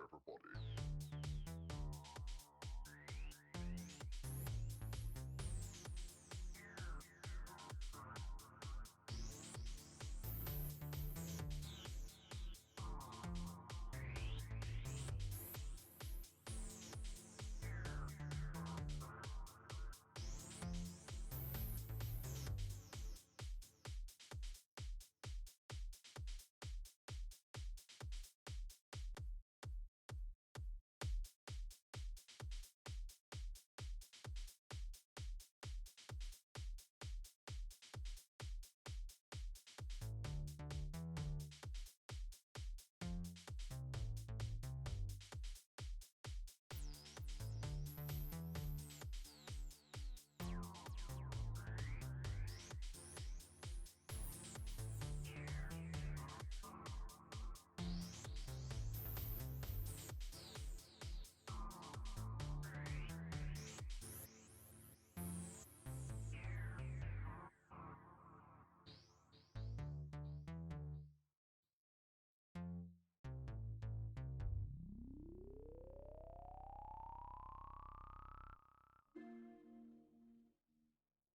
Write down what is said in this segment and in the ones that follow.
everybody.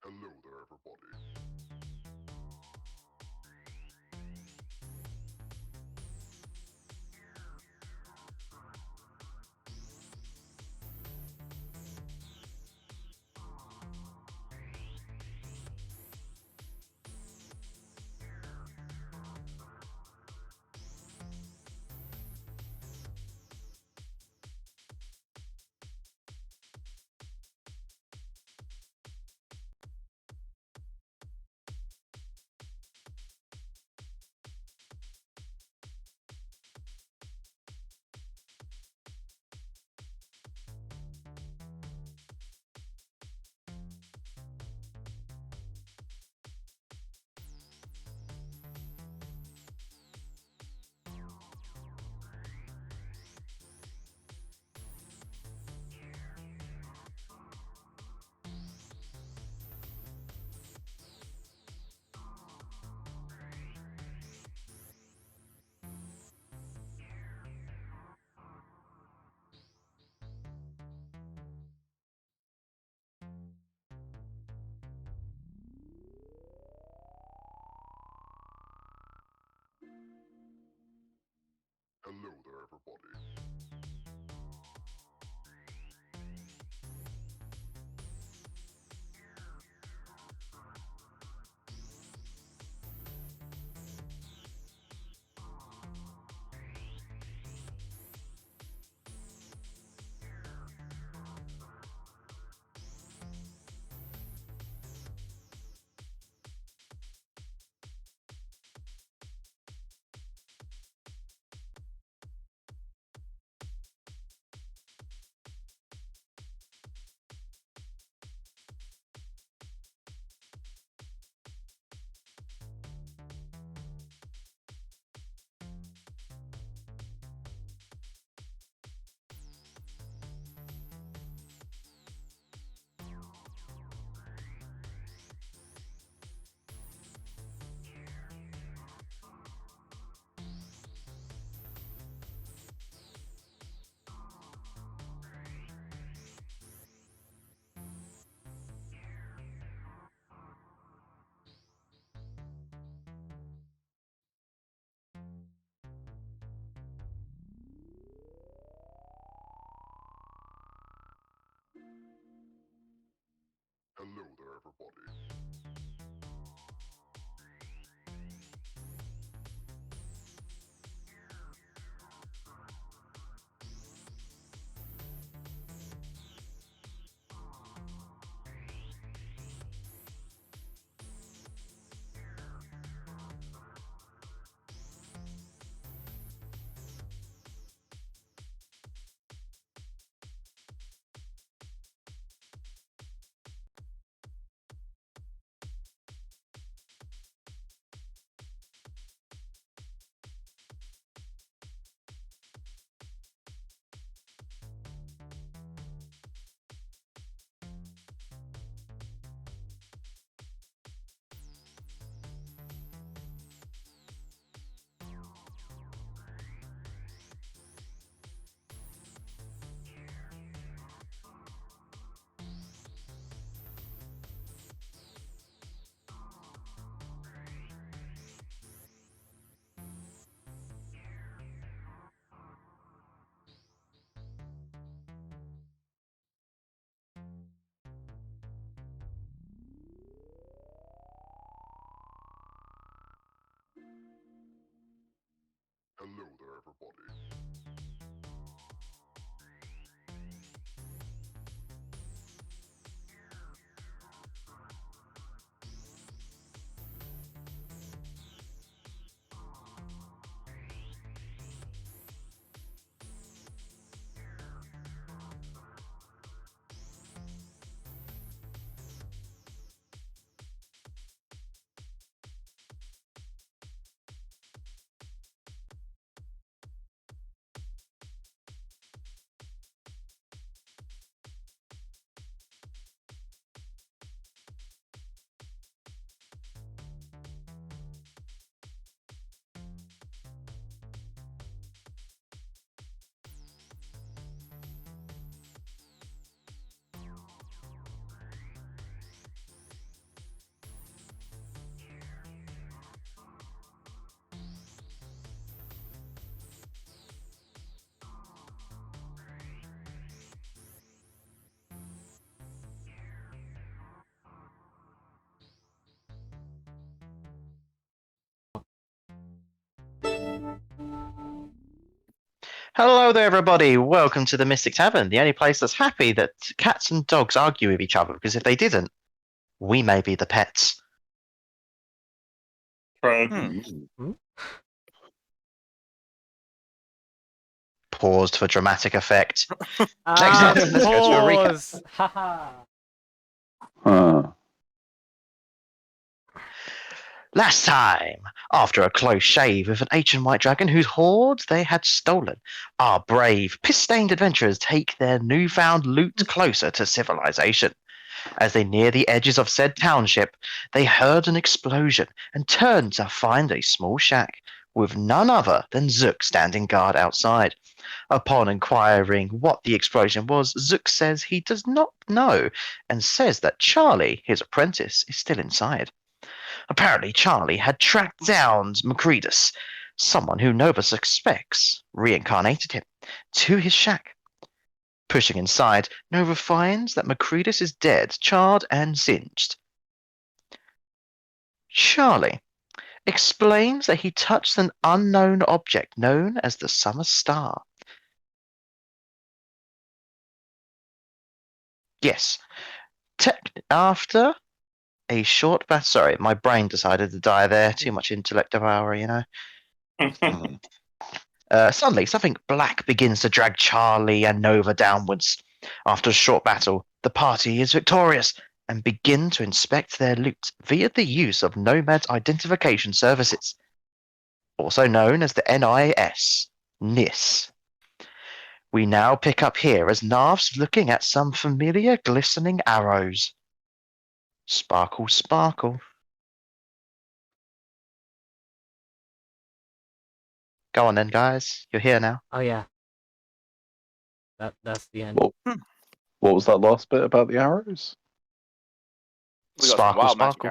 Hello there, everybody. everybody. Hello there, everybody. Welcome to the Mystic Tavern, the only place that's happy that cats and dogs argue with each other, because if they didn't, we may be the pets. Paused for dramatic effect. Next up, let's go to a recap. Haha. Last time, after a close shave with an ancient white dragon whose hoard they had stolen, our brave, piss-stained adventurers take their newfound loot closer to civilization. As they near the edges of said township, they heard an explosion and turned to find a small shack with none other than Zook standing guard outside. Upon inquiring what the explosion was, Zook says he does not know and says that Charlie, his apprentice, is still inside. Apparently, Charlie had tracked down Macredus, someone who Nova suspects reincarnated him, to his shack. Pushing inside, Nova finds that Macredus is dead, charred and singed. Charlie explains that he touched an unknown object known as the Summer Star. Yes, after a short battle. Sorry, my brain decided to die there. Too much intellect devour, you know. Suddenly, something black begins to drag Charlie and Nova downwards. After a short battle, the party is victorious and begin to inspect their loot via the use of Nomad's identification services, also known as the NIS. We now pick up here as Knarf's looking at some familiar glistening arrows. Sparkle, sparkle. Go on then, guys. You're here now. Oh yeah. That's the end. What was that last bit about the arrows? We got some Sparkle, wild magic sparkle.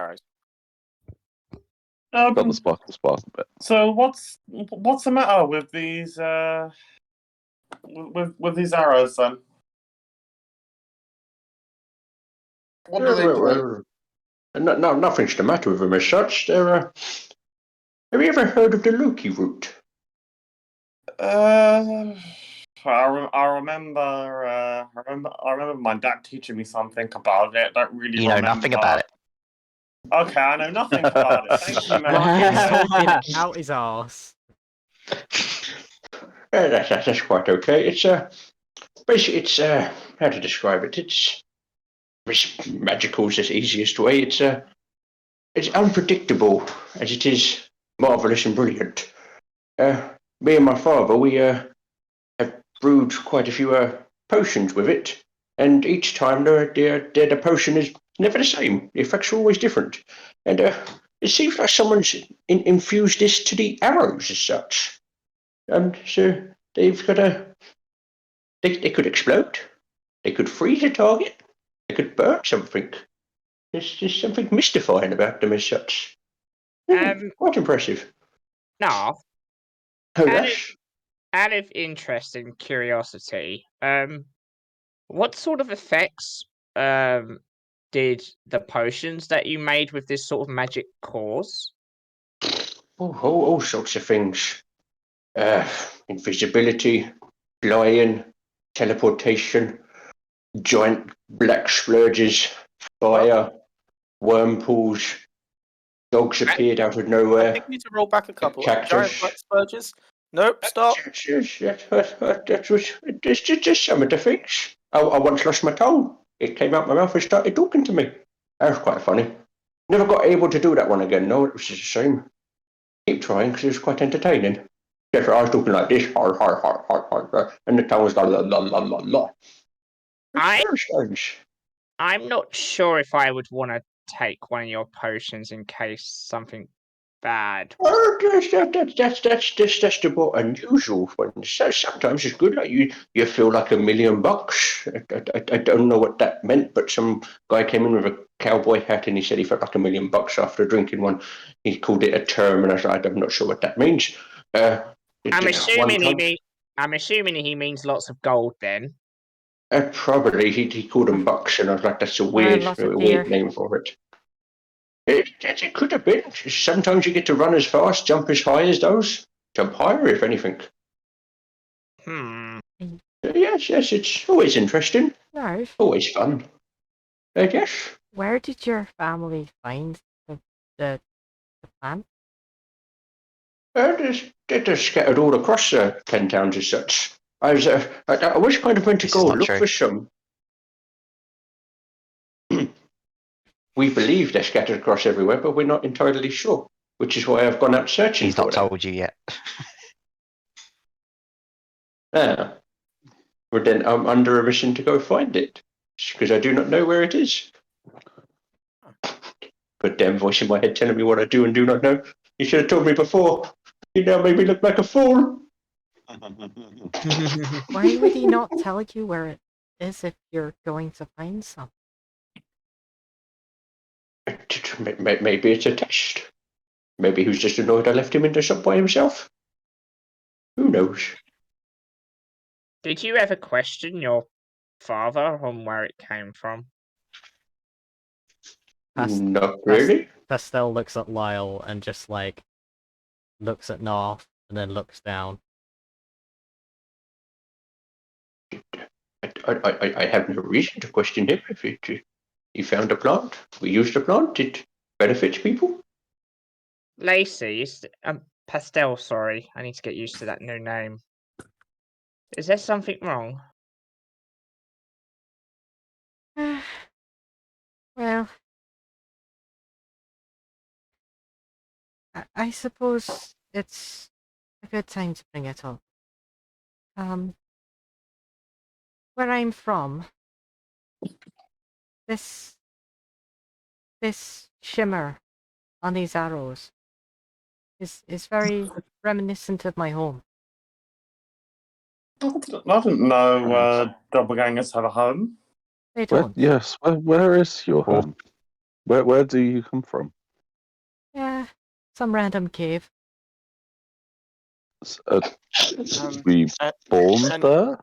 arrows. Got the sparkle bit. So what's the matter with these with these arrows then? What do they do? No, nothing's the matter with them as such. They're, have you ever heard of the Loki root? I remember my dad teaching me something about it. I don't really You know remember. nothing about it. Okay, I know nothing about it. Thank you, man. Rocket's talking out his arse. That's quite okay. It's basically it's how to describe it. It's magical is the easiest way. It's unpredictable as it is marvelous and brilliant. Me and my father, we have brewed quite a few potions with it, and each time the potion is never the same. The effects are always different, and it seems like someone's infused this to the arrows as such. So they've got they could explode, they could freeze a target, they could burn something. There's just something mystifying about them as such. Quite impressive. Knarf, Oh, Out yes. out of interest and curiosity, what sort of effects did the potions that you made with this sort of magic cause? All sorts of things. invisibility, flying, teleportation, giant black splurges, fire, worm pools, dogs appeared out of I nowhere. think we need to roll back a couple. Cactus. Giant black spurges. Nope, stop. That was just some of the things. I once lost my tongue. It came out my mouth and started talking to me. That was quite funny. Never got able to do that one again. No, it was just a shame. Keep trying because it was quite entertaining. Except I was talking like this, and the tongue was like la la la la la. Very strange. I'm not sure if I would want to take one of your potions in case something bad. That's just a bit unusual. Sometimes it's good. Like you feel like $1 million. I don't know what that meant, but some guy came in with a cowboy hat and he said he felt like $1 million after drinking one. He called it a term, and I said I'm not sure what that means. I'm assuming he means lots of gold then. Probably he called them bucks, and I was like, that's a weird name for it. It could have been. Sometimes you get to run as fast, jump as high as those. Jump higher, if anything. Yes, it's always interesting. Knarf, Always fun. Yes. where did your family find the plant? They're scattered all across 10 towns as such. I was kind of meant to This go is not look true. for some. We believe they're scattered across everywhere, but we're not entirely sure, which is why I've gone out searching He's for not them. told you yet. But then I'm under a mission to go find it, because I do not know where it is. But damn voice in my head telling me what I do and do not know. You should have told me before. You now made me look like a fool. Why would he not tell you where it is if you're going to find some? Maybe it's a test. Maybe he was just annoyed I left him in the shop by himself. Who knows? Did you ever question your father on where it came from? Not really. Pastel looks at Lyle and just like looks at Knarf and then looks down. I have no reason to question him. If he found a plant, we used the plant, it benefits people. Lacey, Pastel, sorry. I need to get used to that new name. Is there something wrong? Well, I suppose it's a good time to bring it up. Where I'm from, this shimmer on these arrows is very reminiscent of my home. I didn't know doppelgangers have a home. They don't. Yes, where is your home? Where do you come from? Yeah, some random cave. We born there?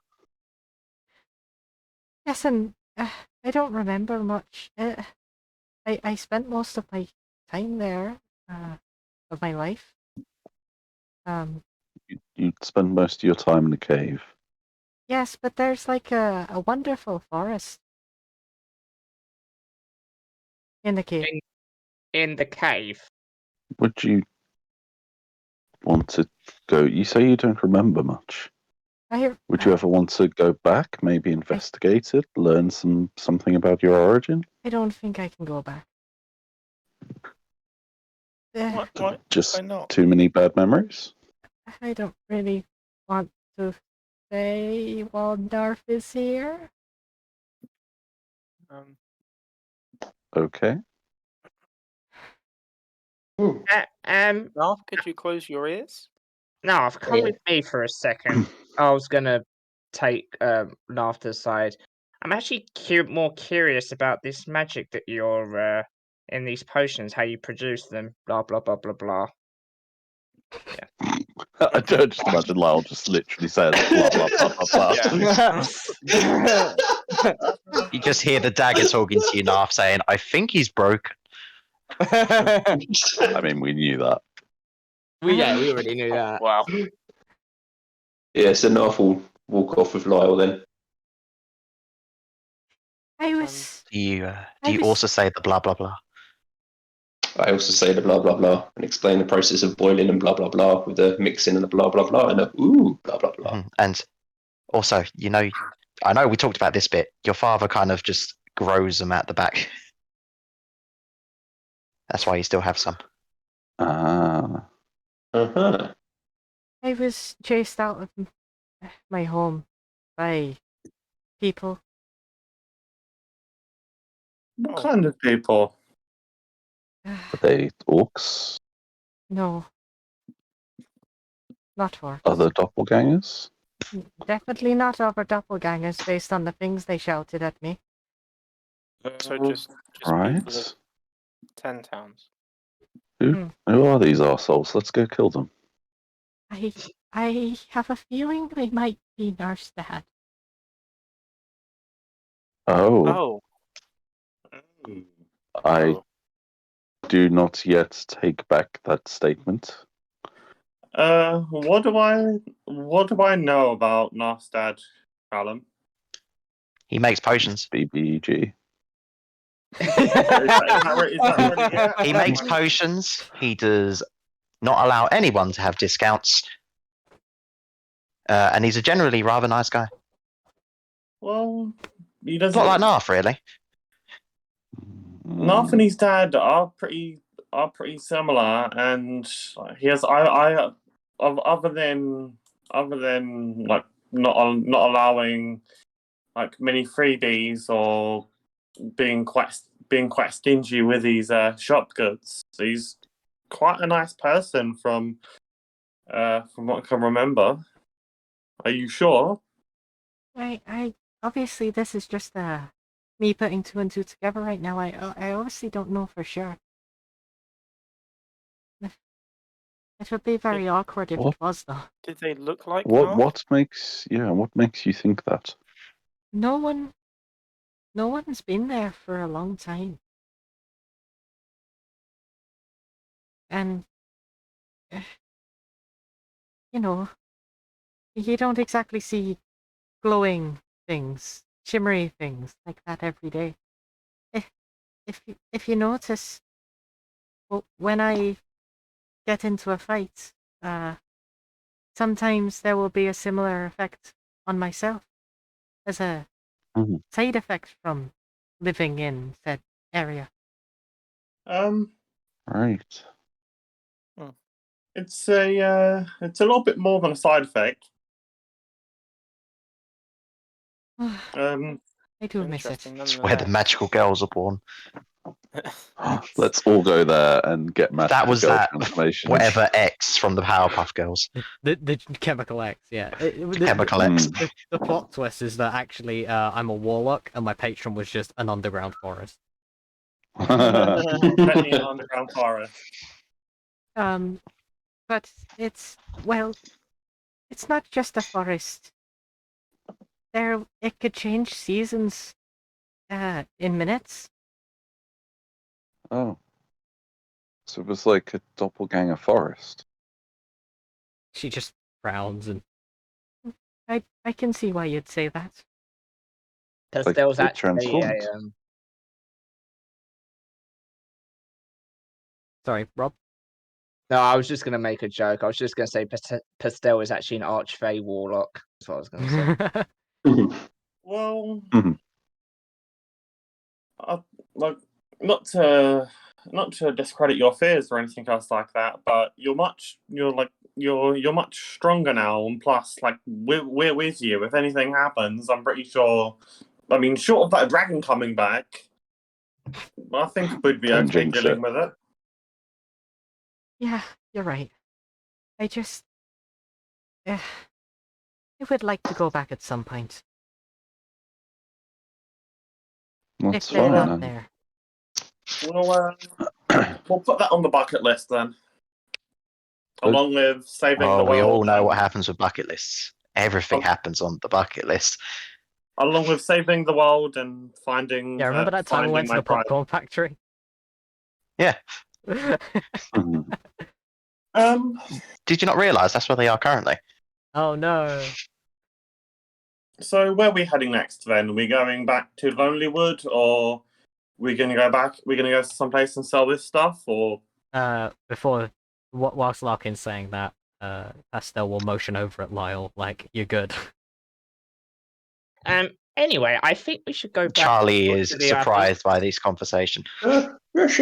Yes, and I don't remember much. I spent most of my time there, of my life. You spend most of your time in the cave. Yes, but there's like a wonderful forest in the cave. In the cave? Would you want to go? You say you don't remember much. Would you ever want to go back, maybe investigate it, learn something about your origin? I don't think I can go back. Why Just not? too many bad memories? I don't really want to stay while Knarf is here. Okay. Knarf, could you close your ears? Knarf, come with me for a second. I was gonna take Knarf to the side. I'm actually more curious about this magic that you're in these potions, how you produce them, blah blah blah blah blah. Yeah. I just imagine Lyle just literally says blah blah blah blah blah. You just hear the dagger talking to you, Knarf, saying, I think he's broken. I mean, we knew that. We already knew that. Wow. Yeah, so Knarf will walk off with Lyle then. I was. Do you I was- also say the blah blah blah? I also say the blah blah blah and explain the process of boiling and blah blah blah with the mixing and the blah blah blah and the ooh blah blah blah. And also, I know we talked about this bit. Your father kind of just grows them at the back. That's why you still have some. Ah. Uh-huh. I was chased out of my home by people. What kind of people? Are they orcs? No. Not orcs. Other doppelgangers? Definitely not other doppelgangers based on the things they shouted at me. So just Right. people of 10 towns. Who are these arseholes? Let's go kill them. I have a feeling they might be Knarf's dad. Oh. I do not yet take back that statement. What do I know about Knarf's dad, Callum? He makes potions. BBG. Is that really it? He makes potions. He does not allow anyone to have discounts. And he's a generally rather nice guy. Well, he doesn't. Not like Knarf, really. Knarf and his dad are pretty similar, and he has other than like not allowing like many freebies or being quite stingy with his shop goods. He's quite a nice person from what I can remember. Are you sure? I obviously this is just me putting two and two together right now. I obviously don't know for sure. It would be very awkward if it was, though. Did they look like What Knarf? what makes you think that? No one's been there for a long time. And you don't exactly see glowing things, shimmery things like that every day. If you notice, well, when I get into a fight, sometimes there will be a similar effect on myself as a side effect from living in said area. Right. It's a little bit more than a side effect. I do miss it. It's where the magical girls are born. Let's all go there and get magical That was girl that transformation. whatever X from the Powerpuff Girls. The chemical X, yeah. Chemical X. The plot twist is that actually I'm a warlock and my patron was just an underground forest. Underground forest. But it's not just a forest. It could change seasons in minutes. Oh. So it was like a doppelganger forest. She just frowns and I can see why you'd say that. Because Like, there was it actually transformed. Sorry, Rob? No, I was just going to make a joke. I was just going to say Pastel is actually an Archfey warlock. That's what I was going to say. Well, like not to discredit your fears or anything else like that, but you're much stronger now, and plus, like we're with you. If anything happens, I'm pretty sure. I mean, short of that dragon coming back, I think we'd be Don't okay jinx dealing it. with it. Yeah, you're right. I just I would like to go back at some point. That's if they're fine. not there. We'll put that on the bucket list then. Along with saving the Well, world. we all know what happens with bucket lists. Everything happens on the bucket list. Along with saving the world and finding. Yeah, remember that time we went to the popcorn factory? Yeah. Mhm. Did you not realise that's where they are currently? Oh no. So where are we heading next then? Are we going back to Lonelywood, or we gonna go back? We're gonna go someplace and sell this stuff, or Before, whilst Larkin's saying that, Pastel will motion over at Lyle like, "You're good." Anyway, I think we should go back. Charlie to is the surprised by this conversation. Yes,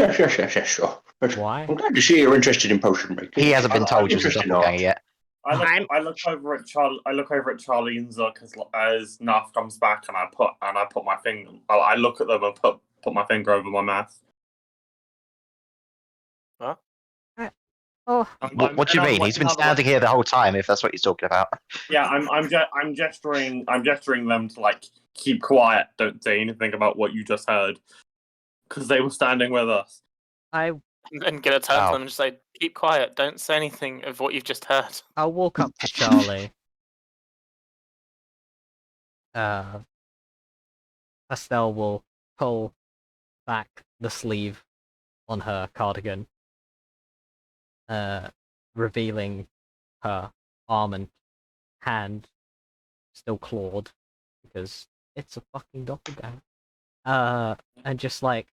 sure. Why? I'm glad to see you're interested in potion making. He hasn't been told you was a interested in doppelganger art. yet. I look over at Charlie and Zuck as Knarf comes back, and I put my finger. I look at them and put my finger over my mouth. Huh? Oh, What do you mean? He's been standing here the whole time. If that's what he's talking about. Yeah, I'm gesturing them to like keep quiet. Don't say anything about what you just heard, because they were standing with us. And gonna turn Oh. to them and just say, "Keep quiet. Don't say anything of what you've just heard." I'll walk up to Charlie. Pastel will pull back the sleeve on her cardigan, revealing her arm and hand still clawed because it's a fucking doppelganger. And just like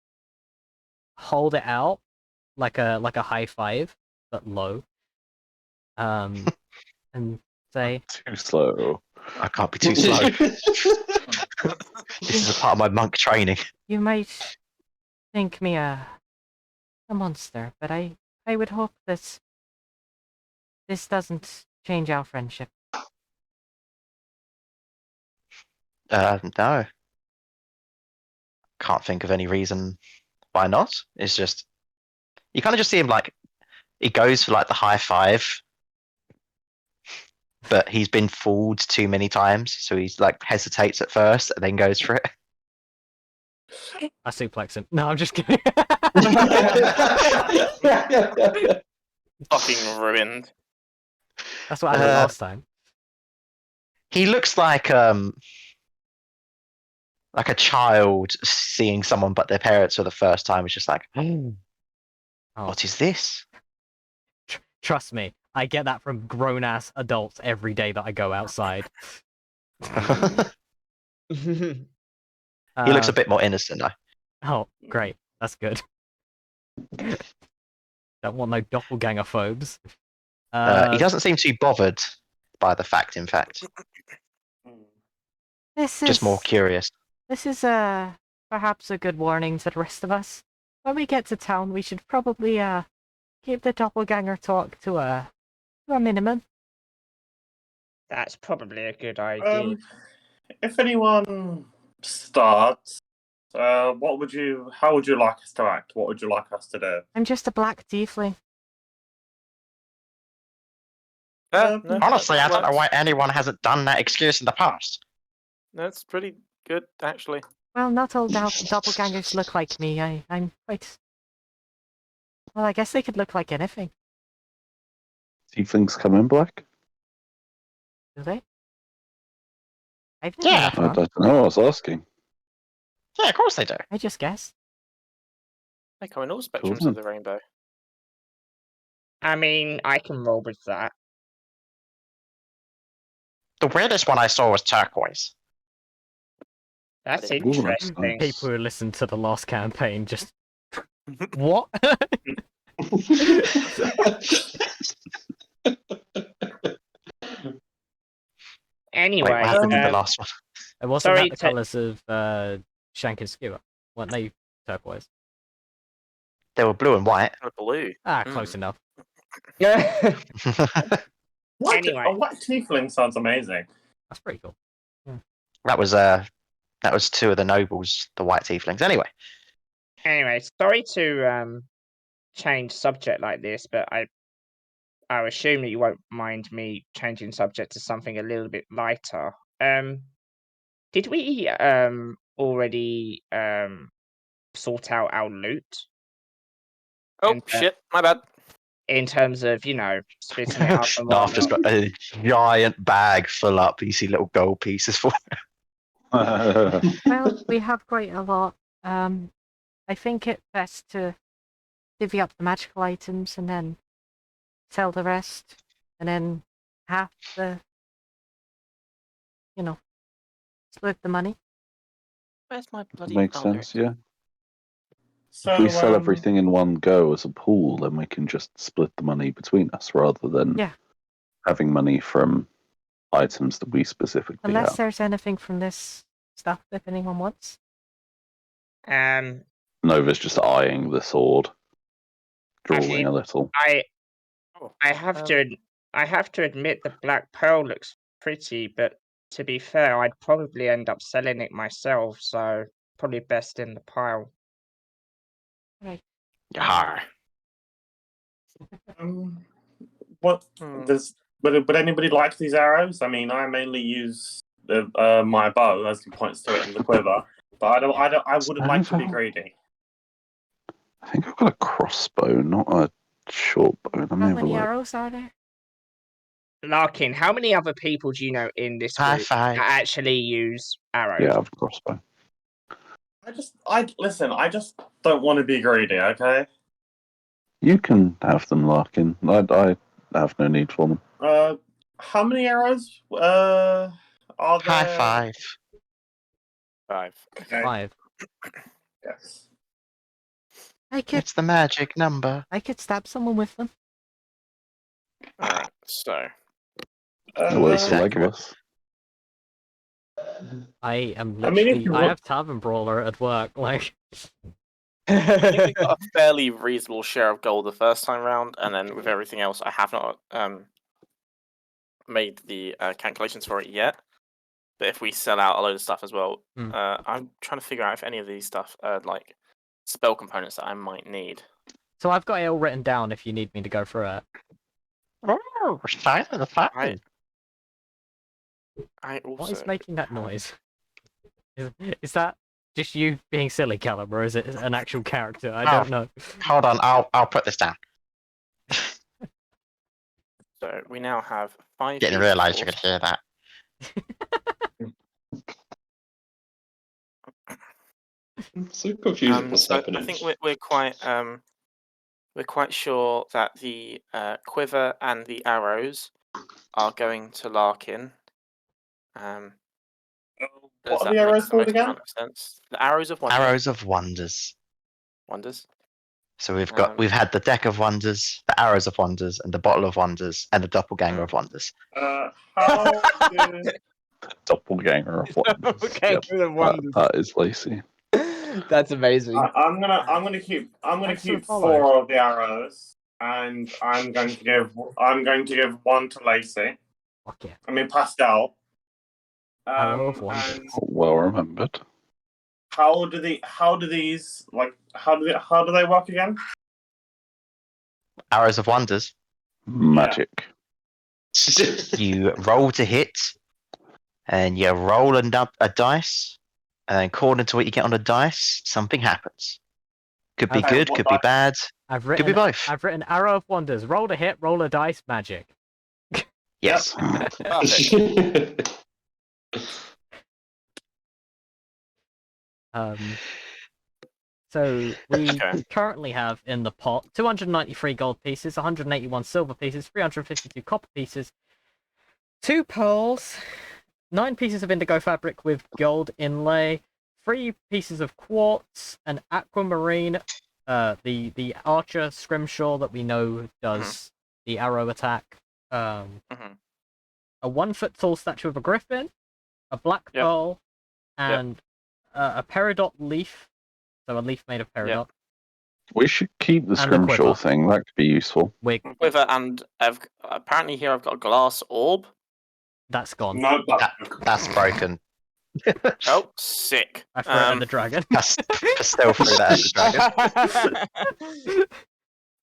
hold it out like a high five, but low. And say, Too slow. I can't be too slow. This is a part of my monk training. you might think me a monster, but I would hope that this doesn't change our friendship. No. Can't think of any reason why not. It's just you kind of just see him like he goes for like the high five, but he's been fooled too many times, so he's like hesitates at first and then goes for it. I suplex him. No, I'm just kidding. Fucking ruined. That's what I did last time. He looks like a child seeing someone but their parents for the first time. It's just like, Oh. What is this? Trust me, I get that from grown-ass adults every day that I go outside. He looks a bit more innocent, though. Oh, great. That's good. Don't want no doppelganger phobes. He doesn't seem too bothered by the fact, in fact. This is Just more curious. This is perhaps a good warning to the rest of us. When we get to town, we should probably keep the doppelganger talk to a minimum. That's probably a good idea. If anyone starts, how would you like us to act? What would you like us to do? I'm just a black tiefling. No, Honestly, I don't know works. why anyone hasn't done that excuse in the past. That's pretty good, actually. Well, not all doppelgangers look like me. I'm quite... Well, I guess they could look like anything. Tieflings come in black? Do they? I've Yeah. never I thought. don't know, I was asking. Yeah, of course they do. I just guessed. They come in all spectrums Cool. of the rainbow. I mean, I can roll with that. The weirdest one I saw was turquoise. That's Ooh, that's interesting. nice. People who listened to the last campaign just... What? Anyway, Wait, what happened in the last one? It wasn't Sorry that the to- colours of Shank and Skewer? Weren't they turquoise? They were blue and white. Or blue. Close enough. yeah. A white tiefling sounds amazing. That's pretty cool. That was two of the nobles, the white tieflings. Anyway, sorry to change subject like this, but I assume that you won't mind me changing subject to something a little bit lighter. Did we already sort out our loot Oh, And, shit. My bad. in terms of splitting it up and Knarf just whatnot? got a giant bag full up. You see little gold pieces for. Well, we have quite a lot. I think it's best to divvy up the magical items and then sell the rest, and then half the split the money. Where's my bloody Makes folder? sense, yeah. So If we sell everything in one go as a pool, then we can just split the money between us rather than Yeah. having money from items that we specifically Unless have. there's anything from this stuff that anyone wants. Nova's just eyeing the sword, drooling Actually, a little. I have to admit the black pearl looks pretty, but to be fair, I'd probably end up selling it myself, so probably best in the pile. Right. Yar. What does? Would anybody like these arrows? I mean, I mainly use my bow, as he points to it in the quiver. But I wouldn't like to be greedy. I think I've got a crossbow, not a short bow. Let me How have a many look. arrows are there? Larkin, how many other people do you know in this High group five. that actually use arrows? Yeah, I have a crossbow. I just don't want to be greedy, okay? You can have them, Larkin. I have no need for them. How many arrows are there? High five. 5. Okay. 5. Yes. It's the magic number. I could stab someone with them. Alright, so. Well, it's Exactly. Legolas. I am I mean, if literally. you I want- have Tavern Brawler at work. Like, I think we got a fairly reasonable share of gold the first time round, and then with everything else, I have not made the calculations for it yet. But if we sell out a load of stuff as well, I'm trying to figure out if any of these stuff are like spell components that I might need. so I've got it all written down. If you need me to go through it. Oh, sign of the fire. I also. What is making that noise? Is that just you being silly, Callum, or is it an actual character? I don't know. Hold on, I'll put this down. So we now have 5. Didn't pieces realise you of- could hear that. I'm so confused what's so happening. I think we're quite sure that the quiver and the arrows are going to Larkin. Does What are that the make arrows the called most again? amount of sense? The arrows of wonder. Arrows of Wonders. Wonders. So we've Um, had the deck of wonders, the arrows of wonders, and the bottle of wonders, and the doppelganger of wonders. How do... Doppelganger of wonders. Doppelganger of wonders. That is Lacey. That's amazing. I'm gonna keep Thanks for the follow. 4 of the arrows, and I'm going to give one to Lacey. Okay. I mean Pascal. Arrow of wonders. And Well remembered. how do these how do they work again? Arrows of wonders. Magic. You roll to hit, and you roll a dice, and according to what you get on the dice, something happens. Could be Okay, good, what could be bad, I've could written. be both. I've written arrow of wonders. Roll a hit. Roll a dice. Magic. Yes. So we Okay. currently have in the pot 293 gold pieces, 181 silver pieces, 352 copper pieces, 2 pearls, 9 pieces of indigo fabric with gold inlay, 3 pieces of quartz, an aquamarine, the archer scrimshaw that we know does the arrow attack, a 1 foot tall statue of a griffin, a black pearl, and a peridot leaf. So a leaf made of peridot. We should keep the And the scrimshaw quiver. thing. That could be useful. Quiver, and apparently here I've got a glass orb. That's gone. No, That's broken. Oh, sick. I threw it at the dragon. Still threw that at the dragon.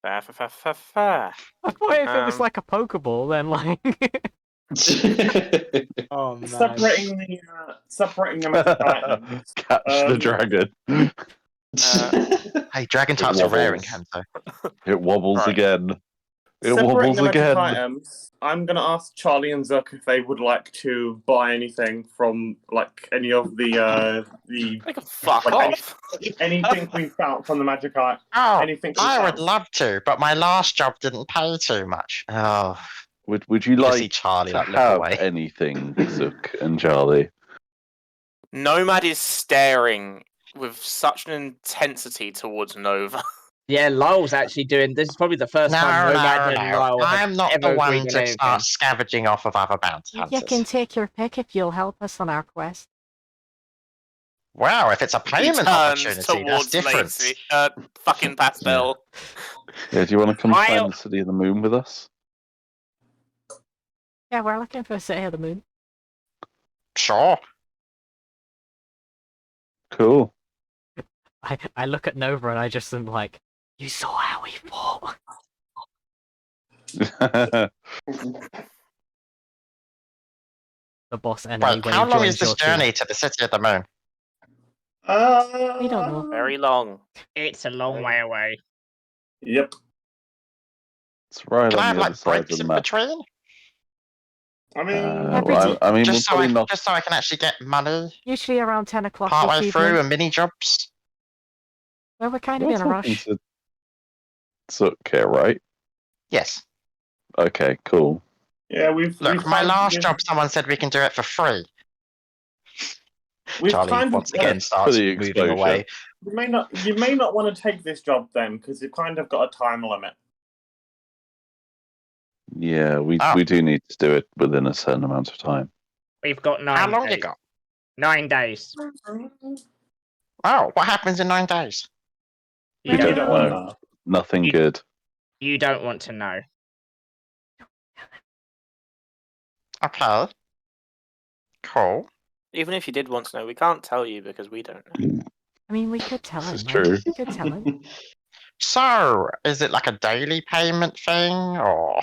Fair. I thought if it was like a Pokeball, then like. Oh man. Separating them as items. Catch the dragon. Hey, dragon types are rare in Kanto. It wobbles Right. again. It Separating wobbles the magic again. items, I'm gonna ask Charlie and Zuck if they would like to buy anything from like any of the They can fuck like, off. anything we found from the magic item. Oh, Anything we I would found. love to, but my last job didn't pay too much. Oh, Would you You like see Charlie to like look have away. anything, Zook and Charlie? Nomad is staring with such an intensity towards Nova. Yeah, Lyle's actually doing. This is probably the first time Nomad and Lyle have I'm not the ever agreed one on to anything. start scavenging off of other bounty You hunters. can take your pick if you'll help us on our quest. Wow, if it's a He payment turns opportunity, that's towards different. Lacey. Fucking Pastel. Yeah, do you want to come I'll- find the City of the Moon with us? Yeah, we're looking for City of the Moon. Sure. Cool. I look at Nova and I just am like, you saw how he fought. The boss enemy Wait, when how he long joins is this your team. journey to the City of the Moon? We don't know. Very long. It's a long way away. Yep. It's right Can I on have the other like side of breaks the in map. between? I mean, I mean, we'll Just so probably not. I can actually get money Usually around 10 o'clock partway this through evening. and mini jobs. Well, we're kind of You're in a talking rush. to Zook here, right? Yes. Okay, cool. yeah, we've My kind last of, job, someone said we can do it for free. we've Charlie kind of once got again it. starts For the moving exposure. away. You may not want to take this job then, because you've kind of got a time limit. Yeah, we Oh. do need to do it within a certain amount of time. We've got 9 How long days. you got? 9 days. Oh, what happens in 9 days? You We don't don't want. know. Nothing You- good. You don't want to know. Okay. Cool. Even if you did want to know, we can't tell you because we don't know. I mean, we could tell This him, is right? true. We could tell him. So, is it like a daily payment thing, or?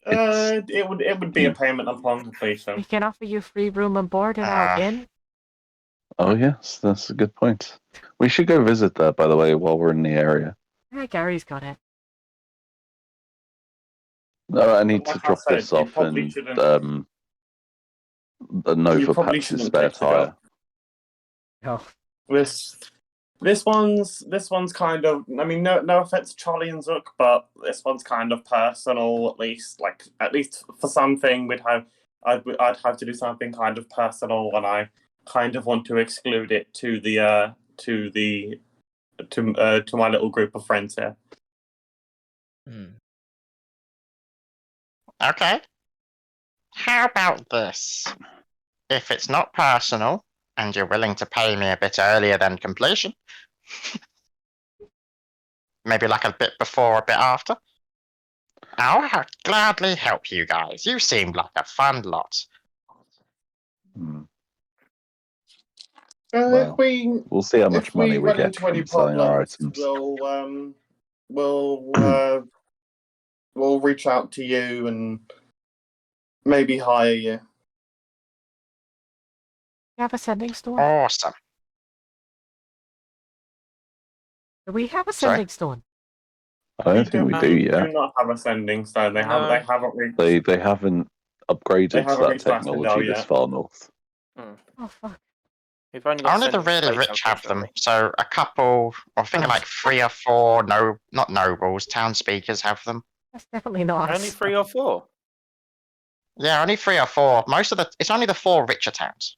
It would be a payment upon completion. We can offer you free room and board in our inn. Oh yes, that's a good point. We should go visit that, by the way, while we're in the area. Yeah, Gary's got it. No, I need Like to I drop said, this you off probably and shouldn't- the Nova probably Patch's shouldn't spare take the job. tire. Oh, This one's kind of. I mean, no offense to Charlie and Zook, but this one's kind of personal. At least for something, I'd have to do something kind of personal, and I kind of want to exclude it to my little group of friends here. Okay. How about this? If it's not personal, and you're willing to pay me a bit earlier than completion, maybe like a bit before, a bit after, I'll gladly help you guys. You seem like a fun lot. Well, If we'll see how much money we run get into any from selling our problems, items. we'll reach out to you and maybe hire you. You have a sending stone? Awesome. Do we have a Sorry? sending stone? I don't think we do yet. Do not have a sending stone. They No. haven't reached. They haven't upgraded They to haven't that reached Icewind Dale technology this yet. far north. Oh, fuck. We've only got Only the sending really states, rich have them. unfortunately. So a couple, I think like 3 or 4, not nobles, town speakers have them. That's definitely not us. Only 3 or 4. Yeah, only 3 or 4. It's only the 4 richer towns.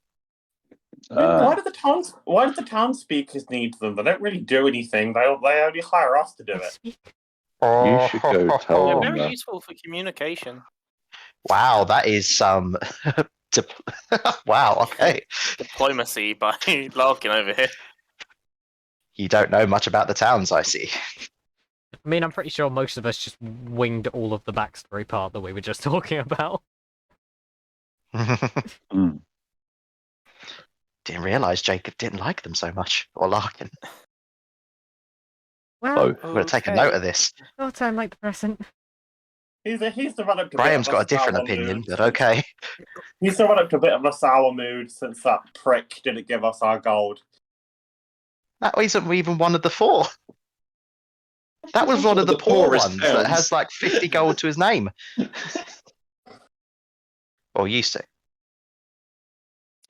Why do the town speakers need them? They don't really do anything. They only hire us to do They it. speak. You should go tell They're them very that. useful for communication. Wow, that is some. Wow, okay. Diplomacy by Larkin over here. You don't know much about the towns, I see. I mean, I'm pretty sure most of us just winged all of the backstory part that we were just talking about. Mm. Didn't realize Jacob didn't like them so much, or Larkin. Well, Oh. I'm going to take a note of this. no time like the present. He's developed. Graham's got a different opinion, but okay. He's developed a bit of a sour mood since that prick didn't give us our gold. That isn't even one of the 4. That was one of the poor poorest ones that towns. has like 50 gold to his name. Or used to.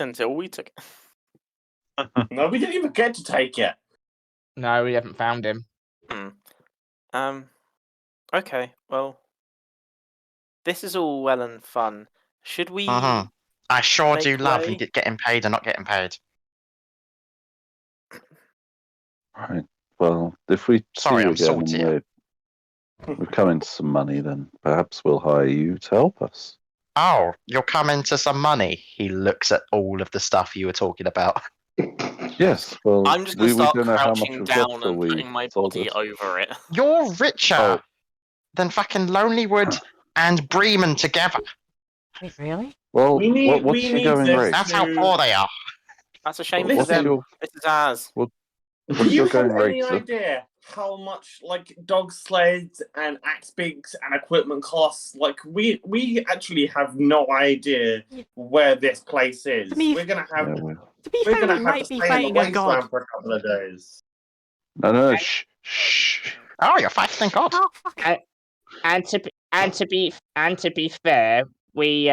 Until we took it. No, we didn't even get to take it. No, we haven't found him. Okay, well, this is all well and fun. Should we? I sure do make love way? getting paid and not getting paid. Right. Well, if we Sorry, see you I'm again salty. and we've come into some money, then perhaps we'll hire you to help us. Oh, you'll come into some money. He looks at all of the stuff you were talking about. Yes. Well, I'm just gonna we start don't know how much crouching we've got down till and we putting my told body us. over it. You're richer Oh. than fucking Lonelywood and Bremen together. Wait, really? Well, We need- what's we your need going this. rate? That's how poor they are. That's a shame What's for them. your- This is ours. What's Do you your have going any rate, sir? idea how much like dog sleds and axe bigs and equipment costs? Like we actually have no idea where this place is. To me- We're gonna have To be we're fair, gonna we have might to be stay in fighting the a god. wasteland for a couple of days. No, shh. Oh, you're fighting God. Oh, fuck. And to be fair, we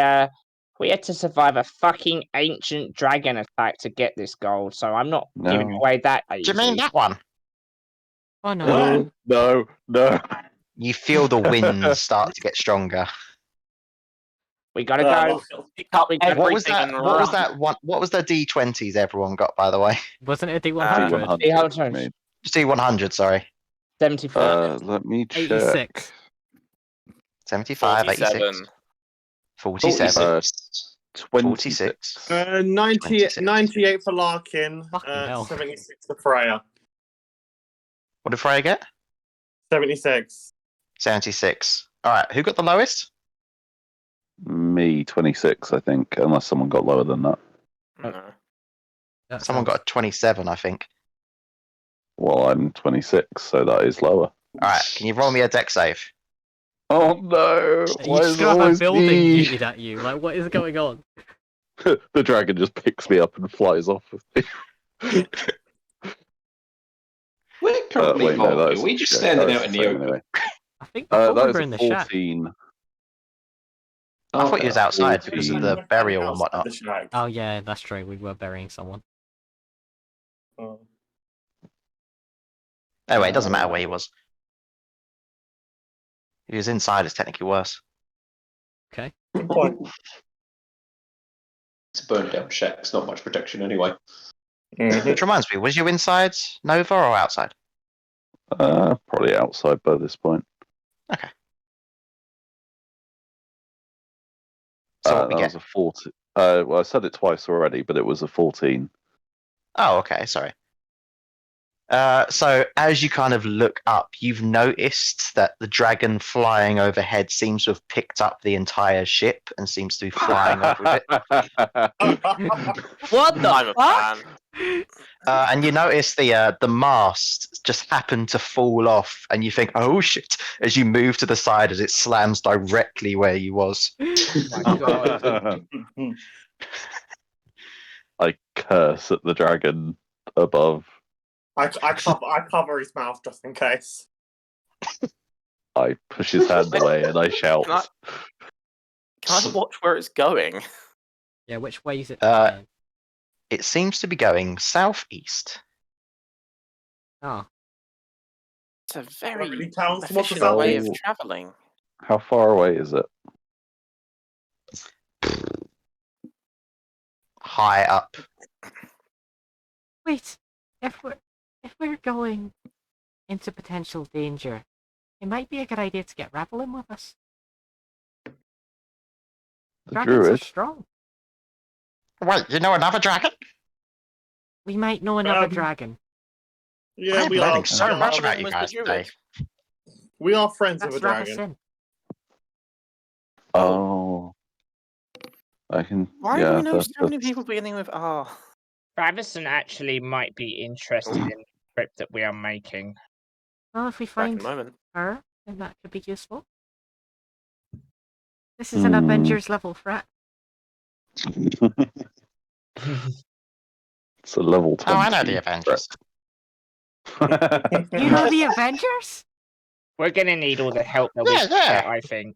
had to survive a fucking ancient dragon attack to get this gold, so I'm not giving No. away that Do you mean easy. that one? Oh, no. No. You feel the winds start to get stronger. We gotta go. Pick up What was everything that? and What was run. that one? What was the D20s everyone got, by the way? Wasn't it a D100? D100? D100. I mean. D100, sorry. 75. Let me check. 86. 75, 86. 47. 26. 98 for Larkin. Fucking hell. 76 for Freya. What did Freya get? 76. 76. Alright, who got the lowest? Me, 26, I think, unless someone got lower than that. No. Someone got a 27, I think. Well, I'm 26, so that is lower. Alright, can you roll me a deck save? Oh no! You Why just is it got a always building me? yeeted at you. Like, what is going on? The dragon just picks me up and flies off with me. We're currently wait, no, that walking. is- We just yeah, standing that out is in the the same open. anyway. I think the That Hoard is were a in the shack. 14. I thought you was outside because of the Outside burial and the whatnot. shack. Oh, yeah, that's true. We were burying someone. Oh. Anyway, it doesn't matter where he was. If he was inside, it's technically worse. Okay. Good point. It's a burned down shack. It's not much protection anyway. Which reminds me, was you inside Nova or outside? Probably outside by this point. Okay. So what we That get? was a 14. Well, I said it twice already, but it was a 14. Oh, okay, sorry. So as you kind of look up, you've noticed that the dragon flying overhead seems to have picked up the entire ship and seems to be flying off with it. What the I'm a fuck? fan. And you notice the mast just happened to fall off, and you think, "Oh shit!" as you move to the side as it slams directly where you was. Oh my god. I curse at the dragon above. I cover his mouth just in case. I push his hand away and I shout. Can I watch where it's going? Yeah, which way is it? It seems to be going southeast. Oh, It's a very Really tells what the efficient south way is. of traveling. How far away is it? High up. Wait, if we're going into potential danger, it might be a good idea to get Ravelin with us. The Dragons are druid? strong. Wait, you know another dragon? We might know another dragon. Yeah, I'm we learning are. so Yeah, much one of about them you was the guys druid. today. We are friends That's of a dragon. Ravison. Oh. I can. Why yeah, do we know that- so many that's- people beginning with R? Ravison actually might be interested in the trip that we are making. Well, if we Back in find a moment. her, then that could be useful. This is an Avengers level threat. It's a level 20. Oh, I know the Avengers. You know the Avengers? We're gonna need all the help that we Yeah, can yeah. get, I think.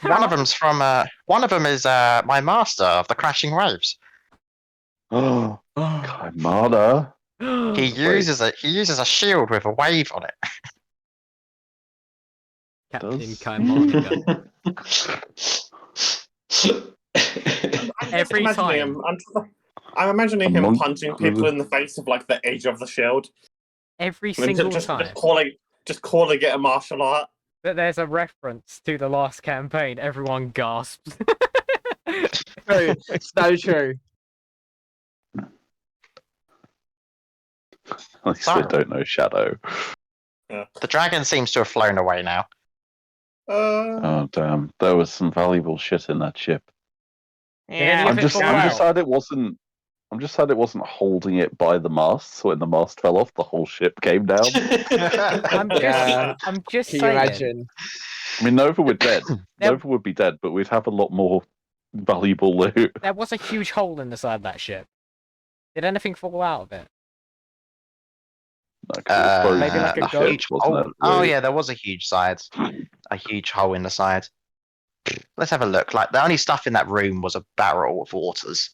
One of them's from. One of them is my master of the crashing waves. Oh, Kaimana. He uses a shield with a wave on it. Captain Does- Kaimonica. Every time. I'm imagining him monk- punching people in the face with like the edge of the shield. Every And single just time calling it a martial art. that there's a reference to the last campaign, everyone gasps. True. So true. At least we don't know Shadow. The dragon seems to have flown away now. Oh damn! There was some valuable shit in that ship. Yeah. I'm just sad it wasn't. I'm just sad it wasn't holding it by the mast. So when the mast fell off, the whole ship came down. I'm just Can you saying. imagine? I mean, Nova would dead. Nova would be dead, but we'd have a lot more valuable loot. There was a huge hole in the side of that ship. Did anything fall out of it? Maybe like a a goat? huge hole. Oh yeah, there was a huge huge hole in the side. Let's have a look. Like the only stuff in that room was a barrel of waters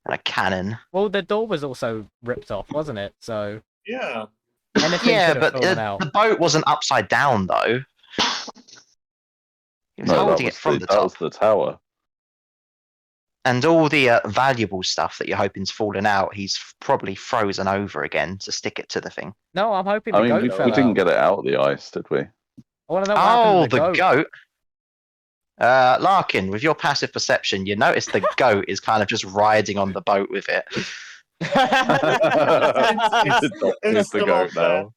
and a cannon. Well, the door was also ripped off, wasn't it? So yeah, anything Yeah, could have but fallen out. the boat wasn't upside down though. He was holding it from the top. That was the tower. And all the valuable stuff that you're hoping's fallen out, he's probably frozen over again to stick it to the thing. No, I'm hoping the I mean, goat we fell didn't out. get it out of the ice, did we? I want to know what happened to the goat. Larkin, with your passive perception, you notice the goat is kind of just riding on the boat with it. He's adopted the goat now.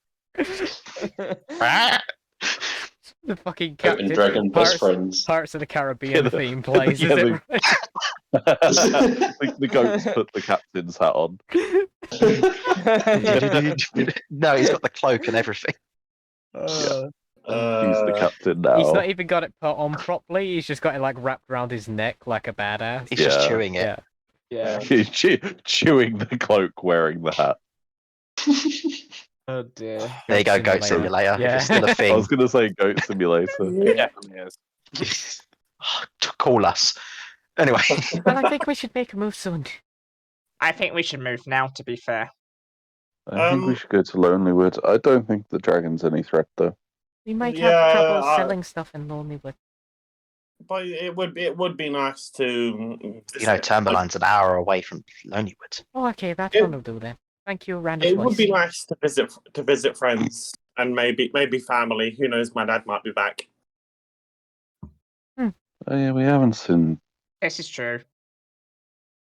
The fucking Goat and dragon best friends. Pirates of the Caribbean theme plays, is it? The goat's put the captain's hat on. No, he's got the cloak and everything. He's the captain now. He's not even got it put on properly. He's just got it like wrapped around his neck like a badass. He's just chewing it. Yeah. He's chewing the cloak, wearing the hat. Oh dear. There you go, Goat Simulator. Yeah. It's still a thing. I was going to say Goat Simulator. It definitely is. Call us. Anyway. Well, I think we should make a move soon. I think we should move now, to be fair. I think we should go to Lonelywood. I don't think the dragon's any threat, though. We might have trouble selling stuff in Lonelywood. But it would be nice to. You know, Tourmaline's an hour away from Lonelywood. Oh, okay, that one will do then. Thank you, Randall. It would be nice to visit friends and maybe family. Who knows? My dad might be back. Oh, yeah, we haven't seen This is true.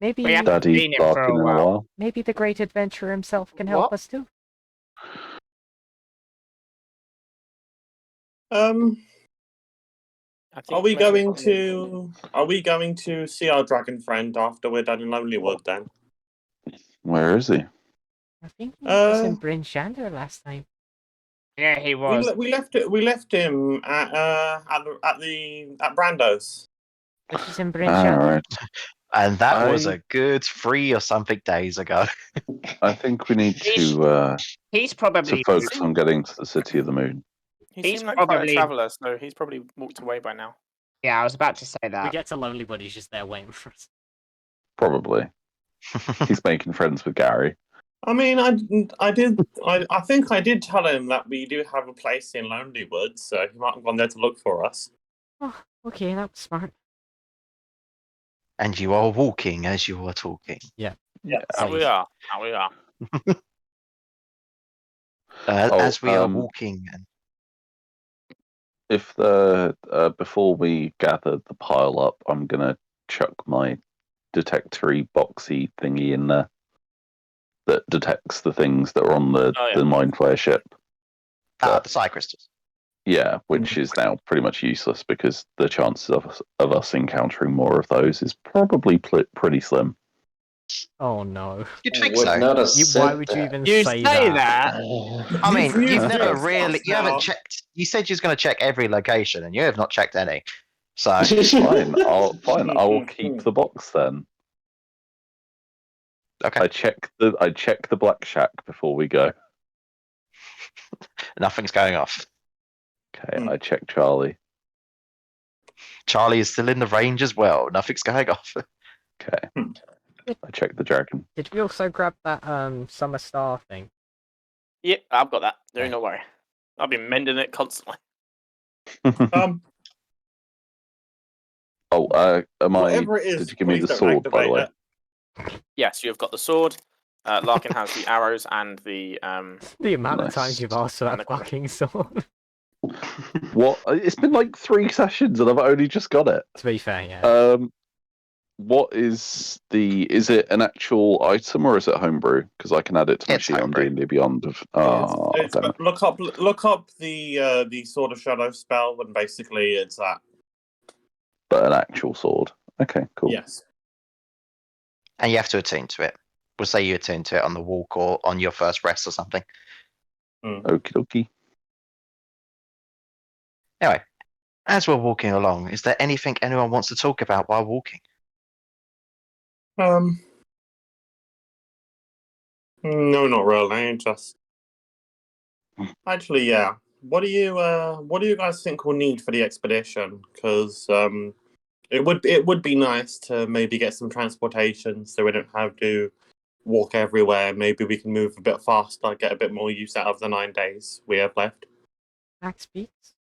Maybe We haven't Daddy seen him for barking a in a while. while. maybe the great adventurer himself can help us too. Are we going to see our dragon friend after we're done in Lonelywood then? Where is he? I think he was in Bryn Shander last time. Yeah, he was. We left him at Brando's. But he's in Bryn Shander. Alright. And that was a good 3 or something days ago. I think we need to He's probably focus on getting to the City of the Moon. He He's seemed like quite a probably- traveller, so he's probably walked away by now. Yeah, I was about to say We that. get to Lonelywood, he's just there waiting for us. Probably. He's making friends with Gary. I mean, I think I did tell him that we do have a place in Lonelywood, so he might have gone there to look for us. Oh, okay, that was smart. And you are walking as you are talking. Yeah. How we are. As we are walking. If before we gather the pile up, I'm gonna chuck my detectory boxy thingy in there that detects the things that are on the mind flare ship. The Psy crystals. Yeah, which is now pretty much useless because the chances of us encountering more of those is probably pretty slim. Oh no. You'd think so. Why would you even You say say that? I mean, you've You've never checked really, us you haven't now. checked. You said you was going to check every location, and you have not checked any. So Fine, I'll keep the box then. okay, I check the black shack before we go. nothing's going off. Okay, I check Charlie. Charlie is still in the range as well. Nothing's going off. Okay, I check the dragon. Did we also grab that summer star thing? Yep, I've got that. No worry. I've been mending it constantly. Oh, am I? Whatever it is, Did you give me please the don't sword, by the activate way? Yes, you've got the sword. Larkin has the arrows and the The amount of Nice. times you've asked for And that the fucking sword. What? It's been like 3 sessions, and I've only just got it. To be fair, yeah. What is the? Is it an actual item or is it homebrew? Because I can add it to my It's sheet on homebrew. D&D Beyond. Of damn it. Look up the Sword of Shadow spell, and basically it's that. But an actual sword. Okay, cool. Yes. And you have to attune to it. We'll say you attune to it on the walk or on your first rest or something. Okie dokie. Anyway, as we're walking along, is there anything anyone wants to talk about while walking? No, not really. Just actually, yeah. What do you guys think we'll need for the expedition? Because it would be nice to maybe get some transportation so we don't have to walk everywhere. Maybe we can move a bit faster, get a bit more use out of the 9 days we have left. Max beats.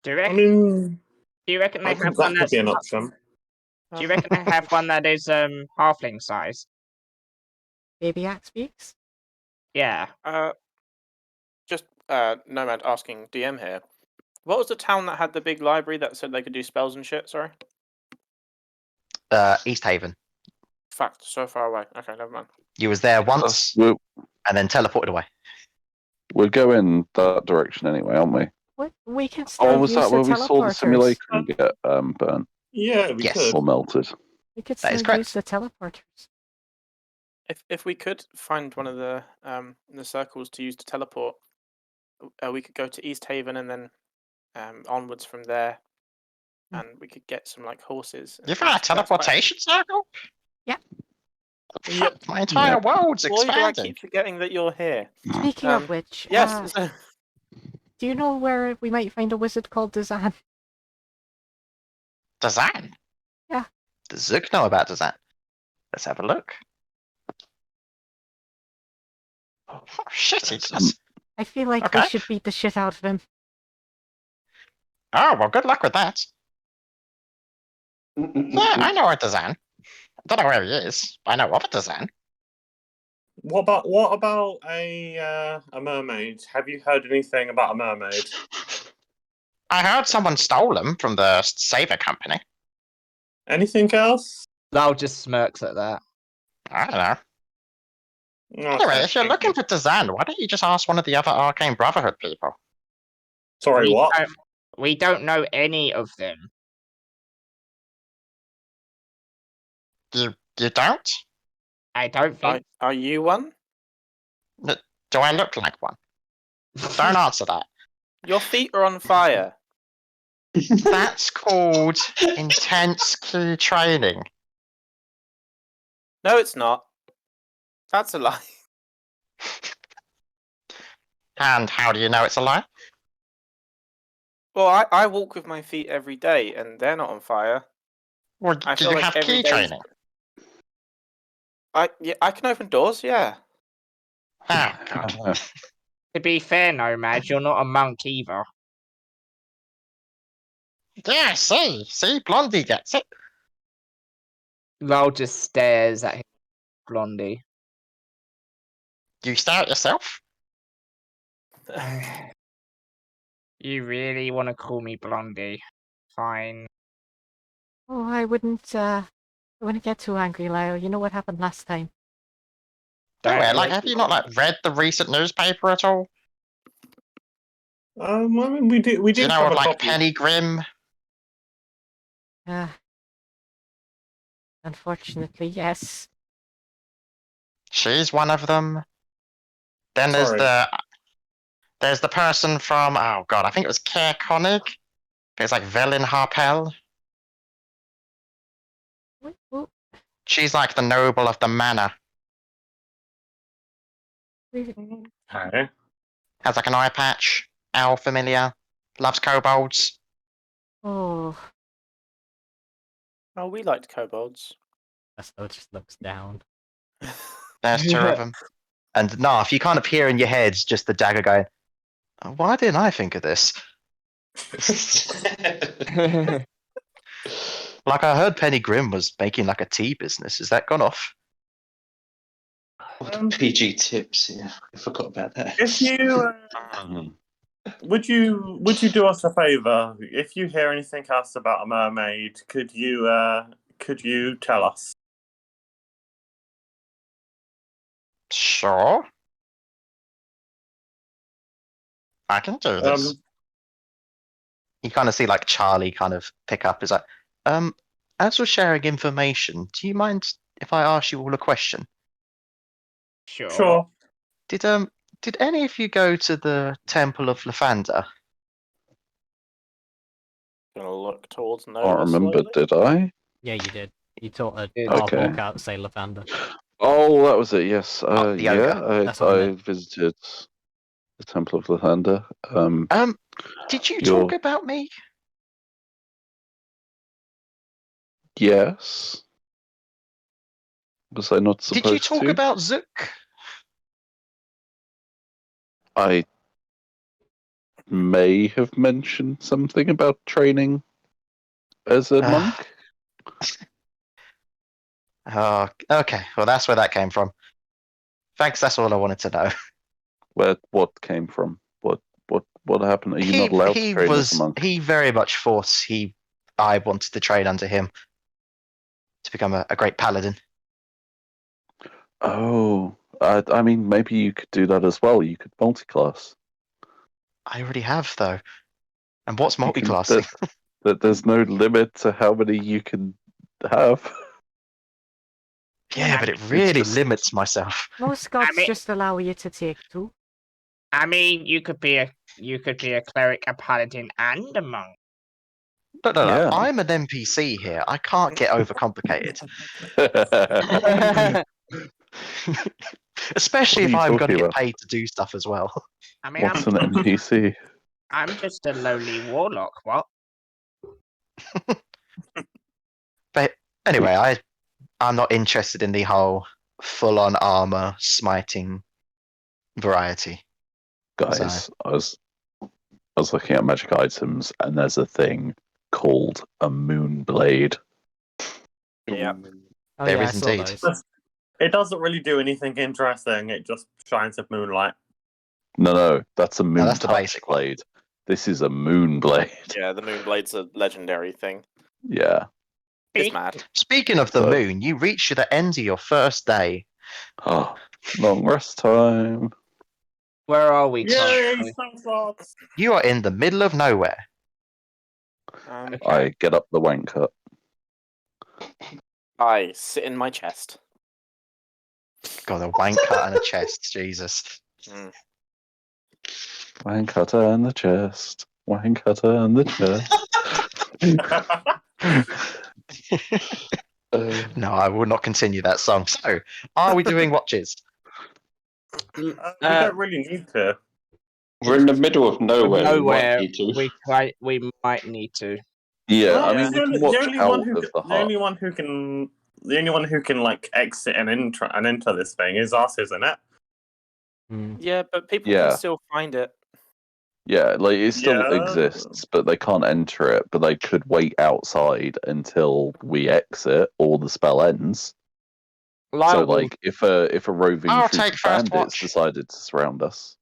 Do you I reckon? mean, Do you reckon they have that one could that's? be an option. Do you reckon they have one that is halfling size? Baby axe beaks? Yeah. just Nomad asking DM here. What was the town that had the big library that said they could do spells and shit? Sorry. East Haven. Fact, so far away. Okay, never mind. You was there once We're, and then teleported away. we're going that direction anyway, aren't we? What? We can still Was use that the where we saw the teleporters. simulacrum get burnt Yeah, we Yes. could. or melted? We could That is still use correct. the teleporters. If we could find one of the circles to use to teleport, we could go to East Haven and then onwards from there, and we could get some like horses. and You found a things. That's quite- teleportation circle? Yeah. Yep. My entire world's Why do I expanding. keep forgetting that you're here? Speaking of which, Yes. do you know where we might find a wizard called Dazan? Dazan? Yeah. Does Zook know about Dazan? Let's have a look. Oh, shit, he does. I feel like Okay. we should beat the shit out of him. Oh, well, good luck with that. Yeah, I know a Dazan. I don't know where he is, but I know of a Dazan. What about a mermaid? Have you heard anything about a mermaid? I heard someone stole him from the Saver Company. Anything else? Lal just smirks at that. I don't know. Okay, Anyway, if you're thank looking you. for Dazan, why don't you just ask one of the other Arcane Brotherhood people? Sorry, what? We don't know any of them. You don't? I don't think. Are you one? Do I look like one? Don't answer that. Your feet are on fire. That's called intense key training. No, it's not. That's a lie. And how do you know it's a lie? Well, I walk with my feet every day, and they're not on fire. Well, I do feel you like have every key day's- training? I can open doors. Yeah. Oh, God. To be fair, Nomad, you're not a monk either. Yeah, see, Blondie gets it. Lal just stares at him, Blondie. You stare at yourself? You really want to call me Blondie? Fine. Oh, I wouldn't get too angry, Lyle. You know what happened last time. Anyway, like, have you not read the recent newspaper at all? I mean, we did. Do you know have of a like copy. Penny Grimm? Unfortunately, yes. She's one of them. Then there's Sorry. there's the person from, oh God, I think it was Care Konig. It's like Velin Harpel. What? She's like the noble of the manor. Okay. Has like an eye patch. Owl familiar. Loves kobolds. Oh, Oh, we liked kobolds. Esto just looks down. There's 2 of them. And Knarf, you kind of hear in your head just the dagger going, "Oh, why didn't I think of this?" Like I heard Penny Grim was making like a tea business. Is that gone off? PG tips, yeah. I forgot about that. If you would you do us a favor? If you hear anything else about a mermaid, could you tell us? Sure. I can do this. You kind of see like Charlie kind of pick up. Is like, as we're sharing information, do you mind if I ask you all a question? Sure. Did any of you go to the Temple of Lathander? Gonna look towards I Nova. remember, slowly. did I? Yeah, you did. You taught a Okay. half orc out to say Lathander. Oh, that was it. Yes. Not the ogre. That's what I I meant. visited the Temple of Lathander. Did you You're- talk about me? Yes. Was I not supposed Did you talk to? about Zook? I may have mentioned something about training as a monk. Oh, okay. Well, that's where that came from. Thanks. That's all I wanted to know. What came from? What happened? Are you not allowed to train as a monk? He very much thought I wanted to train under him to become a great paladin. Oh, I mean, maybe you could do that as well. You could multi-class. I already have though. And what's You can- multi-classing? There's no limit to how many you can have. Yeah, but it really just- limits myself. Most gods mean- just allow you to take 2. I mean, you could be a cleric, a paladin, and a monk. No. Yeah. I'm an NPC here. I can't get overcomplicated. Especially if What are you I'm going to talking get about? paid to do stuff as well. I mean, What's an NPC? I'm just a lowly warlock. What? But anyway, I'm not interested in the whole full-on armor smiting variety. Guys, I was looking at magic items, and there's a thing called a moon blade. Yeah. Oh, There yeah, is I saw indeed. those. It doesn't really do anything interesting. It just shines with moonlight. No, that's a moon that's the touch basic one. blade. This is a moon blade. Yeah, the Moonblade's a legendary thing. Yeah. It's mad. Speaking of the So- moon, you reach the end of your first day. Oh, long rest time. Where are we? Yay, currently? spell slots! You are in the middle of nowhere. Okay. I get up the wank cut. I sit in my chest. Got a wank cut and a chest. Jesus. Mm. Wank cutter and the chest. Wank cutter and the chest. No, I will not continue that song. So, are we doing watches? We don't really need to. We're in the middle of nowhere. Nowhere. We might need to. We might need to. Yeah, Well, I mean, we can watch out of the the only one who can like exit and enter this thing is us, isn't it? Mm. Yeah, but people Yeah. can still find it. Yeah, like it still Yeah. exists, but they can't enter it. But they could wait outside until we exit or the spell ends. So, like, if a roving I'll troop take of first bandits watch. decided to surround us,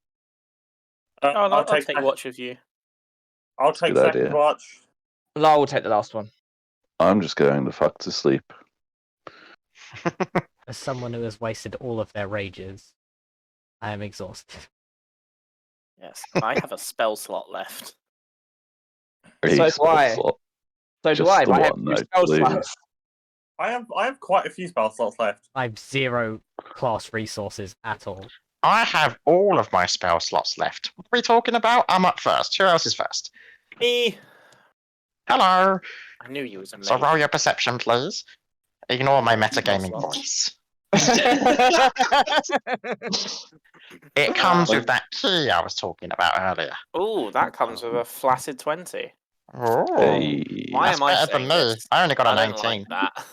Oh, I'll take sec- watch with you. I'll take Good second idea. watch. Lar will take the last one. I'm just going the fuck to sleep. As someone who has wasted all of their rages, I am exhausted. Yes, I have a spell slot left. A So do spell I. slot. So Just do I. the I have one, 2 no, spell please. slots. I have quite a few spell slots left. I have 0 class resources at all. I have all of my spell slots left. What are we talking about? I'm up first. Who else is first? Me. Hello. I knew you was a So mate. roll your perception, please. Ignore my metagaming Spell slot. voice. It comes with that key I was talking about earlier. Oh, that comes with a flaccid 20. Oh, Hey. Why that's am I better than saying me. this? I only got a I don't 19. like that.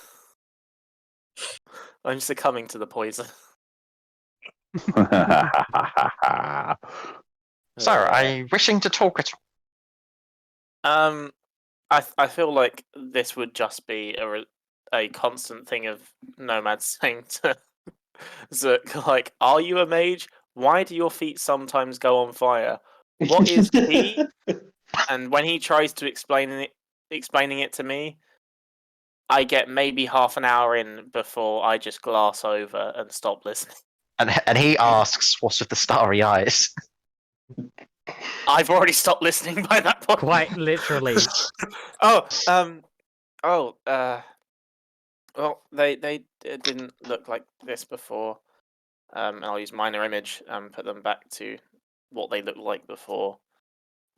I'm succumbing to the poison. So, are you wishing to talk at all? I feel like this would just be a constant thing of nomads saying to Zook, like, "Are you a mage? Why do your feet sometimes go on fire? What is tea?" And when he tries to explaining it to me, I get maybe half an hour in before I just glass over and stop listening. And he asks, "What's with the starry eyes?" I've already stopped listening by that point. Quite literally. Well, they didn't look like this before. And I'll use minor image and put them back to what they looked like before.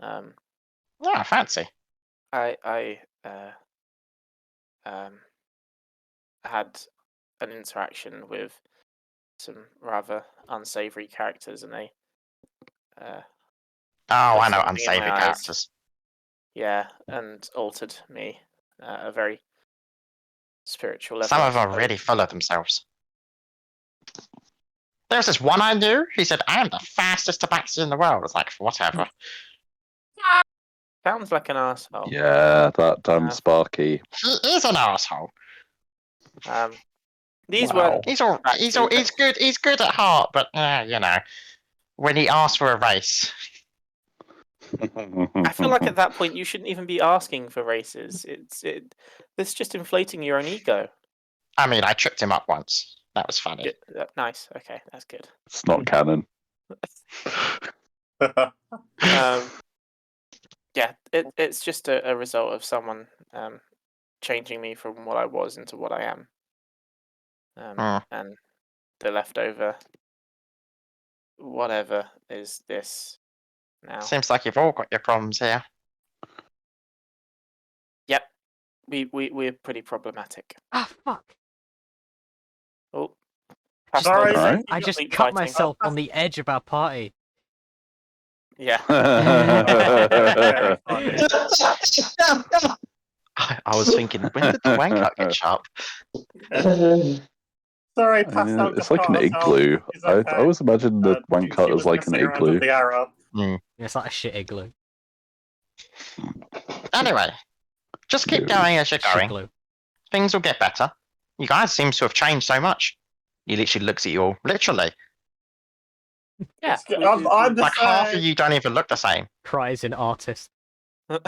Yeah, fancy. I had an interaction with some rather unsavory characters, and they Oh, I know something in my unsavory eyes. characters. Yeah, and altered me a very spiritual level. Some I of them are suppose. really full of themselves. There was this one I knew. He said, "I am the fastest tabaxi in the world." It's like, whatever. Sounds like an asshole. Yeah, that damn Sparky. He is an asshole. These Wow. were He's good. He's good at heart, but you know, when he asks for a race, I feel like at that point you shouldn't even be asking for races. It's just inflating your own ego. I mean, I tripped him up once. That was funny. Nice. Okay, that's good. It's not canon. Yeah, it's just a result of someone changing me from what I was into what I am. And the leftover whatever is this now. Seems like you've all got your problems here. Yep. We're pretty problematic. Ah, fuck. Oh. Sorry, Alright. I just Sleep cut fighting. myself on the edge of our party. Yeah. I was thinking, when did the wank up get sharp? Sorry, I passed mean, out. it's like an igloo. I always imagine the wank cut as like an igloo. It's like a shit igloo. Anyway, just keep going as you're going. Shit-glue. Things will get better. You guys seem to have changed so much. He literally looks at you all. Literally. Yeah. I'm the Like half of same. you don't even look the same. Cries an artist. We're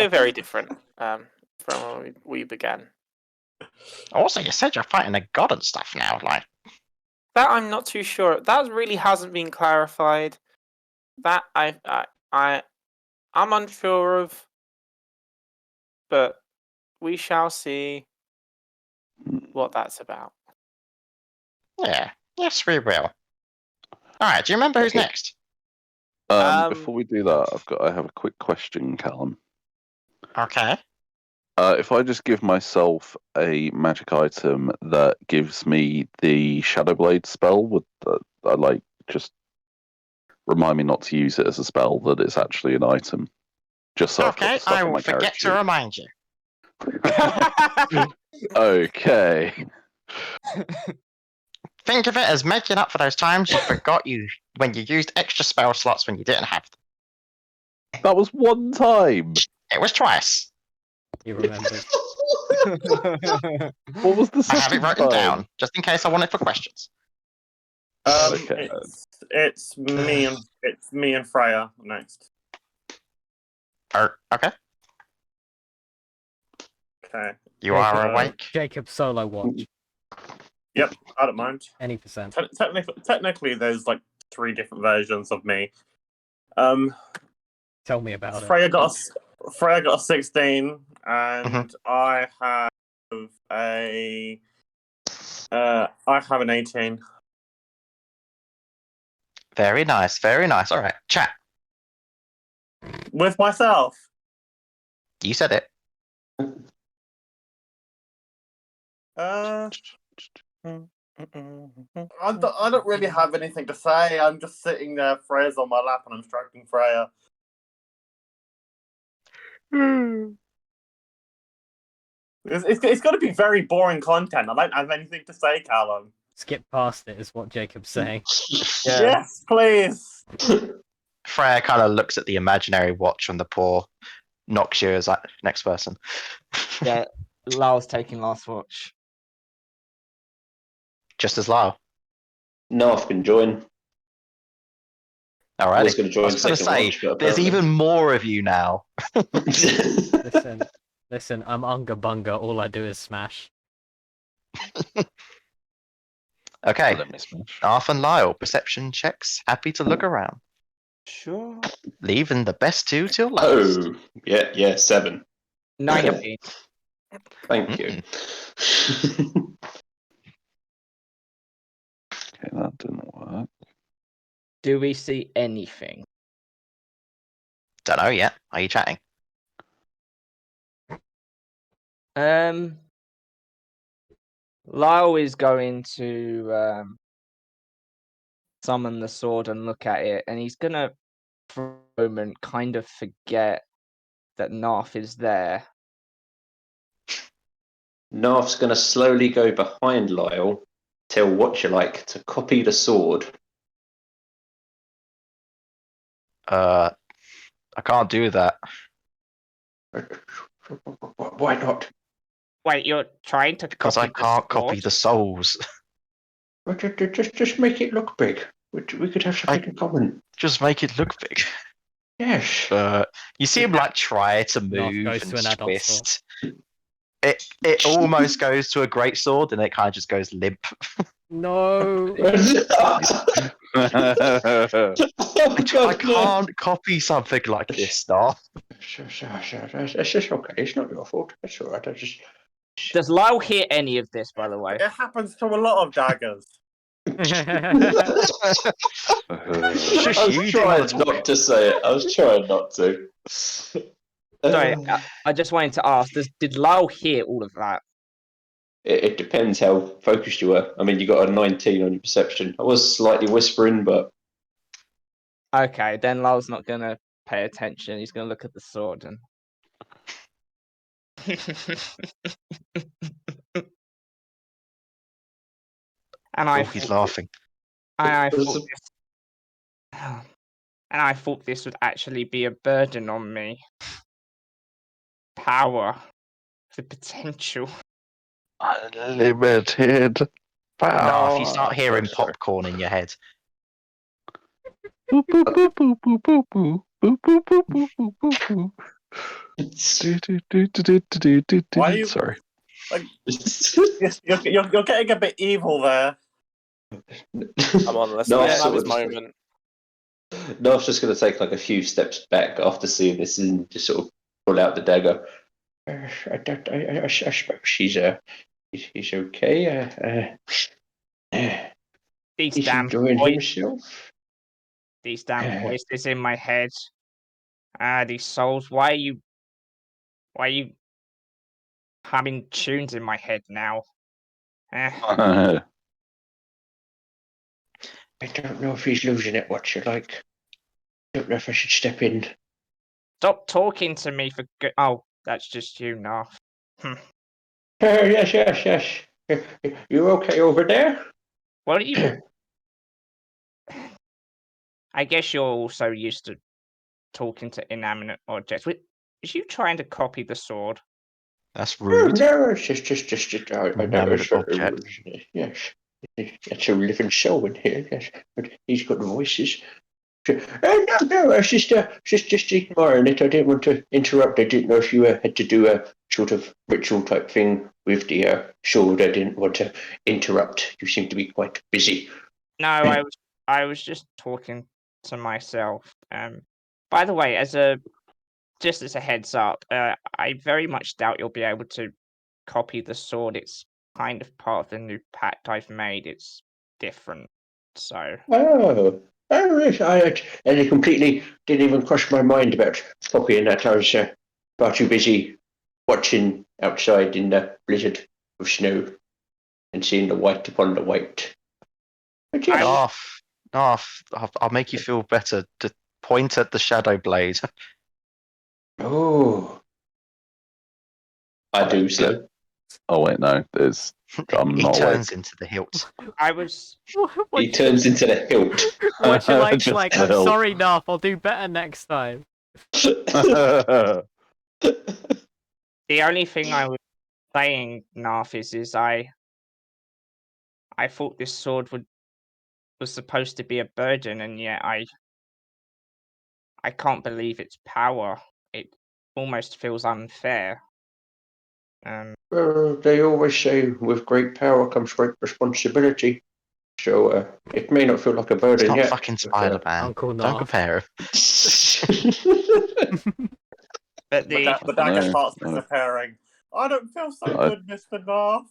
very different from when we began. Also, you said you're fighting a god and stuff now. Like, That I'm not too sure. That really hasn't been clarified. That I'm unsure of. But we shall see what that's about. yeah. Yes, we will. Alright, do you remember who's next? Before we do that, I have a quick question, Callum. Okay. If I just give myself a magic item that gives me the Shadow Blade spell, would I like just remind me not to use it as a spell, that it's actually an item? Just so I've got Okay, the stuff I on will my forget to character remind you. sheet. Okay. Think of it as making up for those times you forgot when you used extra spell slots when you didn't have them. That was one time. It was twice. He remembers. What was the I have second it written time? down, just in case I want it for questions. Okay. It's me and Freya next. Okay. Okay. You are awake. Jacob solo watch. Yep, I don't mind. Any percent. Technically, there's like 3 different versions of me. Tell me about it. Freya got a 16, and I have an 18. Very nice, very nice. All right, chat. With myself. You said it. I don't really have anything to say. I'm just sitting there, Freya's on my lap, and I'm stroking Freya. It's got to be very boring content. I don't have anything to say, Callum. Skip past it is what Jacob's saying. Yes, please. Freya kind of looks at the imaginary watch on the paw, Noxia is that next person. Yeah, Lyle's taking last watch. Just as Lyle. Knarf can join. All I right. was going to I join was going to second say, watch, but there's apparently- even more of you now. Listen, I'm Unga Bunga, all I do is smash. Okay. Let me smash. Arth and Lyle, perception checks. Happy to look around. Sure. Leaving the best two till last. Oh, yeah, 7. 19. Thank you. Okay, that didn't work. Do we see anything? Don't know yet. Are you chatting? Lyle is going to summon the sword and look at it, and he's gonna, for a moment, kind of forget that Knarf is there. Knarf's going to slowly go behind Lyle, tell Watcher-like to copy the sword. I can't do that. Why not? Wait, you're trying to Because copy I can't copy the souls. Just make it look big. We could have something in common. Just make it look big. Yes. You see him like try to Knarf move goes and to an adult store. twist. It almost goes to a great sword, and it kind of just goes limp. No. I can't copy something like this, Star. Sure. It's just okay. It's not your fault. It's all right. Does Lyle hear any of this, by the way? It happens to a lot of daggers. I was trying not to say it. I was trying not to. Sorry, I just wanted to ask, did Lyle hear all of that? It depends how focused you were. I mean, you got a 19 on your perception. I was slightly whispering, but... Okay, then Lyle's not going to pay attention. He's going to look at the sword and... and he's laughing. I thought this would actually be a burden on me. Power. The potential. Unlimited power. No, if you start hearing popcorn in your head. Boop, boop, boop, boop, boop, boop, boop. Boop, boop, boop, boop, boop, boop, boop. Why are you- Sorry. Like, you're getting a bit evil there. Come on, let's No, let him so have his it's- moment. No, I was just going to take like a few steps back after seeing this and just sort of pull out the dagger. I suppose he's okay. These He's damn enjoying voices, himself. these damn voices in my head. These souls. Why are you humming tunes in my head now? I don't know if he's losing it. What's it like? Don't know if I should step in. Stop talking to me for good. Oh, that's just you, Knarf. Yes. You okay over there? What are you? I guess you're also used to talking to inanimate objects. Is you trying to copy the sword? That's rude. No, it's just I know Inanimate object. Yes. It's a living soul in here, yes. But he's got voices. No, it's just ignoring it. I didn't want to interrupt. I didn't know if you had to do a sort of ritual type thing with the sword. I didn't want to interrupt. You seem to be quite busy. No, I was just talking to myself. By the way, just as a heads up, I very much doubt you'll be able to copy the sword. It's kind of part of the new pact I've made. It's different, so. Oh, yes. And it completely didn't even cross my mind about copying that. I was far too busy watching outside in the blizzard of snow and seeing the white upon the white. But yes. Knarf, I'll make you feel better. To point at the shadow blade. Oh, I do so. Oh wait, no. There's. I'm He not turns awake. into the hilt. I was. He turns into the hilt. What you like? Just Like, the I'm hilt. sorry, Knarf. I'll do better next time. The only thing I was saying, Knarf, is I thought this sword was supposed to be a burden, and yet I can't believe its power. It almost feels unfair. They always say with great power comes great responsibility. So it may not feel like a It's burden not yet. fucking but, Spider-Man. Uncle Don't Knarf. compare him. But the The dagger No, starts no. disappearing. I don't feel so I- good, Mr. Knarf.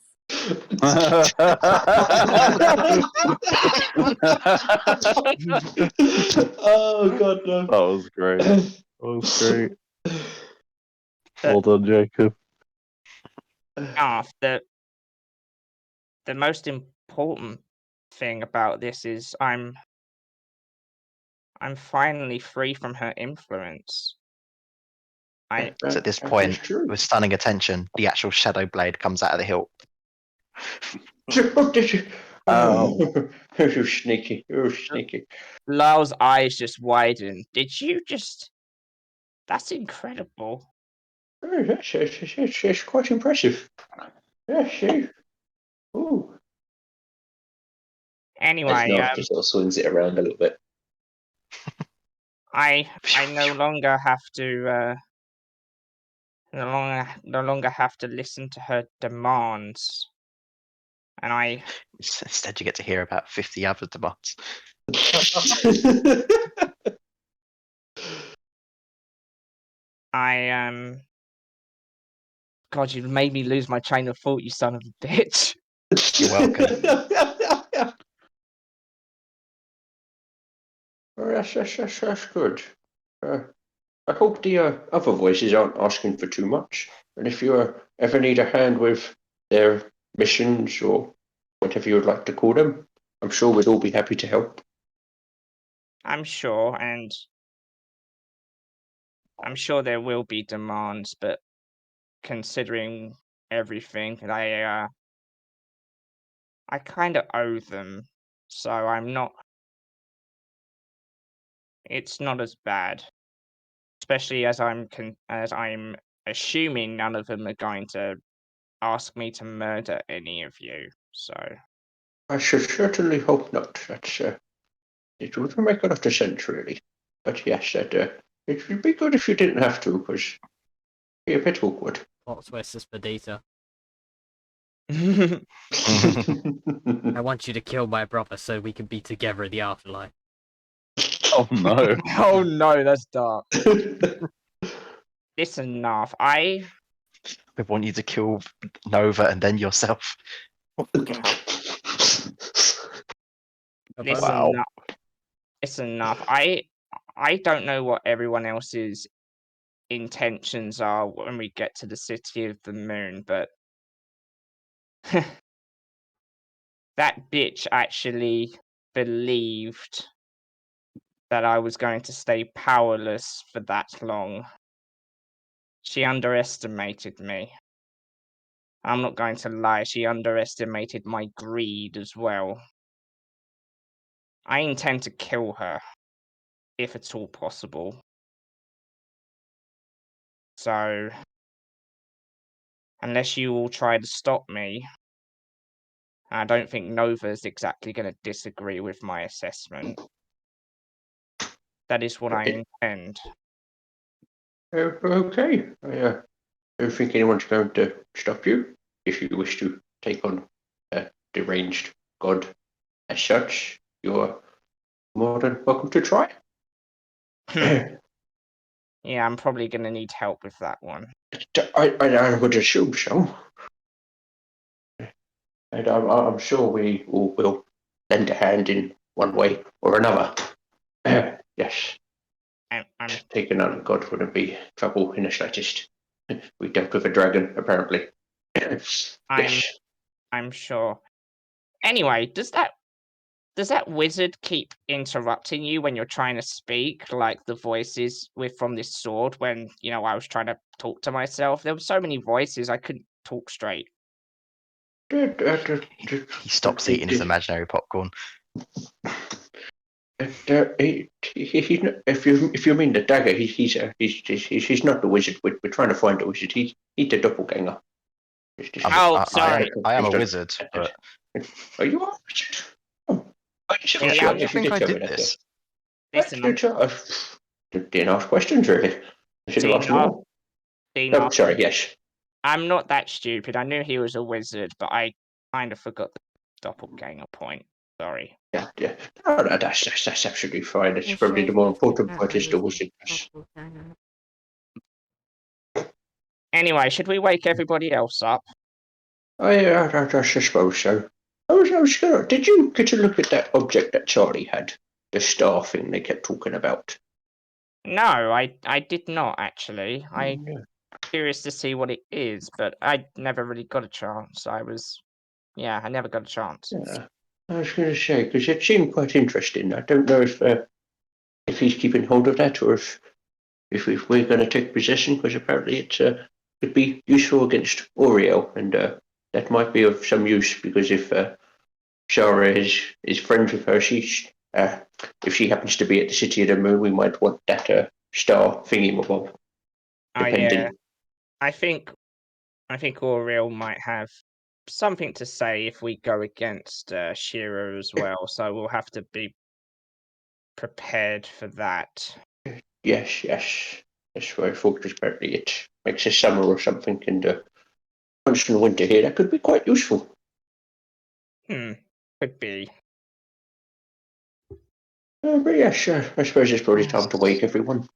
Oh God, no! That was great. That was great. Well done, Jacob. Knarf, the most important thing about this is I'm finally free from her influence. So at this That is point, true. with stunning attention, the actual shadow blade comes out of the hilt. You sneaky! You sneaky! Lyle's eyes just widen. Did you just? That's incredible. Oh, it's quite impressive. Yes, see. Ooh. Anyway, just sort of swings it around a little bit. I no longer have to no longer have to listen to her demands, and Instead, you get to hear about 50 other demands. God, you made me lose my train of thought, you son of a bitch. You're welcome. Oh, that's good. I hope the other voices aren't asking for too much. And if you ever need a hand with their missions or whatever you would like to call them, I'm sure we'd all be happy to help. I'm sure, and I'm sure there will be demands, but considering everything, I kind of owe them, so I'm not. It's not as bad, especially as I'm assuming none of them are going to ask me to murder any of you. So I should certainly hope not. It would make a lot of sense, really. But yes, it would be good if you didn't have to, because it'd be a bit awkward. Plot twist is Perdita. I I want you to kill my brother so we can be together in the afterlife. Oh no. Oh no, that's dark. Listen, Knarf, We want you to kill Nova and then yourself. listen, Wow. Listen, Knarf, I don't know what everyone else's intentions are when we get to the City of the Moon, but that bitch actually believed that I was going to stay powerless for that long. She underestimated me. I'm not going to lie, she underestimated my greed as well. I intend to kill her, if at all possible. So, unless you all try to stop me, I don't think Nova's exactly going to disagree with my assessment. That is what I intend. Okay. I don't think anyone's going to stop you if you wish to take on a deranged god as such. You're more than welcome to try. Yeah, I'm probably going to need help with that one. I would assume so. And I'm sure we all will lend a hand in one way or another. Yes. I'm Taking on a god wouldn't be trouble in the slightest. We dealt with a dragon, apparently. Yes. I'm sure. Anyway, does that wizard keep interrupting you when you're trying to speak, like the voices from this sword when, I was trying to talk to myself? There were so many voices I couldn't talk straight. He stops eating his imaginary popcorn. If you mean the dagger, he's not the wizard. We're trying to find the wizard. He's the doppelganger. Sorry. I am a wizard, but Are you a wizard? Oh, I Yeah, how do you if you think I tell me did that, this? Listen, didn't ask questions really. I should have asked Tina. more. Tina, Oh, sorry. Yes. I'm not that stupid. I knew he was a wizard, but I kind of forgot the doppelganger point. Sorry. Yeah. No, that's absolutely fine. It's You probably the sure more you think important that part I is the was a wizard. doppelganger? Anyway, should we wake everybody else up? I suppose so. I was gonna. Did you get to look at that object that Charlie had? The star thing they kept talking about. No, I did not actually. I'm curious to see what it is, but I never really got a chance. I never got a chance. Yeah, I was going to say because it seemed quite interesting. I don't know if he's keeping hold of that or if we're going to take possession because apparently it could be useful against Oriel and that might be of some use because if Shara is friends with her, she's if she happens to be at the City of the Moon, we might want that star thingy mob. Oh yeah, I think Oriel might have something to say if we go against Shira as well. So we'll have to be prepared for that. Yes. That's what I thought. Because apparently it makes a summer or something, and constant winter here. That could be quite useful. Could be. But yes, I suppose it's probably time to wake everyone.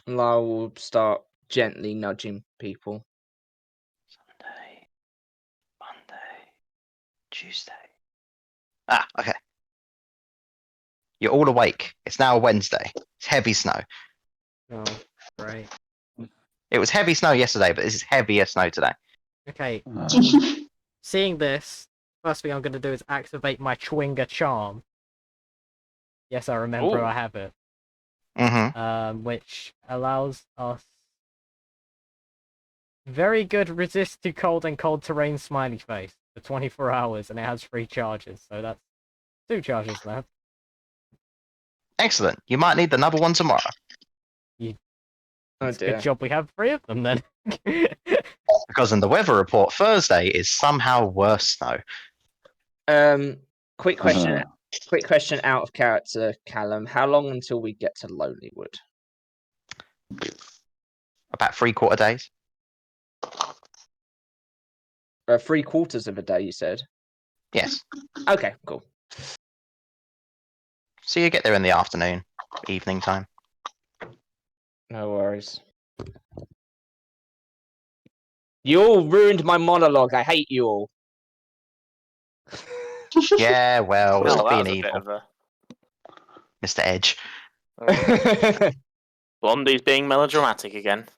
I will start gently nudging people. Sunday, Monday, Tuesday. Okay. You're all awake. It's now Wednesday. It's heavy snow. Oh, right. It was heavy snow yesterday, but this is heavier snow today. Okay. Seeing this, first thing I'm going to do is activate my Chwinga charm. Yes, I remember I have it. Mm-hmm. Which allows us very good resist to cold and cold terrain smiley face for 24 hours, and it has 3 charges, so that's 2 charges left. Excellent. You might need another one tomorrow. It's a good job we have 3 of them then. Because in the weather report, Thursday is somehow worse snow. Quick question. Quick question out of character, Callum. How long until we get to Lonelywood? About 3/4 days. 3/4 of a day, you said? Yes. Okay, cool. So you get there in the afternoon, evening time. No worries. You all ruined my monologue. I hate you all. Yeah, well, Well, stop that being was a evil, bit of a. Mr. Edge. Blondie's being melodramatic again.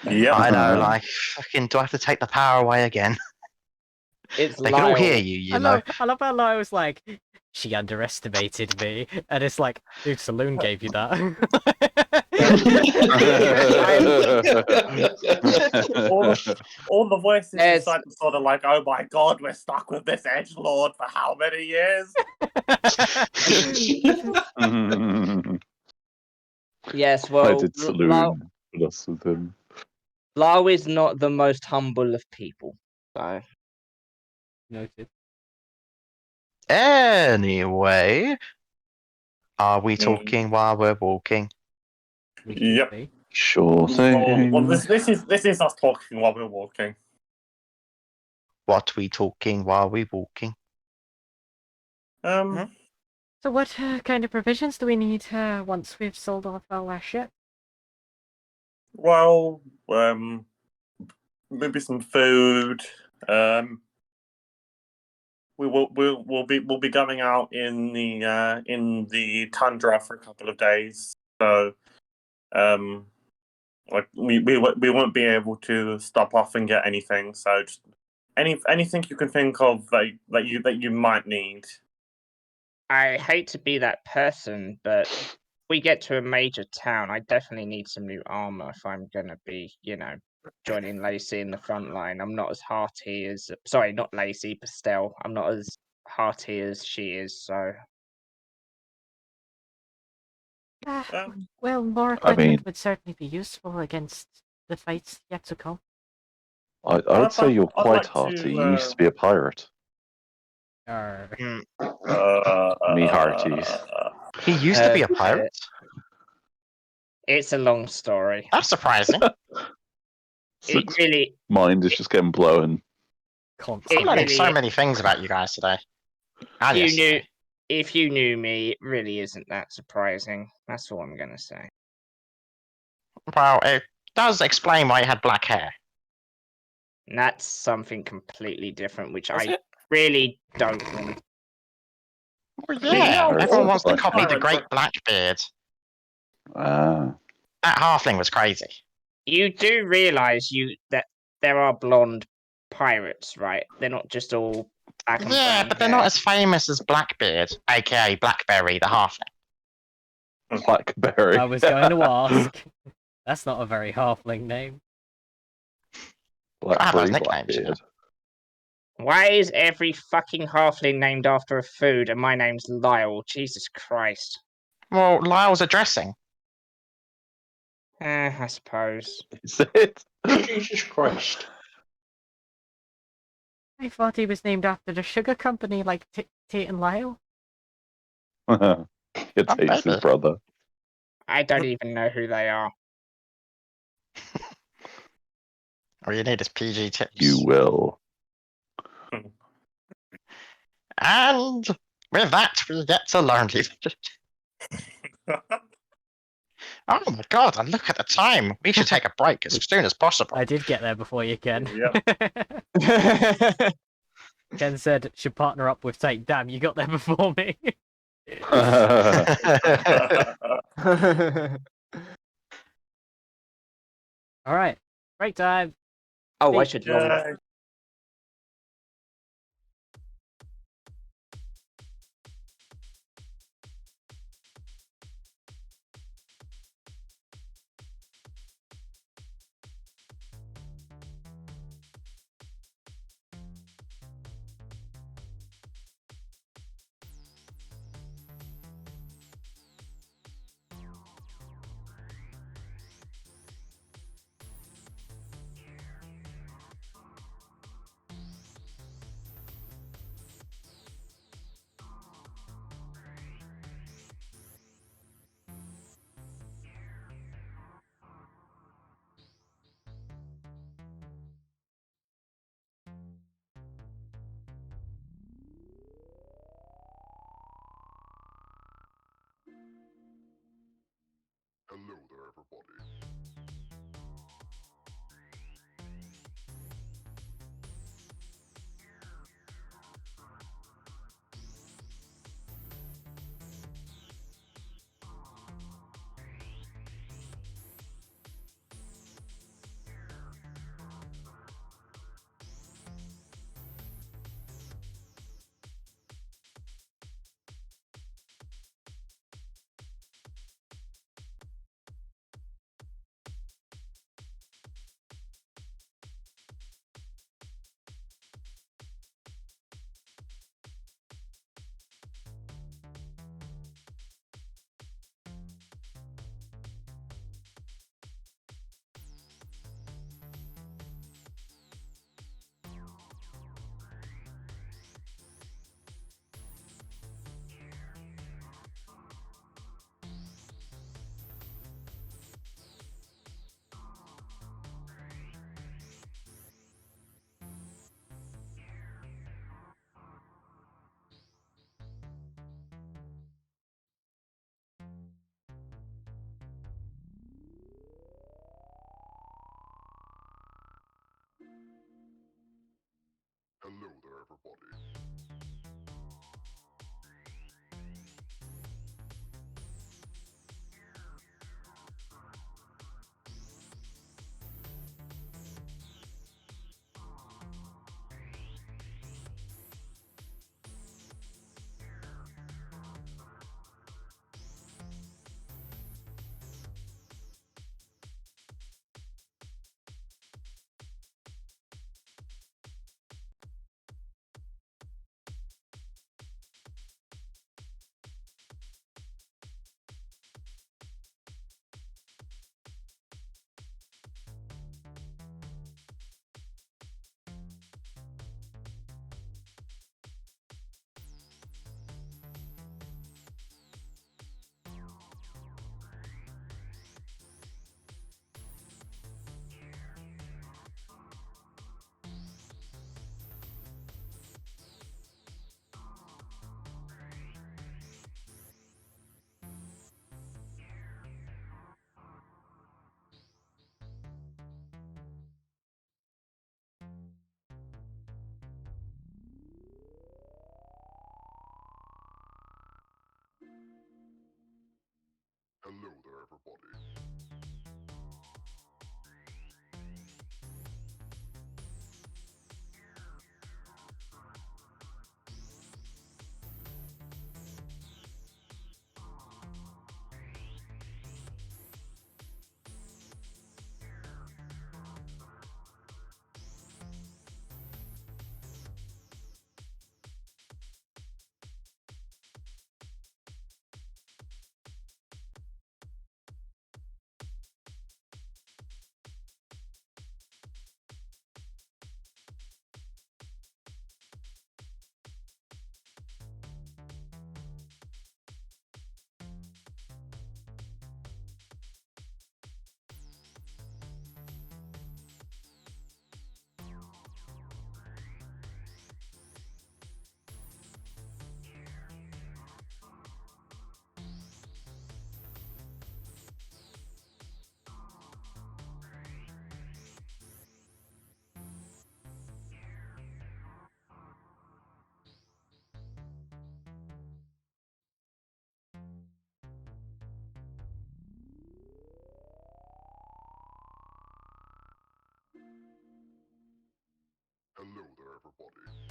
Yeah. I know, like, fucking, do I have to take the power away again? It's They can all hear you, you know. I love how Lyle was like, she underestimated me, and it's like, dude, Saloon gave you that. all the voices inside are sort of like, oh my god, we're stuck with this edgelord for how many years? Yes, well, I did Saloon plus with him. Lau is not the most humble of people. So. Noted. Anyway, are we talking while we're walking? Yep. Sure thing. Well, this is us talking while we're walking. What we talking while we walking? So what kind of provisions do we need once we've sold off our last ship? Well, maybe some food. We'll be going out in the tundra for a couple of days, so like we won't be able to stop off and get anything. So just anything you can think of that you might need. I hate to be that person, but if we get to a major town, I definitely need some new armor if I'm gonna be, joining Lacey in the front line. I'm not as hearty as not Lacey, Pastel. I'm not as hearty as she is, so Well, more I equipment mean- would certainly be useful against the fights yet to come. I would say you're I'd quite like hearty. to, You used to be a pirate. Arr. Me hearties. He used to be a Uh, pirate? It's a long story. That's surprising. It really, Mind is just getting blown. I'm Constantly. learning really- so many things about you guys today. And you yesterday. knew, if you knew me, it really isn't that surprising. That's all I'm gonna say. Well, it does explain why you had black hair. And that's something completely different, which Was I it? really don't want. Well, Yeah, yeah, everyone wants to black copy the pirate, Great but- Blackbeard. Ah. That halfling was crazy. You do realise that there are blonde pirates, right? They're not just all black and Yeah, brown but they're hair. not as famous as Blackbeard, aka Blackberry the halfling. Blackberry. I was going to ask. That's not a very halfling name. I have those Blackberry, nicknames, you know. Blackbeard. Why is every fucking halfling named after a food and my name's Lyle? Jesus Christ. Well, Lyle's a dressing. I suppose. Is it? Jesus Christ. I thought he was named after the sugar company like Tate and Lyle. It Oh, takes his baby. brother. I don't even know who they are. All you need is PG tips. You will. And with that, we get to learn these. Oh my god, and look at the time. We should take a break as soon as possible. I did get there before you, Ken. Yeah. Ken said should partner up with Tate. Damn, you got there before me. All right, break time. Oh, I Speak. should long. Yay. Hello there, everybody. Hello there, everybody. everybody. Hello there, everybody.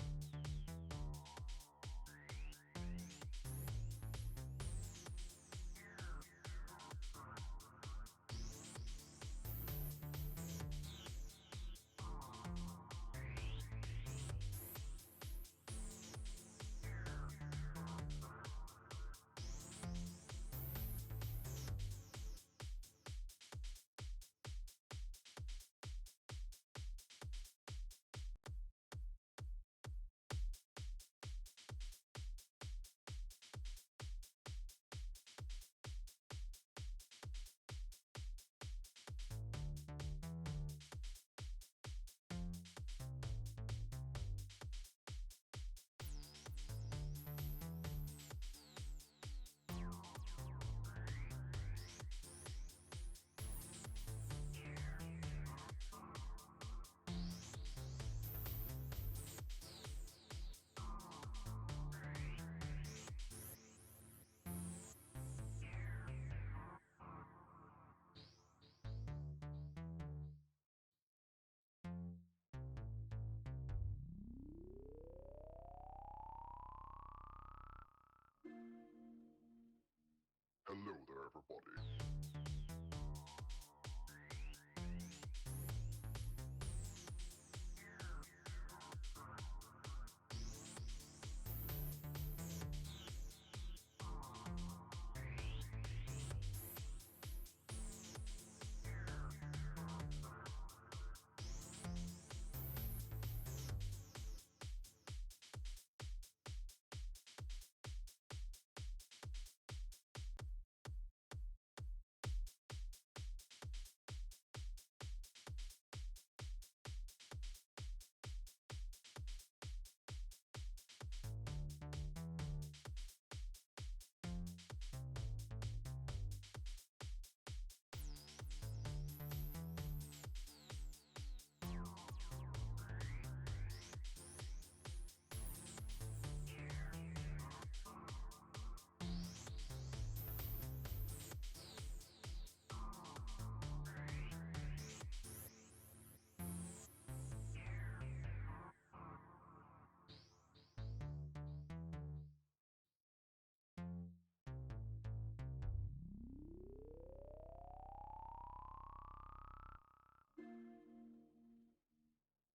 Hello there, everybody.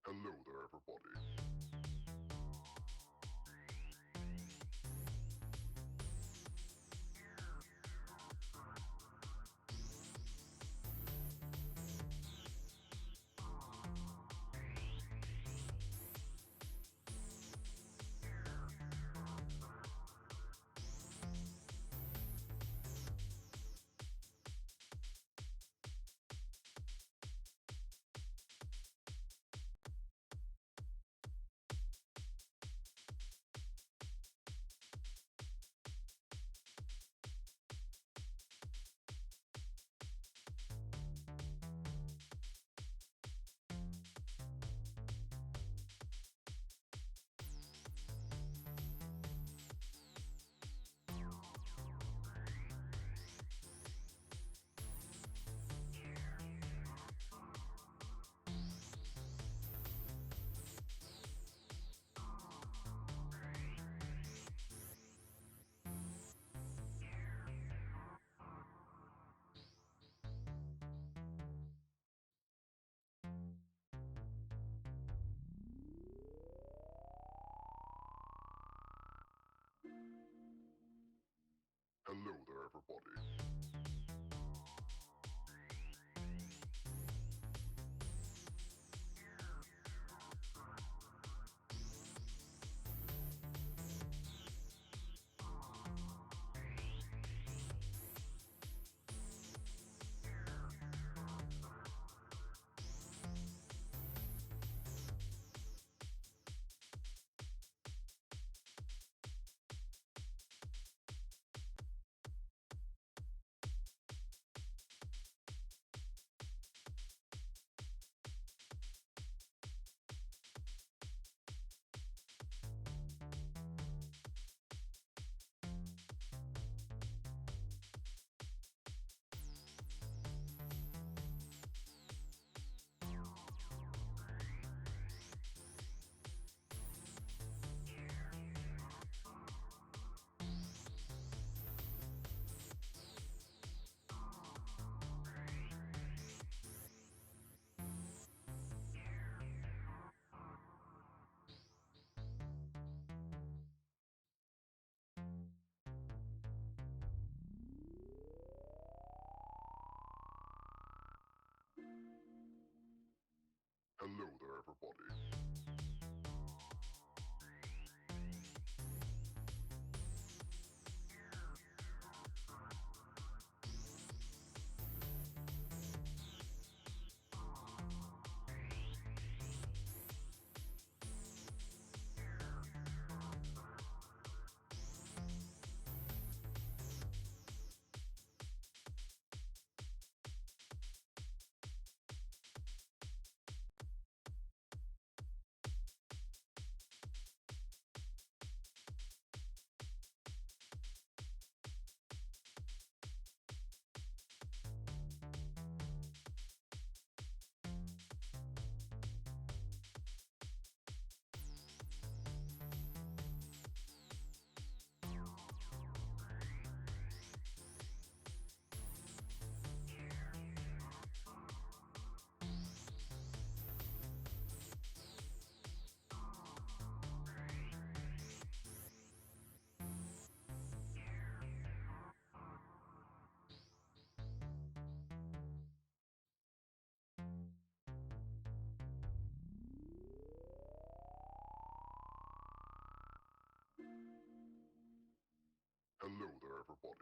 Hello there, everybody. everybody. Hello there, everybody. Hello there, everybody.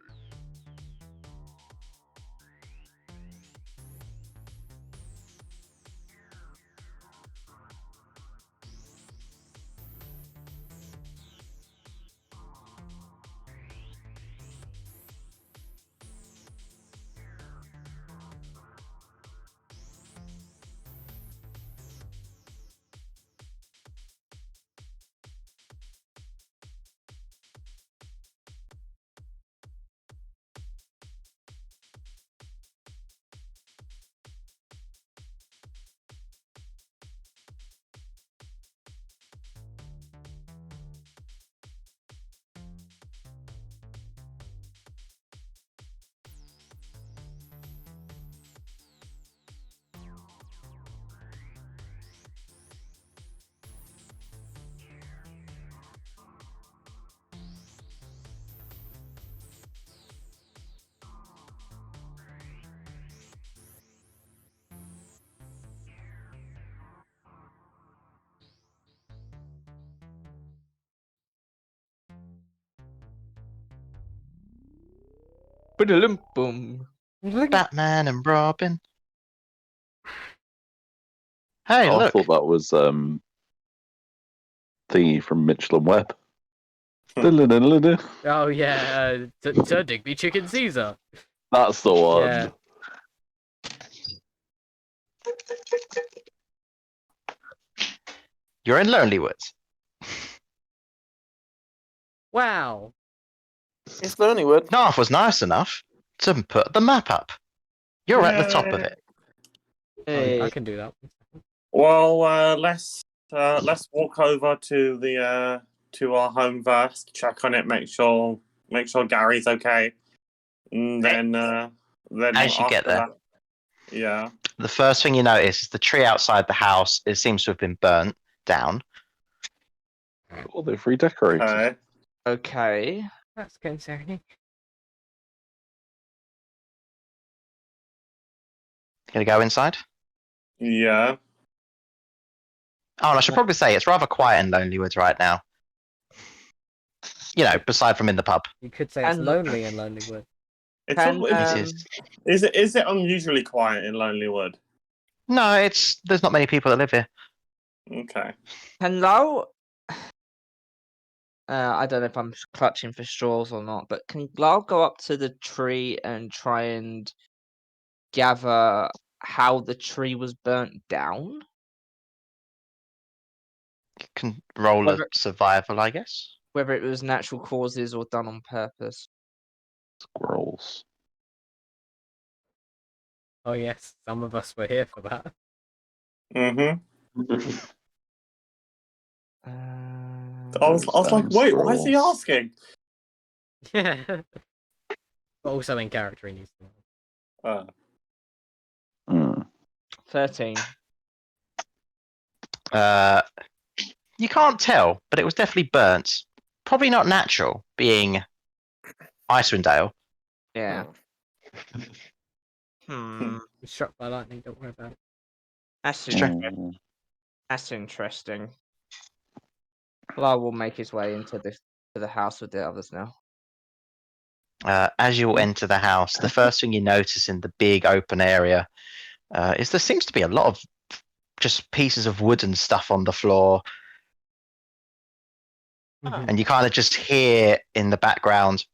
Ba-da-lum-bum. Batman and Robin. Hey, I look. thought that was thingy from Mitchell and Webb. That's Oh yeah, Sir Digby Chicken Caesar. the one. Yeah. You're in Lonelywood. Wow. It's Lonelywood. Knarf was nice enough to put the map up. You're at the top of it. I Hey. can do that. Well, let's walk over to the to our home first, check on it, make sure Gary's okay, and then As you get after there, that, yeah. the first thing you notice is the tree outside the house. It seems to have been burnt down. Well, they've redecorated. Okay. Okay. That's concerning. Gonna go inside? Yeah. Oh, and I should probably say it's rather quiet in Lonely Woods right now. You know, beside from in the pub. You could say it's And- lonely in Lonelywood. It's Can, all, It is. is it unusually quiet in Lonelywood? No, there's not many people that live here. Okay. Can Lau... I don't know if I'm clutching for straws or not, but can Lau go up to the tree and try and gather how the tree was burnt down? You can roll a Whether- survival, I guess. Whether it was natural causes or done on purpose. Squirrels. Oh yes, some of us were here for that. Mm-hmm. Uh, I was like, Damn wait, why is he squirrels. asking? Yeah. But also in character he needs to know. Hmm. 13. You can't tell, but it was definitely burnt. Probably not natural, being Icewind Dale. Yeah. Hmm. He's struck by lightning, don't worry about it. That's, It's true. Hmm. that's interesting. Lau will make his way into the house with the others now. As you'll enter the house, the first thing you notice in the big open area is there seems to be a lot of just pieces of wood and stuff on the floor. And you kind of just hear in the background,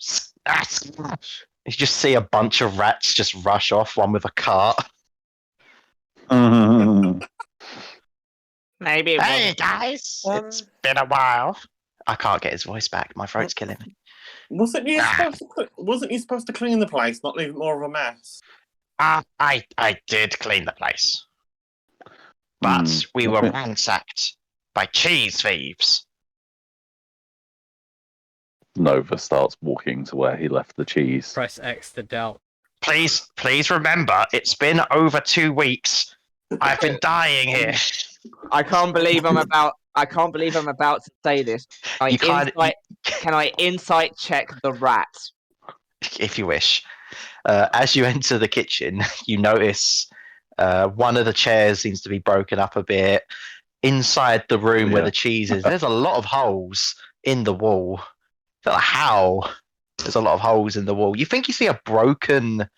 you just see a bunch of rats just rush off, one with a cart. Maybe it Hey wasn't. guys, it's been a while. I can't get his voice back. My throat's killing me. Wasn't he supposed to clean the place, not leave it more of a mess? I did clean the place, but we were ransacked by cheese thieves. Nova starts walking to where he left the cheese. Press X to doubt. Please remember, it's been over 2 weeks. I've been dying here. I can't believe I'm about to say this. Can I insight check the rat? If you wish. As you enter the kitchen, you notice one of the chairs seems to be broken up a bit. Inside the room where the cheese is, there's a lot of holes in the wall. How? There's a lot of holes in the wall. You think you see a broken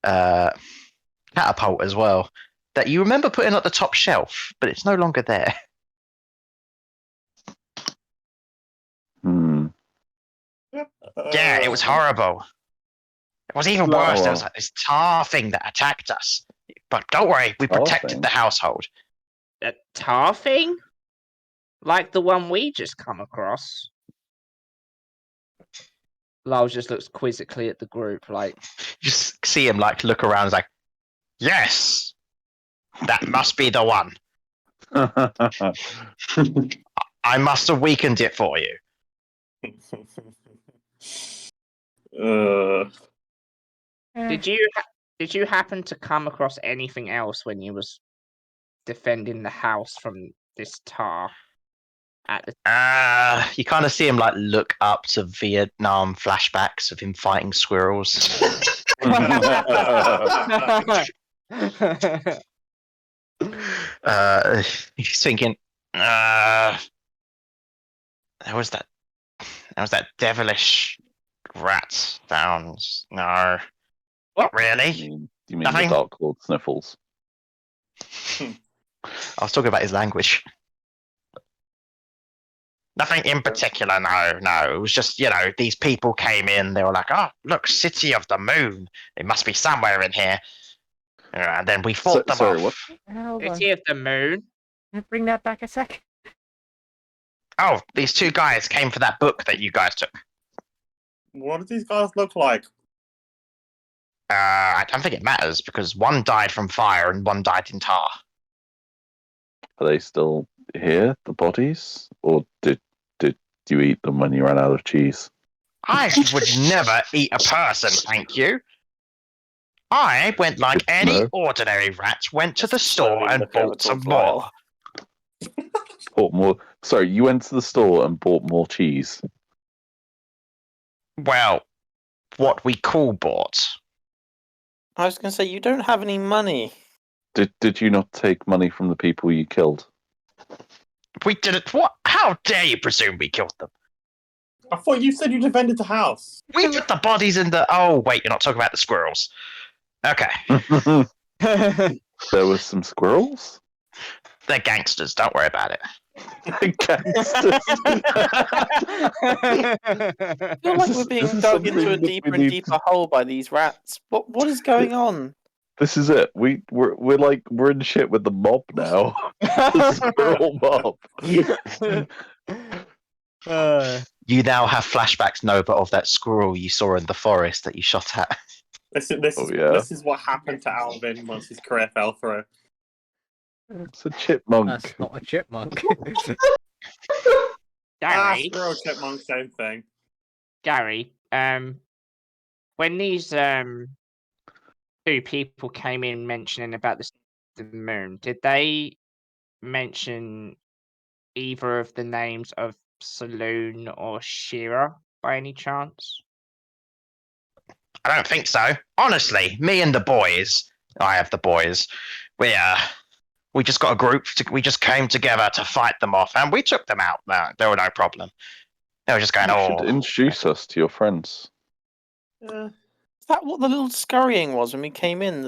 catapult as well that you remember putting at the top shelf, but it's no longer there. Hmm. Yeah, it was horrible. It was even worse. There was like this tar thing that attacked us. But don't worry, we protected the household. A tar thing? Like the one we just come across? Lau just looks quizzically at the group, like... You just see him like look around and is like, yes, that must be the one. I must have weakened it for you. Did you happen to come across anything else when you was defending the house from this tar? You kind of see him like look up to Vietnam flashbacks of him fighting squirrels. He's thinking, there was that devilish rat sounds. No, not really. You mean Nothing. the Dark Lord Sniffles? I was talking about his language. Nothing in particular, no. It was just, these people came in, they were like, oh, look, City of the Moon. It must be somewhere in here. And then we fought them off. What? Hold on. City of the Moon? Bring that back a sec. Oh, these two guys came for that book that you guys took. What do these guys look like? I don't think it matters, because one died from fire and one died in tar. Are they still here, the bodies? Or did you eat them when you ran out of cheese? I would never eat a person, thank you. I went like any ordinary rat, went to the store and bought some more. Bought more. Sorry, you went to the store and bought more cheese. Well, what we call bought. I was going to say, you don't have any money. Did you not take money from the people you killed? We didn't. What? How dare you presume we killed them? I thought you said you defended the house. We put the bodies in the. Oh wait, you're not talking about the squirrels. Okay, There were some squirrels? they're gangsters. Don't worry about it. Gangsters. I feel like we're being This is dug into a something that deeper we and need deeper hole by these rats. What is going on? This is it. We're in shit with the mob now. The squirrel mob. You now have flashbacks, Nova, of that squirrel you saw in the forest that you shot at. This is what happened to Alvin once his career fell through. It's a chipmunk. That's not a chipmunk. Gary, Squirrel chipmunk, same thing. Gary, when these two people came in mentioning about the moon, did they mention either of the names of Saloon or Shira by any chance? I don't think so. Honestly, me and the boys, I have the boys, we just got a group, we just came together to fight them off, and we took them out. There were no problem. They were just going, You oh. should introduce us to your friends. Is that what the little scurrying was when we came in?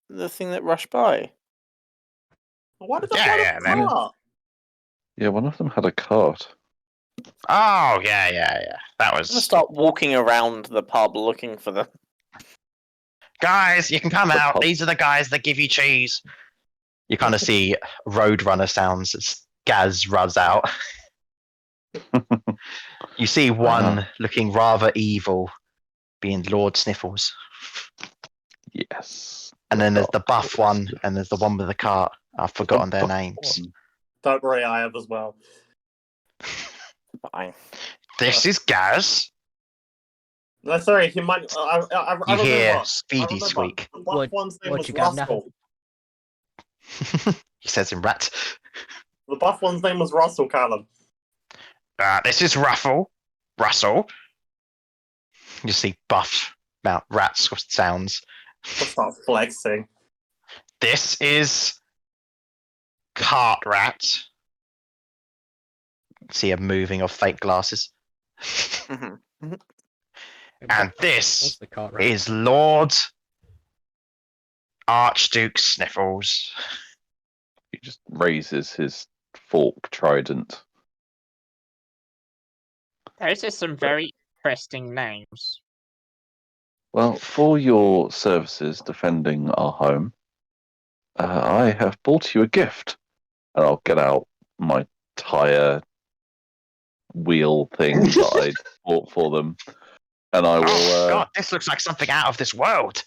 The thing that rushed by? Why did man. Yeah, one of them had a cart. Oh, yeah. That I'm gonna was... start walking around the pub looking for them. Guys, you can come out. These are the guys that give you cheese. You kind of see Roadrunner sounds as Gaz runs out. You see one looking rather evil, being Lord Sniffles. Yes. And then there's the buff one, and there's the one with the cart. I've forgotten their names. Don't worry, I have as well. Fine. This is Gaz. No, sorry, he might. I You hear remember. Speedy squeak. The buff one's name what was you got now? Russell. He says in rat. The buff one's name was Russell, Callum. This is Russell. You see buff about rats sounds. I'll start flexing. This is Cart Rat. See a moving of fake glasses. And this What's the cart rat? is Lord Archduke Sniffles. He just raises his fork trident. Those are some very interesting names. Well, for your services defending our home, I have bought you a gift. And I'll get out my tire wheel thing that I bought for them. And I will... Oh, God, this looks like something out of this world.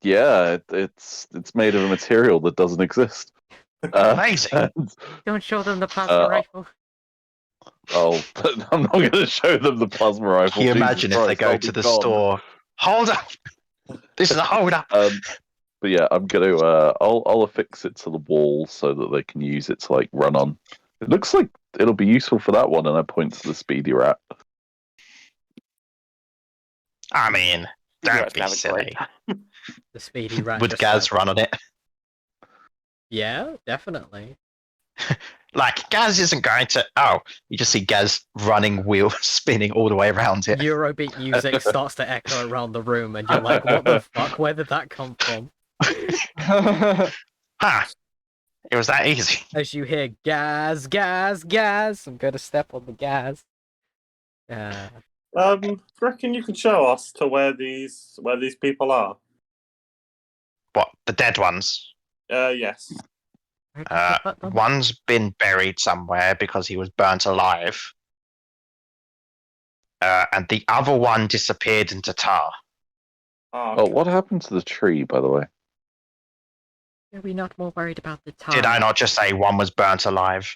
Yeah, it's made of a material that doesn't exist. Amazing. Don't show them the plasma rifle. Oh, I'm not going to show them the plasma rifle. Can you Jesus imagine if they Christ, go I'll to be the gone. store? Hold up! This is a hold up! But yeah, I'm going to... I'll affix it to the wall so that they can use it to, like, run on. It looks like it'll be useful for that one, and I point to the speedy rat. I mean, don't be silly. The speedy rat. Would just Gaz run on it? Yeah, definitely. Like, Gaz isn't going to... Oh, you just see Gaz running, wheel spinning all the way around it. Eurobeat music starts to echo around the room, and you're like, what the fuck? Where did that come from? Huh. It was that easy. As you hear gas, gas, gas, I'm gonna step on the gas. Reckon you could show us to where these people are? What, the dead ones? Yes. One's been buried somewhere because he was burnt alive. And the other one disappeared into tar. Oh, Oh, what happened to the tree, by the way? Are we not more worried about the time? Did I not just say one was burnt alive?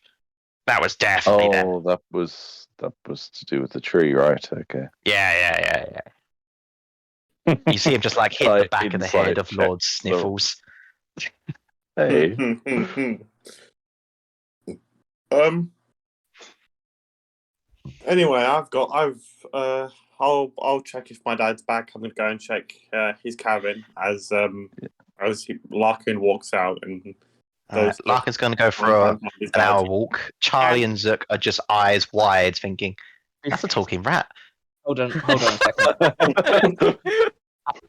That was definitely them. Oh, that was to do with the tree, right? Okay. Yeah. You see him just like hit the back of the head of Lord Sniffles. Hey. Anyway, I've I'll check if my dad's back. I'm gonna go and check his cabin as Larkin walks out and goes. Larkin's going to go for an hour walk. Charlie and Zook are just eyes wide, thinking, "That's a talking rat." Hold on a second.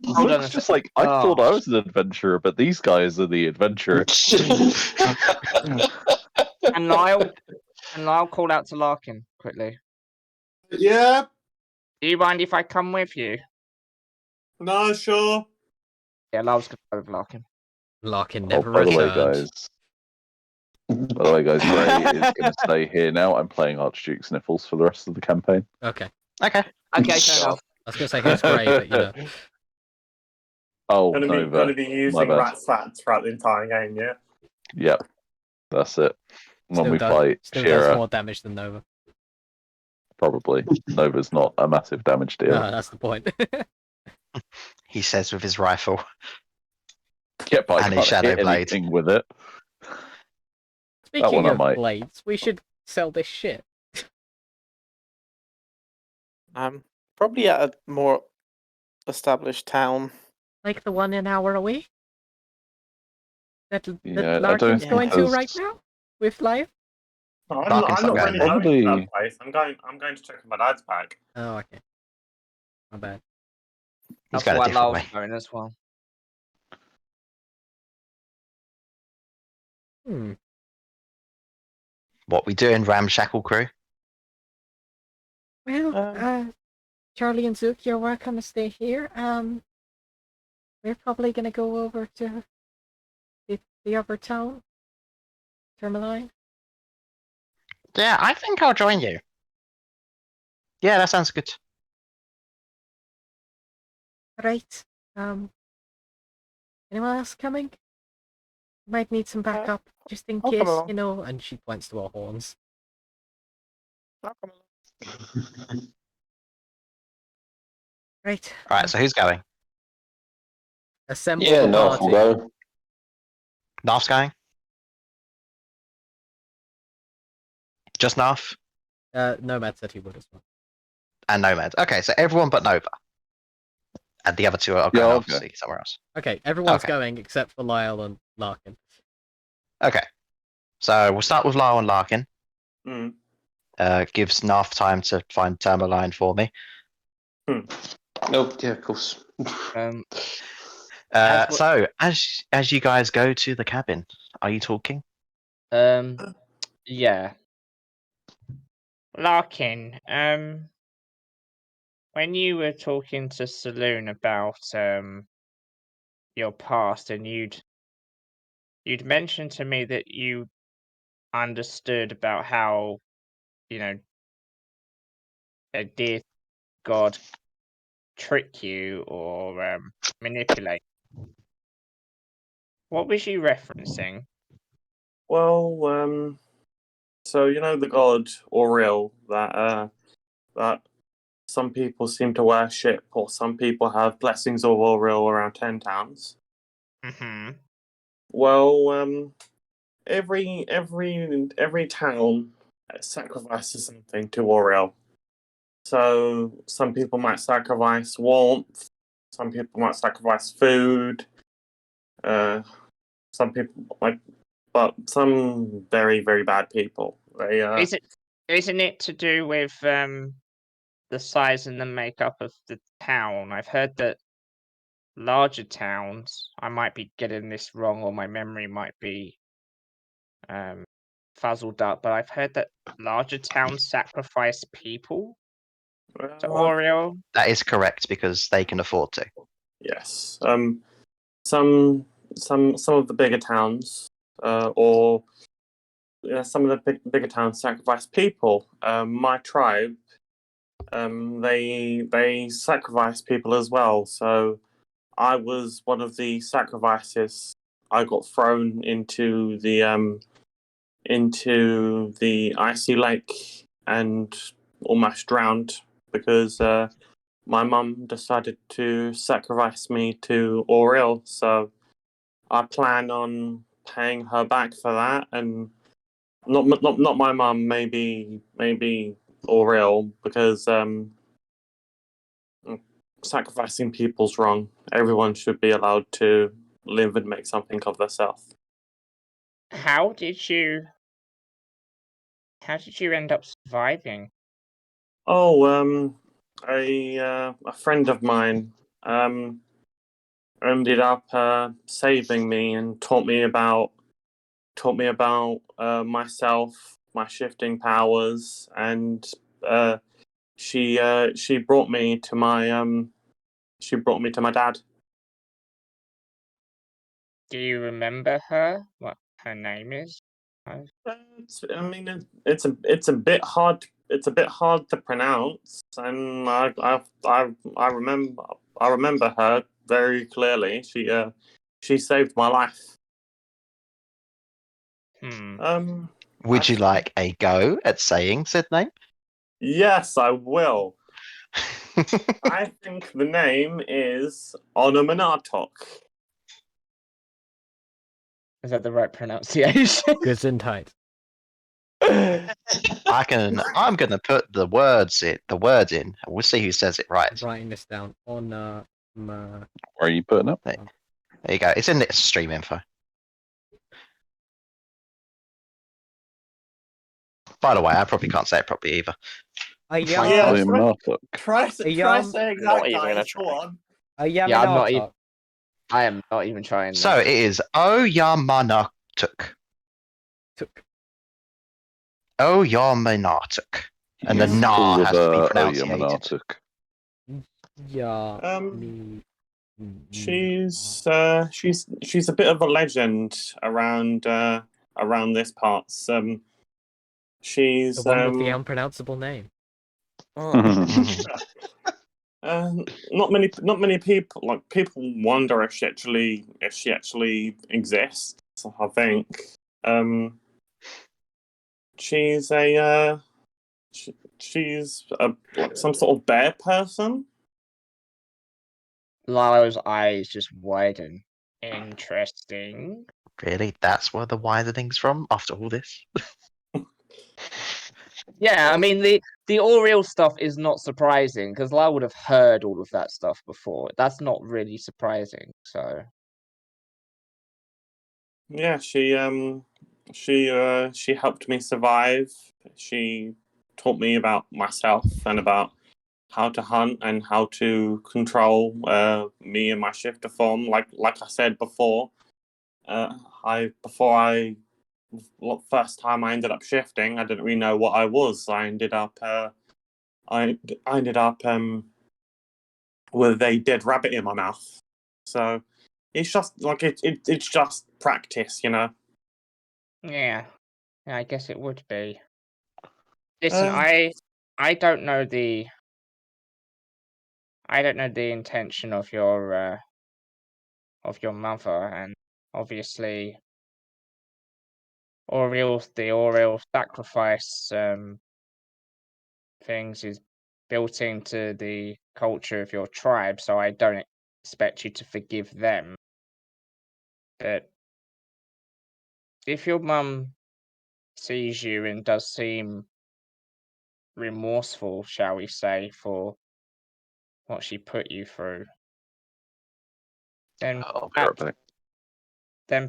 Hold on a Zook's just second. like, I thought I was an adventurer, but these guys are the adventurers. And Lyle call out to Larkin quickly. Yeah. Do you mind if I come with you? No, sure. Yeah, Lyle's going to go with Larkin. Larkin Oh, never by the way, returned. guys, Ray is going to stay here now. I'm playing Archduke Sniffles for the rest of the campaign. Okay. Okay. Okay, fair enough. I was gonna say who's Gray, but you know. Oh, Gonna be using bad. rat fat throughout the entire game, yeah? Yep, that's it. When we play Still Shira, does more damage than Nova. probably. Nova's not a massive damage deal. No, that's the point. He says with his rifle. Yep, I And his can't shadow hit blade. anything with it. Speaking one I of might. blades, we should sell this shit. Probably at a more established town. Like the one an hour away? That Yeah, I don't Larkin's think going to there's- right now? With Live? No, Larkin's I'm not not really going going there. to that place. I'm going to check if my dad's back. Oh, okay. My bad. He's That's going a why different Lyle's way. going as well. What we doing, Ramshackle crew? Well, Charlie and Zook, you're welcome to stay here. We're probably gonna go over to the other town. Tourmaline. Yeah, I think I'll join you. Yeah, that sounds good. Right. Anyone else coming? Might need some backup, just in I'll come case, along. you know, and she points to her horns. I'll come along. Right. Alright, so who's going? Assemble Yeah, the no, party. we'll go. Knarf's going? Just Knarf? Nomad said he would as well. And Nomad. Okay, so everyone but Nova. And the other two are going obviously somewhere else. Okay, everyone's Okay. going except for Lyle and Larkin. Okay. So we'll start with Lyle and Larkin. Mm. Gives Knarf time to find Tourmaline for me. Oh, yeah, of course. So as you guys go to the cabin, are you talking? Yeah. Larkin, when you were talking to Saloon about your past, and you'd mentioned to me that you understood about how, you know, a dear God trick you or manipulate. What was you referencing? Well, so you know the god Auril that some people seem to worship, or some people have blessings of Auril around 10 towns. Mm-hmm. Well, every town sacrifices something to Auril. So some people might sacrifice warmth, some people might sacrifice food, some people but some very, very bad people. They Isn't it to do with the size and the makeup of the town? I've heard that larger towns, I might be getting this wrong, or my memory might be fuzzled up, but I've heard that larger towns sacrifice people to Oriole. That is correct because they can afford to. Yes. Some of the bigger towns, or some of the bigger towns sacrifice people. My tribe, they sacrifice people as well. So I was one of the sacrifices. I got thrown into the icy lake and almost drowned because my mum decided to sacrifice me to Auril. So I plan on paying her back for that, and not my mum, maybe Auril, because sacrificing people's wrong. Everyone should be allowed to live and make something of themselves. How did you end up surviving? Oh, a friend of mine ended up saving me and taught me about myself, my shifting powers, and she brought me to my dad. Do you remember her? What her name is? It's a bit hard. It's a bit hard to pronounce, and I remember her very clearly. She saved my life. Would you like a go at saying said name? Yes, I will. I think the name is Onomanatok. Is that the right pronunciation? Gesundheit. I'm gonna put the words in. And we'll see who says it right. Writing this down on Where are you putting up? There you go. It's in the stream info. By the way, I probably can't say it properly either. Try saying that, guys. Go on. I am not even trying. So it is Oyamanatuk. Oyamanatuk. And the Na has to be pronunciated. She's a bit of a legend around this part. She's the one with the unpronounceable name. Not many people wonder if she actually exists. I think she's some sort of bear person. Lalo's eyes just widen. Interesting. Really? That's where the widening's from after all this? Yeah, I mean the Oriel stuff is not surprising because Lyle would have heard all of that stuff before. That's not really surprising. So yeah, she helped me survive. She taught me about myself and about how to hunt and how to control me and my shifter form. Like I said before, first time I ended up shifting, I didn't really know what I was. I ended up with a dead rabbit in my mouth. So it's just like it's just practice, you know. yeah, I guess it would be. Listen, I don't know the intention of your mother, and obviously the Oriel sacrifice things is built into the culture of your tribe, so I don't expect you to forgive them. But if your mum sees you and does seem remorseful, shall we say, for what she put you through, then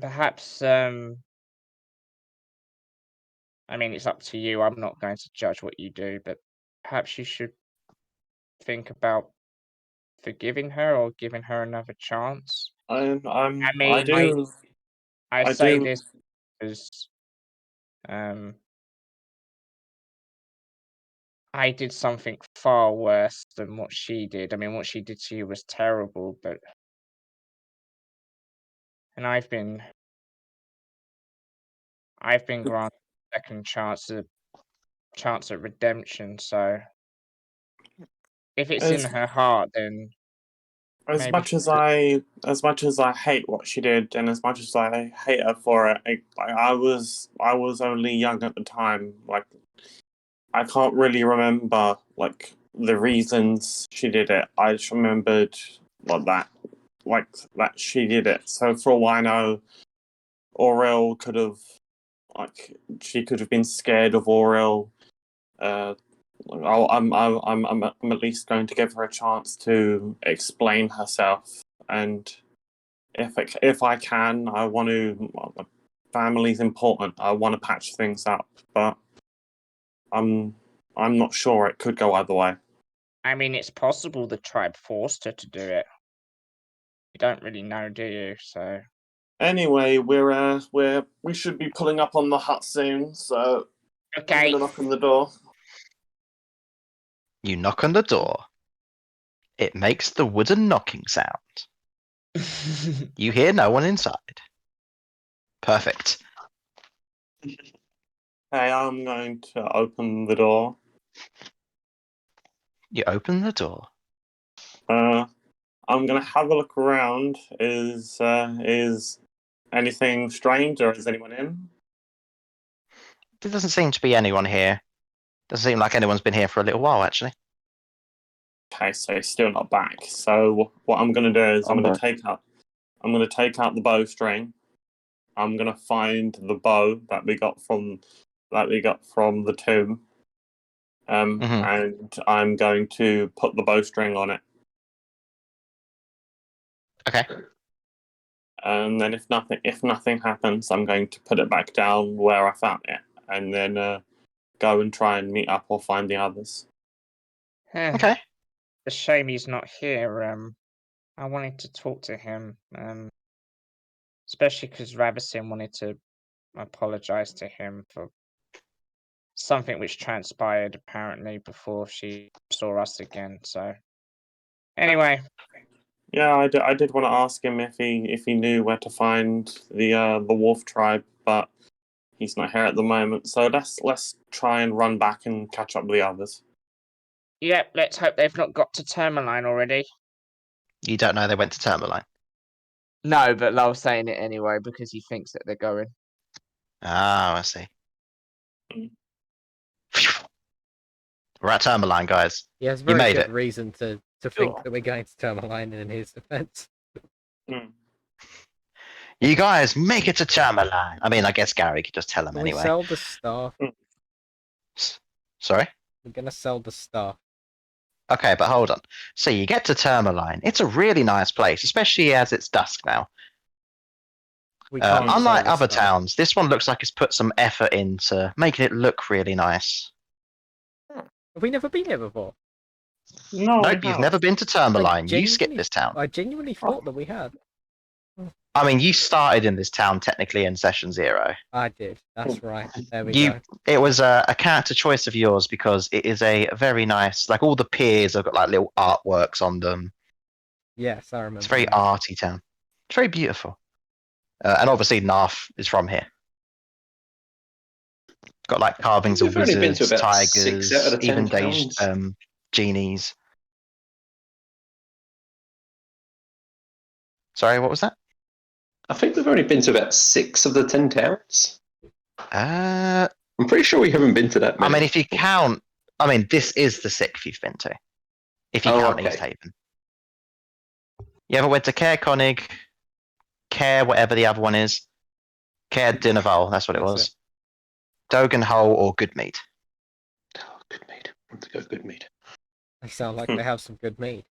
perhaps I mean, it's up to you. I'm not going to judge what you do, but perhaps you should think about forgiving her or giving her another chance. I say do. this because I did something far worse than what she did. I mean, what she did to you was terrible, and I've been granted a second chance at redemption. So if it's in her heart, then as much as I hate what she did, and as much as I hate her for it, I was only young at the time. Like, I can't really remember like the reasons she did it. I just remembered that she did it. So for all I know, Oriel could have been scared of Oriel, I'm at least going to give her a chance to explain herself, and if I can, I want to. Well, family's important. I want to patch things up, but I'm not sure. It could go either way. I mean, it's possible the tribe forced her to do it. You don't really know, do you? So Anyway, we should be pulling up on the hut soon, so I'm okay. gonna knock on the door. You knock on the door. It makes the wooden knocking sound. You hear no one inside. Perfect. Hey, I'm going to open the door. You open the door. I'm gonna have a look around. Is anything strange, or is anyone in? There doesn't seem to be anyone here. Doesn't seem like anyone's been here for a little while, actually. Okay, so he's still not back. So what I'm gonna do is I'm gonna take out the bowstring. I'm gonna find the bow that we got from the tomb. And I'm going to put the bowstring on it. Okay. And then if nothing happens, I'm going to put it back down where I found it, and then go and try and meet up or find the others. Okay. It's a shame he's not here. I wanted to talk to him. Especially because Ravison wanted to apologize to him for something which transpired apparently before she saw us again. So anyway. Yeah, I did want to ask him if he knew where to find the wolf tribe, but he's not here at the moment. So let's try and run back and catch up with the others. Yep, let's hope they've not got to Tourmaline already. You don't know they went to Tourmaline? No, but Lowell's saying it anyway because he thinks that they're going. Oh, I see. We're at Tourmaline, guys. He has You very made good it. reason to think that we're going to Tourmaline in his defense. You guys make it to Tourmaline. I mean, I guess Gary could just tell him Can we anyway. sell the stuff? Sorry? We're gonna sell the stuff. Okay, but hold on. So you get to Tourmaline. It's a really nice place, especially as it's dusk now. We can't sell Unlike the other stuff. towns, this one looks like it's put some effort into making it look really nice. Have we never been here before? No, Nope, you've never been to Tourmaline. You skipped genuinely- this town. I genuinely thought that we had. I mean, you started in this town technically in session 0. I did. That's right. There we go. It was a character choice of yours because it is a very nice, like all the piers have got like little artworks on them. Yes, I remember. It's a very that. arty town. It's very beautiful. And obviously Knarf is from here. Got like carvings of We've only been to wizards, about 6 out of tigers, the 10 even daged towns. genies. Sorry, what was that? I think we've only been to about 6 of the 10 towns. I'm pretty sure we haven't been to that many. I mean, if you count, I mean, this is the 6th you've been to. If you count East Haven. You ever went to Caer Konig, Caer whatever the other one is, Caer Dinaval, that's what it was. Dogan Hole or Goodmead. Oh, Goodmead. I want to go Goodmead. They sound like they have some good meat.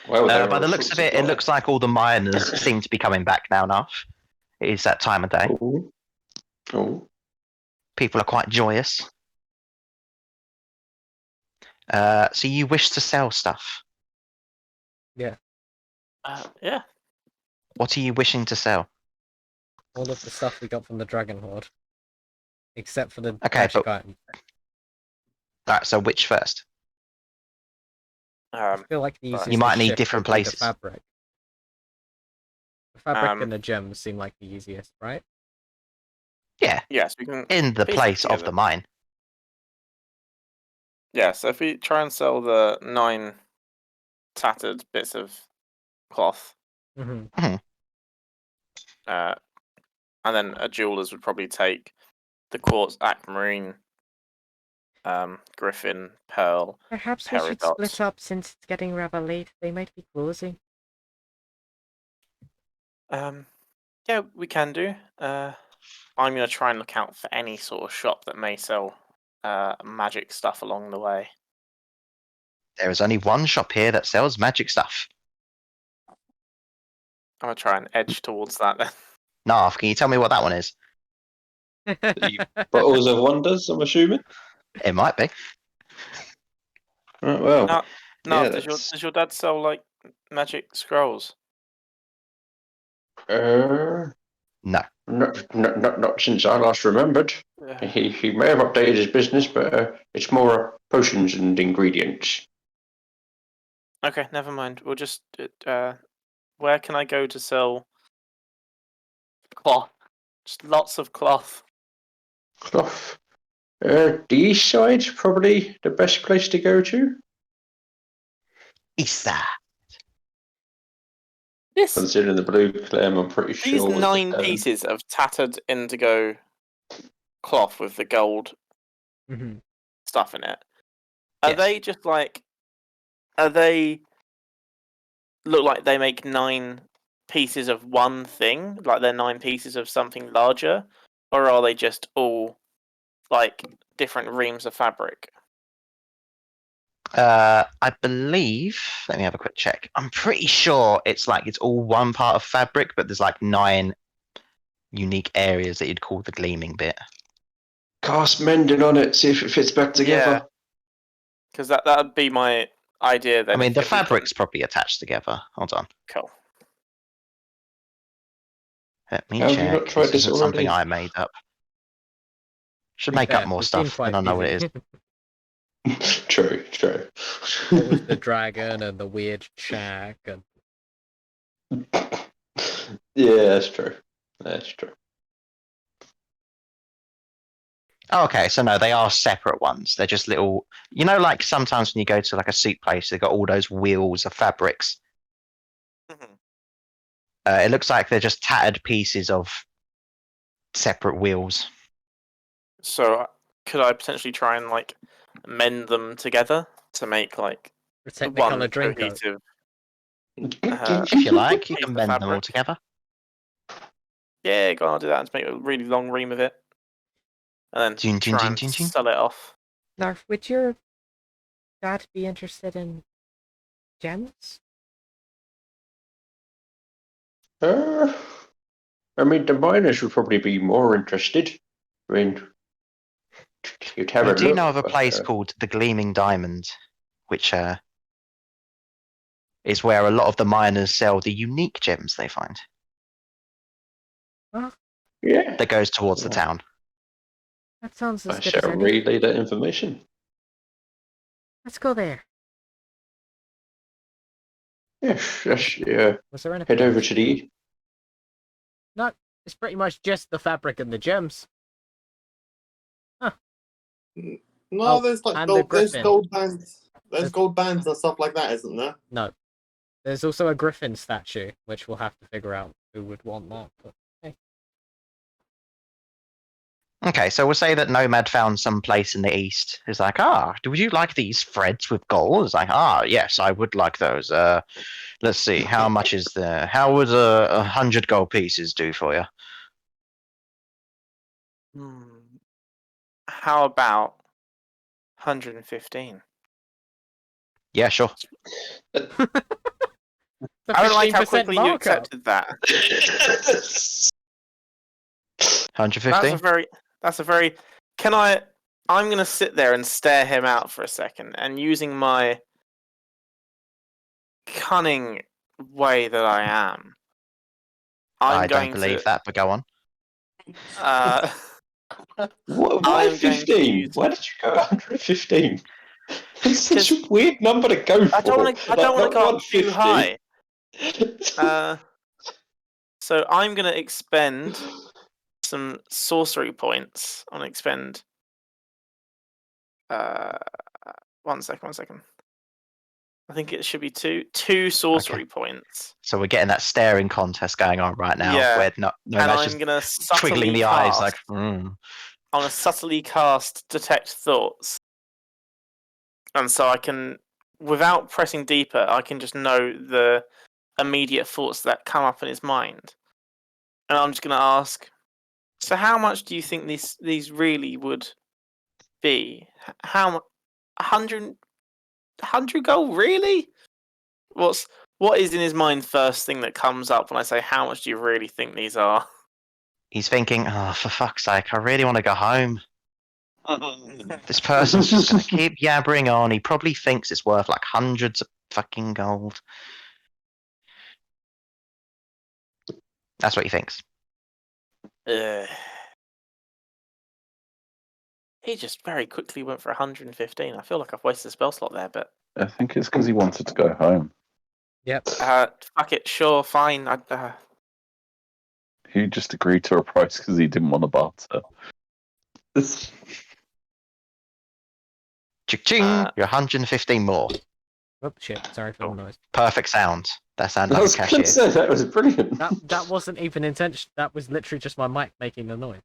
Well, by the looks of it, it looks like all the miners seem to be coming back now, Knarf. It is that time of day. Oh. People are quite joyous. So you wish to sell stuff? Yeah. Yeah. What are you wishing to sell? All of the stuff we got from the Dragon Hoard. Except for the Okay, magic but... item. Alright, so which first? I feel like the easiest You might to need ship different would be places. The fabric. The fabric and the gems seem like the easiest, right? Yeah. Yes, we can. In the piece it place of together. the mine. Yeah, so if we try and sell the 9 tattered bits of cloth, Mm-hmm. and then a jeweler's would probably take the quartz, aquamarine, griffin, pearl. Perhaps we should peridot. split up since it's getting rather late. They might be closing. Yeah, we can do. I'm gonna try and look out for any sort of shop that may sell magic stuff along the way. There is only one shop here that sells magic stuff. I'm gonna try and edge towards that then. Knarf, can you tell me what that one is? Bottles of Wonders, I'm assuming. It might be. Right, well, No, yeah, does your dad sell like magic scrolls? No. Not since I last remembered. He may have updated his business, but it's more potions and ingredients. Okay, never mind. We'll just. Where can I go to sell cloth? Just lots of cloth. Cloth. The east side, probably the best place to go to. East side. Considering the blue claim, I'm pretty sure. These was the 9 seven. pieces of tattered indigo cloth with the gold stuff in it. Are they just like? Are they look like they make 9 pieces of one thing? Like they're 9 pieces of something larger, or are they just all like different reams of fabric? I believe. Let me have a quick check. I'm pretty sure it's all one part of fabric, but there's like 9 unique areas that you'd call the gleaming bit. Cast mending on it, see if it fits back together. Because that would be my idea then. I mean, the fabric's probably attached together. Hold on. Cool. Let me Have you check. not tried this isn't something already? I made up. Should To be make fair, up more we've been stuff. I quite don't know what it busy. is. True. What was the dragon and the weird shack and Yeah, that's true. Oh, okay, so no, they are separate ones. They're just little. You know, like sometimes when you go to like a soup place, they've got all those wheels of fabrics. It looks like they're just tattered pieces of separate wheels. So could I potentially try and like mend them together to make like the Technicolor one Dreamcoat? cohesive? If you like, you piece can of mend them all fabric? together. Yeah, go on, I'll do that and make a really long ream of it, and then Jing, jing, try jing, and jing, jing. sell it off. Knarf, would your dad be interested in gems? I mean, the miners would probably be more interested. I mean, you'd have I a do look. know of a but, place called the Gleaming Diamond, which is where a lot of the miners sell the unique gems they find. Yeah. That goes towards the town. That sounds as I good as shall any. relay that information. Let's go there. Yes, Was there anything head over else? to the. No, it's pretty much just the fabric and the gems. No, Oh, there's like and the gold, there's griffin. gold bands. There's There's- gold bands and stuff like that, isn't there? No. There's also a griffin statue, which we'll have to figure out who would want that. But hey. Okay, so we'll say that Nomad found some place in the east. He's like, would you like these threads with gold? It's like, yes, I would like those. Let's see, how much is there? How would 100 gold pieces do for you? How about 115? Yeah, sure. The I don't like how 15% quickly you markup. accepted that. 150? That's a very. I'm gonna sit there and stare him out for a second, and using my cunning way that I am, I don't believe that, but go on. Why I'm going to 15? use- Why did you go 115? It's such a weird number to go for. I don't want to go up too 150. high. So I'm gonna expend some sorcery points. I'm gonna expend. One second. I think it should be two sorcery points. So we're getting that staring contest going on right now, Yeah. where And Nomad's I'm just gonna twiggling subtly the eyes cast. like, I'm gonna subtly cast detect thoughts, and so I can, without pressing deeper, I can just know the immediate thoughts that come up in his mind, and I'm just gonna ask. So, how much do you think these really would be how 100 gold? Really? What is in his mind first thing that comes up when I say how much do you really think these are? He's thinking, oh, for fuck's sake, I really want to go home. This person's just going to keep yabbering on. He probably thinks it's worth like hundreds of fucking gold. That's what he thinks. He just very quickly went for 115. I feel like I've wasted a spell slot there, but I think it's because he wanted to go home. Yep. fuck it, sure, fine. He just agreed to a price because he didn't want to barter. Ching, you're 115 more. Oh shit! Sorry for the noise. Perfect sound. That sounded I like was a going cashier. to say, that was brilliant. That wasn't even intentional. That was literally just my mic making the noise.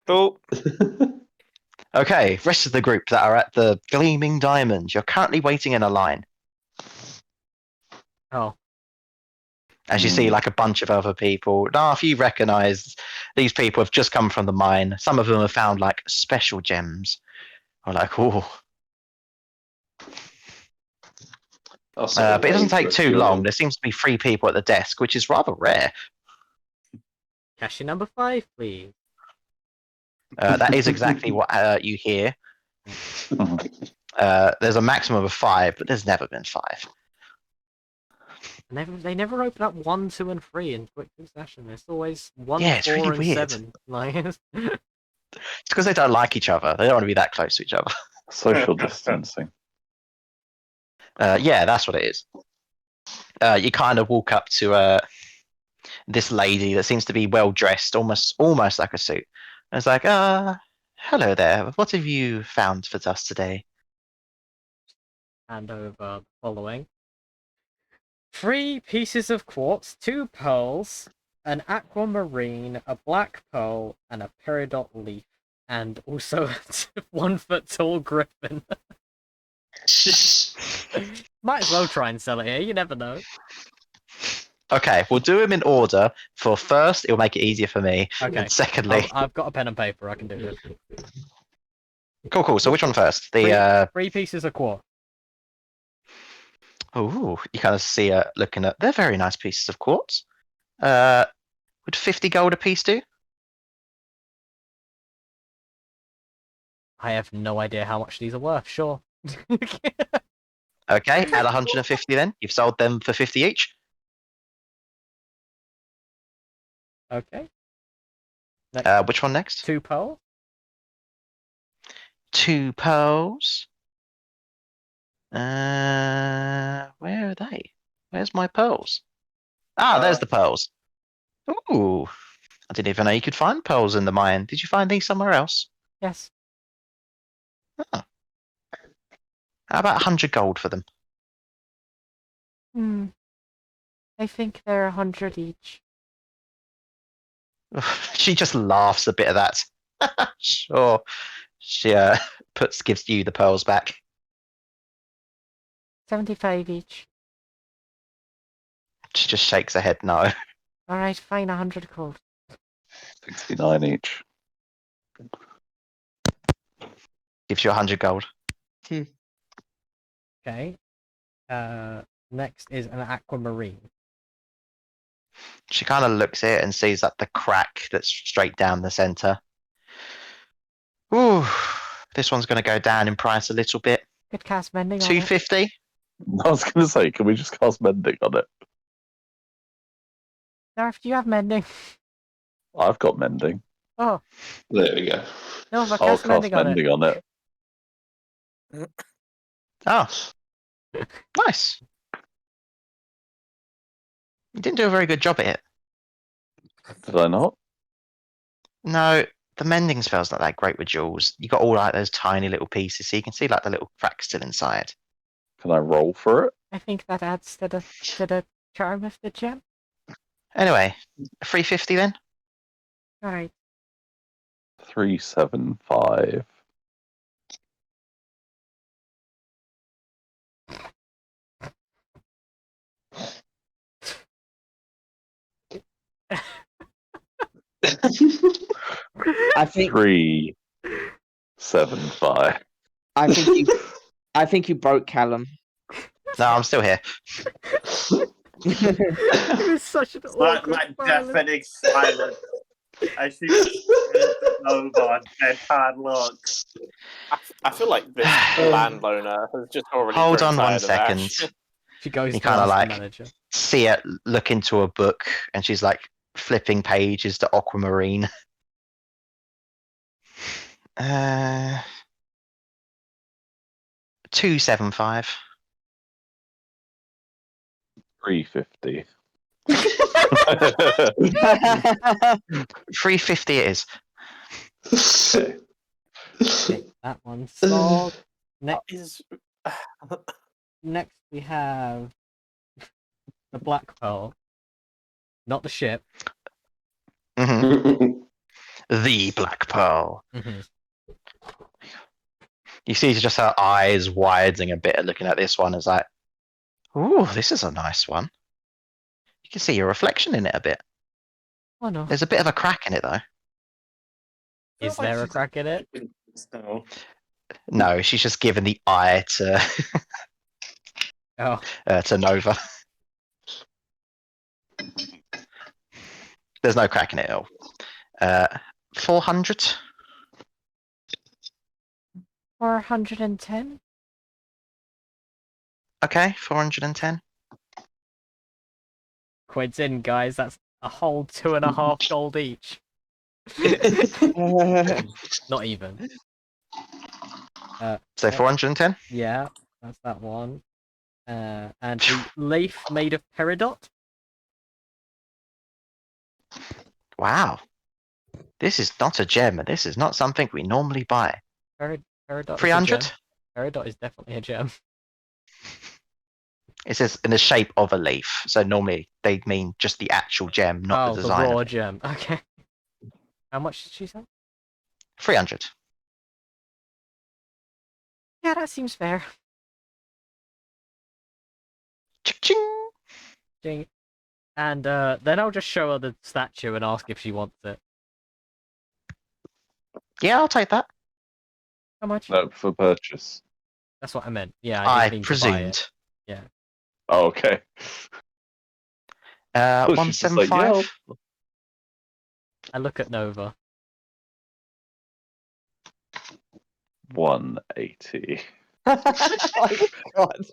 Cool. Okay, rest of the group that are at the Gleaming Diamond. You're currently waiting in a line. Oh. As you see, like a bunch of other people. Knarf, you recognise these people have just come from the mine. Some of them have found like special gems. Or like, oh. But it doesn't take too long. There seems to be 3 people at the desk, which is rather rare. Cashier number 5, please. That is exactly what you hear. There's a maximum of 5, but there's never been 5. They never open up 1, 2, and 3 in quick succession. It's always 1, Yeah, it's 4, really and weird. 7. Like, It's because they don't like each other. They don't want to be that close to each other. Social distancing. Yeah, that's what it is. You kind of walk up to this lady that seems to be well dressed, almost like a suit. And it's like, hello there. What have you found for us today? hand over the following: 3 pieces of quartz, 2 pearls, an aquamarine, a black pearl, and a peridot leaf, and also a 1-foot-tall griffin. Might as well try and sell it here. You never know. Okay, we'll do them in order. For first, it'll make it easier for me. Okay. And secondly, I've got a pen and paper. I can do this. cool. So which one first? The 3 pieces of quartz. oh, you kind of see looking at. They're very nice pieces of quartz. Would 50 gold a piece do? I have no idea how much these are worth. Sure. Okay, add 150 then. You've sold them for 50 each. Okay. Which one next? 2 pearls. 2 pearls. Where are they? Where's my pearls? There's the pearls. Ooh, I didn't even know you could find pearls in the mine. Did you find these somewhere else? Yes. Oh. How about 100 gold for them? I think they're 100 each. She just laughs a bit of that. Sure. She gives you the pearls back. 75 each. She just shakes her head no. Alright, fine, 100 gold. 69 each. Gives you 100 gold. Okay. Next is an aquamarine. She kind of looks at it and sees like the crack that's straight down the center. Ooh, this one's going to go down in price a little bit. Could cast mending on it. 250. I was going to say, can we just cast mending on it? Knarf, do you have mending? I've got mending. Oh, There we go. no, but I'll cast cast mending on it. mending on it. Oh, nice. You didn't do a very good job at it. Did I not? No, the mending spell's not that great with jewels. You got all like those tiny little pieces, so you can see like the little cracks still inside. Can I roll for it? I think that adds to the charm of the gem. Anyway, 350 then. Alright. 375. I think 3. 7-5. I think you broke Callum. No, I'm still here. It was such an awkward That silence. deafening silence. I see over deadpan looks. I feel like this landowner has just already Hold grown on one tired of that. second. She goes You to kind of ask the like manager. see it look into a book, and she's like flipping pages to Aquamarine. 275. 350. 350 it is. Okay, that one's sold. Next we have the Black Pearl. Not the ship. Mhm. The Black Pearl. Mhm. You see just her eyes widening a bit at looking at this one. It's like, ooh, this is a nice one. You can see your reflection in it a bit. Oh no. There's a bit of a crack in it though. Is there a crack in it? No, she's just given the eye to Oh. to Nova. There's no crack in it at all. 400. 410. Okay, 410. Quid's in, guys. That's a whole 2.5 gold each. Not even. So 410? Yeah, that's that one. And the leaf made of peridot. Wow. This is not a gem. This is not something we normally buy. Peridot 300? Peridot is definitely a gem. It says in the shape of a leaf. So normally they mean just the actual gem, not the design. Raw of it. gem. Okay. How much did she say? 300. Yeah, that seems fair. Ching. Ding. And then I'll just show her the statue and ask if she wants it. Yeah, I'll take that. How much? No, for purchase. That's what I meant. Yeah, I I didn't mean to buy it. presumed. Yeah. Oh, okay. I was just like, 175. I look at Nova. 180. Oh my god.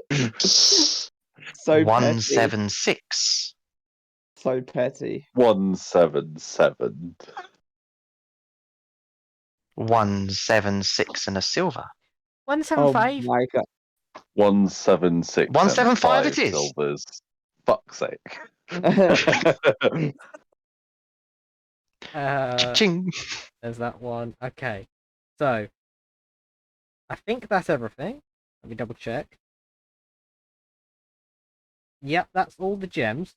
So petty. 176. So petty. 177. 176 and a silver. 175. Oh my god. 176. 175 and it is. 5 silvers. Fuck's sake. Ching. There's that one. Okay. So, I think that's everything. Let me double check. Yep, that's all the gems.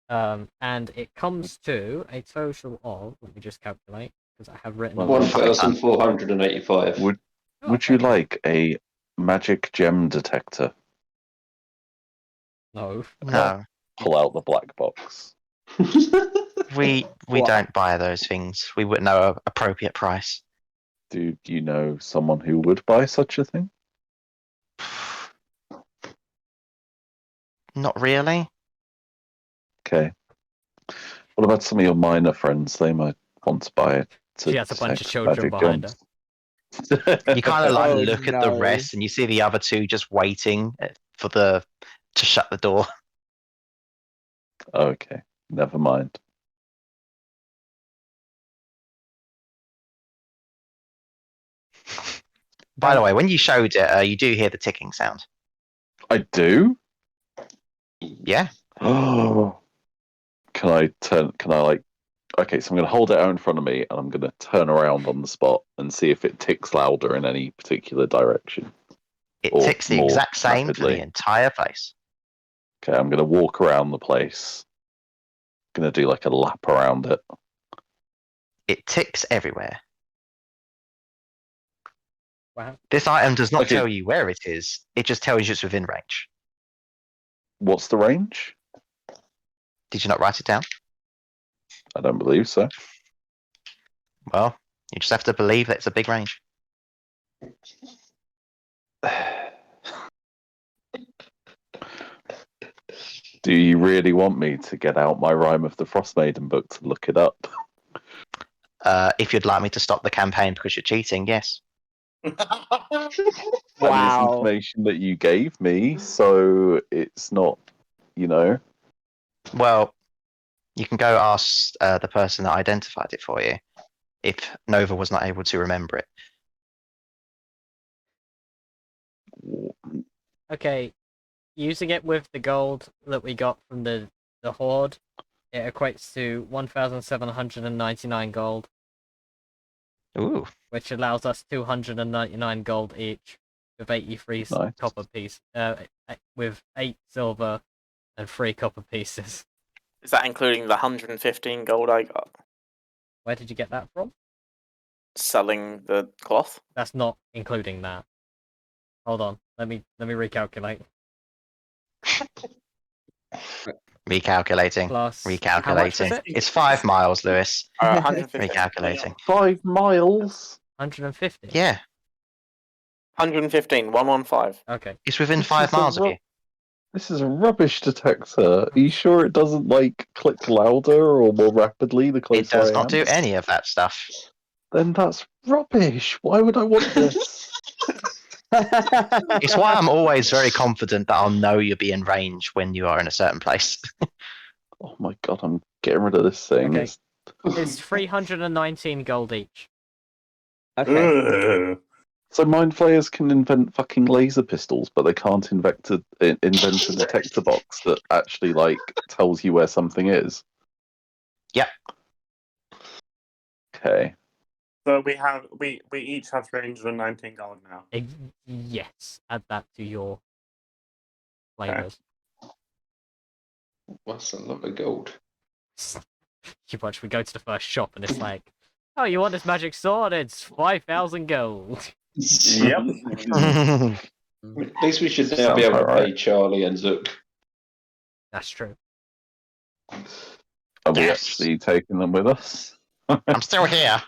And it comes to a total of, let me just calculate, because I have written... 1,485. Would Oh, you okay. like a magic gem detector? No. No. Pull out the black box. We What? don't buy those things. We wouldn't know an appropriate price. Do you know someone who would buy such a thing? Not really. Okay. What about some of your minor friends? They might want to buy it. To She has a bunch of detect children magic behind her. gems. You kind of like Oh, look at the no. rest, and you see the other two just waiting for to shut the door. Okay, never mind. By the way, when you showed it, you do hear the ticking sound. I do? Yeah. Oh. Can I like... Okay, so I'm going to hold it out in front of me, and I'm going to turn around on the spot and see if it ticks louder in any particular direction. It Or ticks the more exact same for rapidly. the entire place. Okay, I'm going to walk around the place. Going to do like a lap around it. It ticks everywhere. Wow. This item does not Okay. tell you where it is. It just tells you it's within range. What's the range? Did you not write it down? I don't believe so. Well, You just have to believe that it's a big range. Do you really want me to get out my Rime of the Frost Maiden book to look it up? If you'd like me to stop the campaign because you're cheating, yes. I mean, it's Wow. information that you gave me, so it's not, you know. Well, you can go ask the person that identified it for you if Nova was not able to remember it. Okay, using it with the gold that we got from the Hoard, it equates to 1,799 gold. Ooh. Which allows us 299 gold each, with 83 Nice. copper pieces, with 8 silver and 3 copper pieces. Is that including the 115 gold I got? Where did you get that from? Selling the cloth? That's not including that. Hold on, let me recalculate. Recalculating. Plus, how much was Recalculating. it? It's 5 miles, Lewis. 150. Recalculating. 5 miles? 150. Yeah, 115, 115. Okay. it's within This 5 is a miles of you. This is a rubbish detector. Are you sure it doesn't, like, click louder or more rapidly the closer It does I not am? do any of that stuff. Then that's rubbish. Why would I want this? It's why I'm always very confident that I'll know you'll be in range when you are in a certain place. Oh my god, I'm getting rid of this thing. Okay. It's 319 gold each. Okay. Ugh. So mind flayers can invent fucking laser pistols, but they can't invent a detector box that actually like tells you where something is. Yep. Okay. So we each have 319 gold now. Yes, add that to your flavors. That's a lot of gold. You watch, we go to the first shop and it's like, oh, you want this magic sword? It's 5,000 gold. Yep. At least we should now be able to pay Charlie and Zook. That's true. Are we actually taking them with us? I'm still here.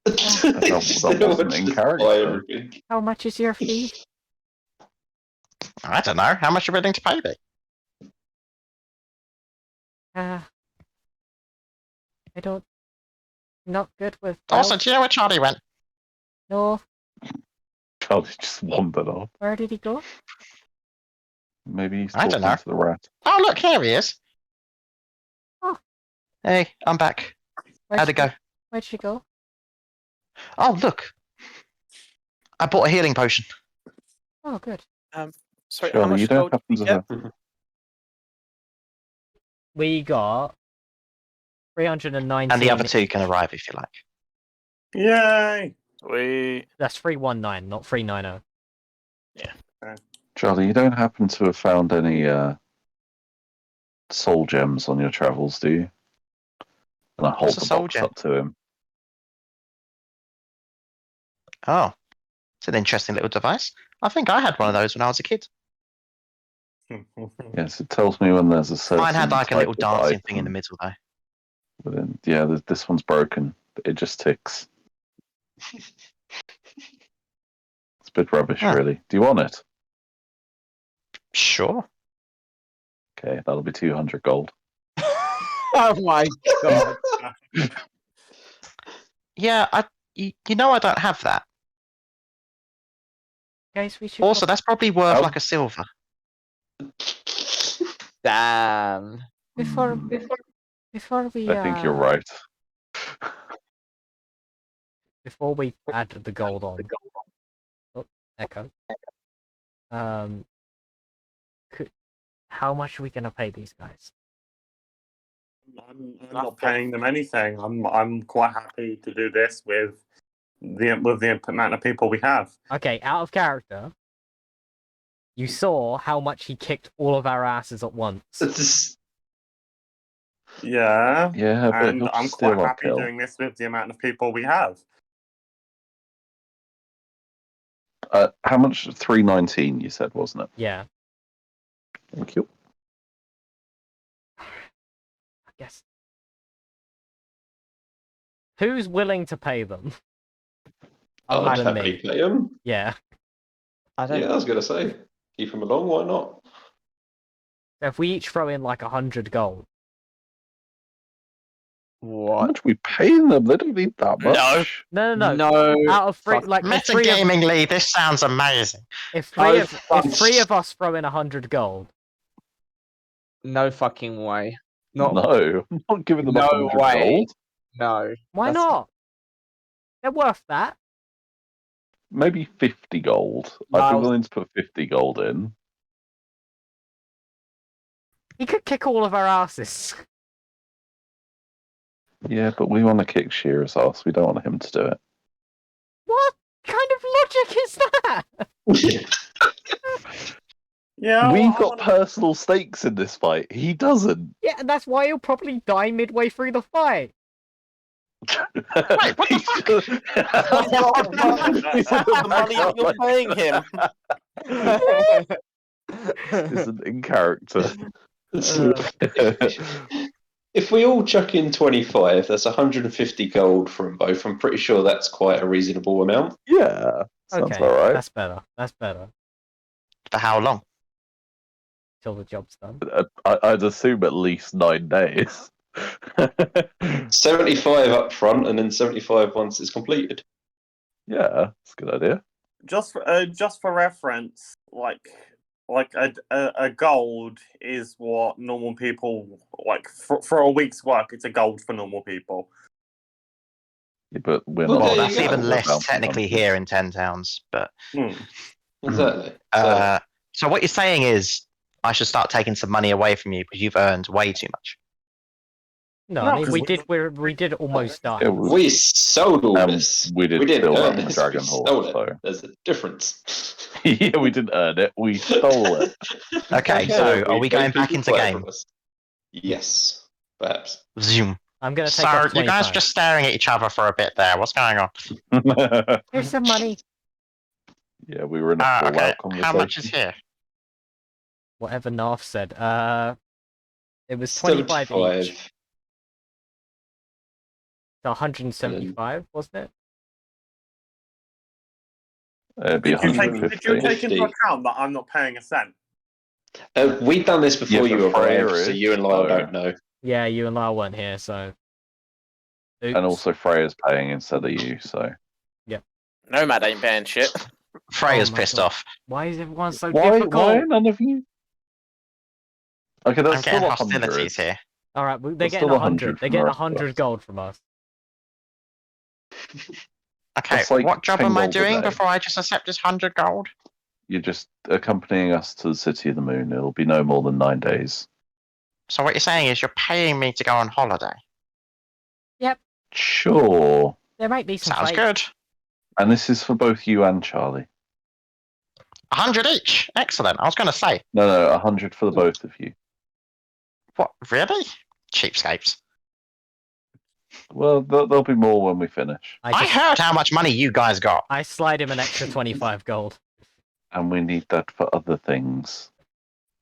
that wasn't in character. How much is your fee? I don't know. How much are you willing to pay me? I don't. Not good with. Also, do you know where Charlie went? No. Charlie just wandered off. Where did he go? Maybe he's I don't talking know. to the rat. Oh, look, here he is. Oh. Hey, I'm back. How'd it go? Where'd she go? Oh, look. I bought a healing potion. Oh, good. Sorry, how Charlie, much you don't gold did happen we to get? have. We got 319. And the other two can arrive if you like. Yay! That's 319, not 390. Yeah. Charlie, you don't happen to have found any soul gems on your travels, do you? And I hold What's a the soul box gem? up to him. Oh, it's an interesting little device. I think I had one of those when I was a kid. Yes, it tells me when there's a certain. Mine had like a type little of dancing thing in the item middle, though. within- Yeah, this one's broken. It just ticks. It's a bit rubbish, Huh. really. Do you want it? Sure. Okay, that'll be 200 gold. Oh my god. Yeah, you know I don't have that. Guys, we should. Also, that's probably worth Oh. like a silver. Damn. Before we. I think you're right. Before we add the gold on. Oh, echo. How much are we gonna pay these guys? I'm not paying them anything. I'm quite happy to do this with the amount of people we have. Okay, out of character. You saw how much he kicked all of our asses at once. Yeah. Yeah, but And he'll I'm steal quite our happy kill. doing this with the amount of people we have. How much? 319, you said, wasn't it? Yeah. Thank you. I guess. Who's willing to pay them? I'd Other than happily me. pay him. Yeah. I don't. Yeah, I was gonna say, keep him along. Why not? So if we each throw in like 100 gold. How What? much we paying them? They don't need that much. No. No. Out of three, Fuck. like if three of, Metagamingly, this sounds amazing. if No three of us throw in 100 gold. No fucking way. Not. No, I'm not giving them No 100 way. gold. No. Why That's- not? They're worth that. Maybe 50 gold. I'd be Miles- willing to put 50 gold in. He could kick all of our asses. Yeah, but we want to kick Shearer's ass. We don't want him to do it. What kind of logic is that? Yeah, We've I got wanna- personal stakes in this fight. He doesn't. Yeah, and that's why he'll probably die midway through the fight. Wait, what the fuck? The money that you're paying him. Isn't in character. If we all chuck in 25, that's 150 gold from both. I'm pretty sure that's quite a reasonable amount. Yeah, sounds Okay, alright. that's better. That's better. For how long? Till the job's done. I'd assume at least 9 days. 75 up front and then 75 once it's completed. Yeah, that's a good idea. Just for reference, like a gold is what normal people like for a week's work. It's a gold for normal people. Yeah, but we're Well, not. Well, there that's you go. even We're less bound for technically numbers. here in 10 towns. But Exactly. so what you're saying is I should start taking some money away from you because you've earned way too much. No, No, I mean 'cause we did almost die. Yeah, we sold all this. we didn't didn't steal earn that from this. Dragon We Hall, stole it. so. There's a difference. Yeah, we didn't earn it. We stole it. Okay, so are we going back into game? Yes, perhaps. Zoom. I'm gonna take So off you 25. guys are just staring at each other for a bit there. What's going on? Here's some money. Yeah, we were in a full Okay, out conversation. how much is here? Whatever Knarf said. It was 25 75. each. So 175, wasn't it? It'd be Did you take 150. into account that I'm not paying a cent? We've done this before Yeah, you but Freya arrived, so is, you and Lyle so- don't know. Yeah, you and Lyle weren't here, so. Oops. And also Freya's paying instead of you, so. Nomad ain't paying shit. Freya's Oh my pissed God. off. Why is everyone so Why difficult? none of you? Okay, that's I'm still getting 100. hostilities here. All right, they're That's getting still 100. 100 They're from getting the rest of 100 us. gold from us. Okay, That's like what job 10 am I gold a doing day. before I just accept this 100 gold? You're just accompanying us to the City of the Moon. It'll be no more than 9 days. So what you're saying is you're paying me to go on holiday. Sure. There might be some Sounds fight. good. And this is for both you and Charlie. 100 each. Excellent. I was going to say, No, 100 for the both of you. what? Really? Cheapskates. Well, there'll be more when we finish. I heard how much money you guys got. I slide him an extra 25 gold. And we need that for other things.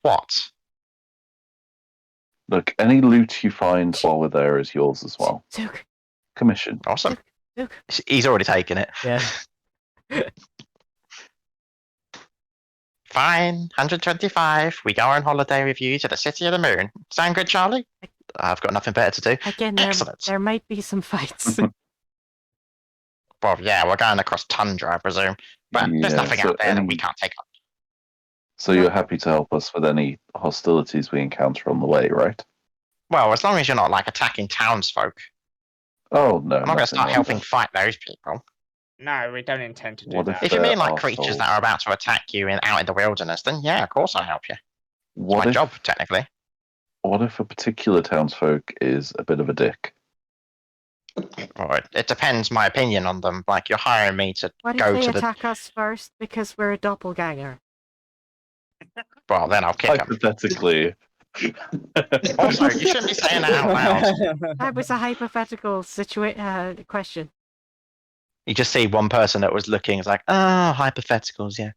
What? Look, any loot you find while we're there is yours as well. Zook, Commission. Awesome. Zook. He's already taken it. Yeah. Fine. 125. We go on holiday with you to the City of the Moon. Sound good, Charlie? I've got nothing better to do. Again, Excellent. there might be some fights. Well, yeah, we're going across tundra, I presume. But there's Yeah, nothing so out there that any- we can't take on. So you're happy to help us with any hostilities we encounter on the way, right? Well, as long as you're not like attacking townsfolk. Oh, no. I'm not going to nothing start like helping that. fight those people. No, we don't intend to do What that. If you mean like They're creatures that assholes. are about to attack you out in the wilderness, then yeah, of course I'll help you. It's What my if, job, technically. what if a particular townsfolk is a bit of a dick? Well, it depends my opinion on them. Like, you're hiring me to What if go they to the... attack us first because we're a doppelganger? Well, then I'll kick them. Hypothetically. Also, you shouldn't be saying that out loud. That was a hypothetical question. You just see one person that was looking, it's like, oh, hypotheticals, yeah.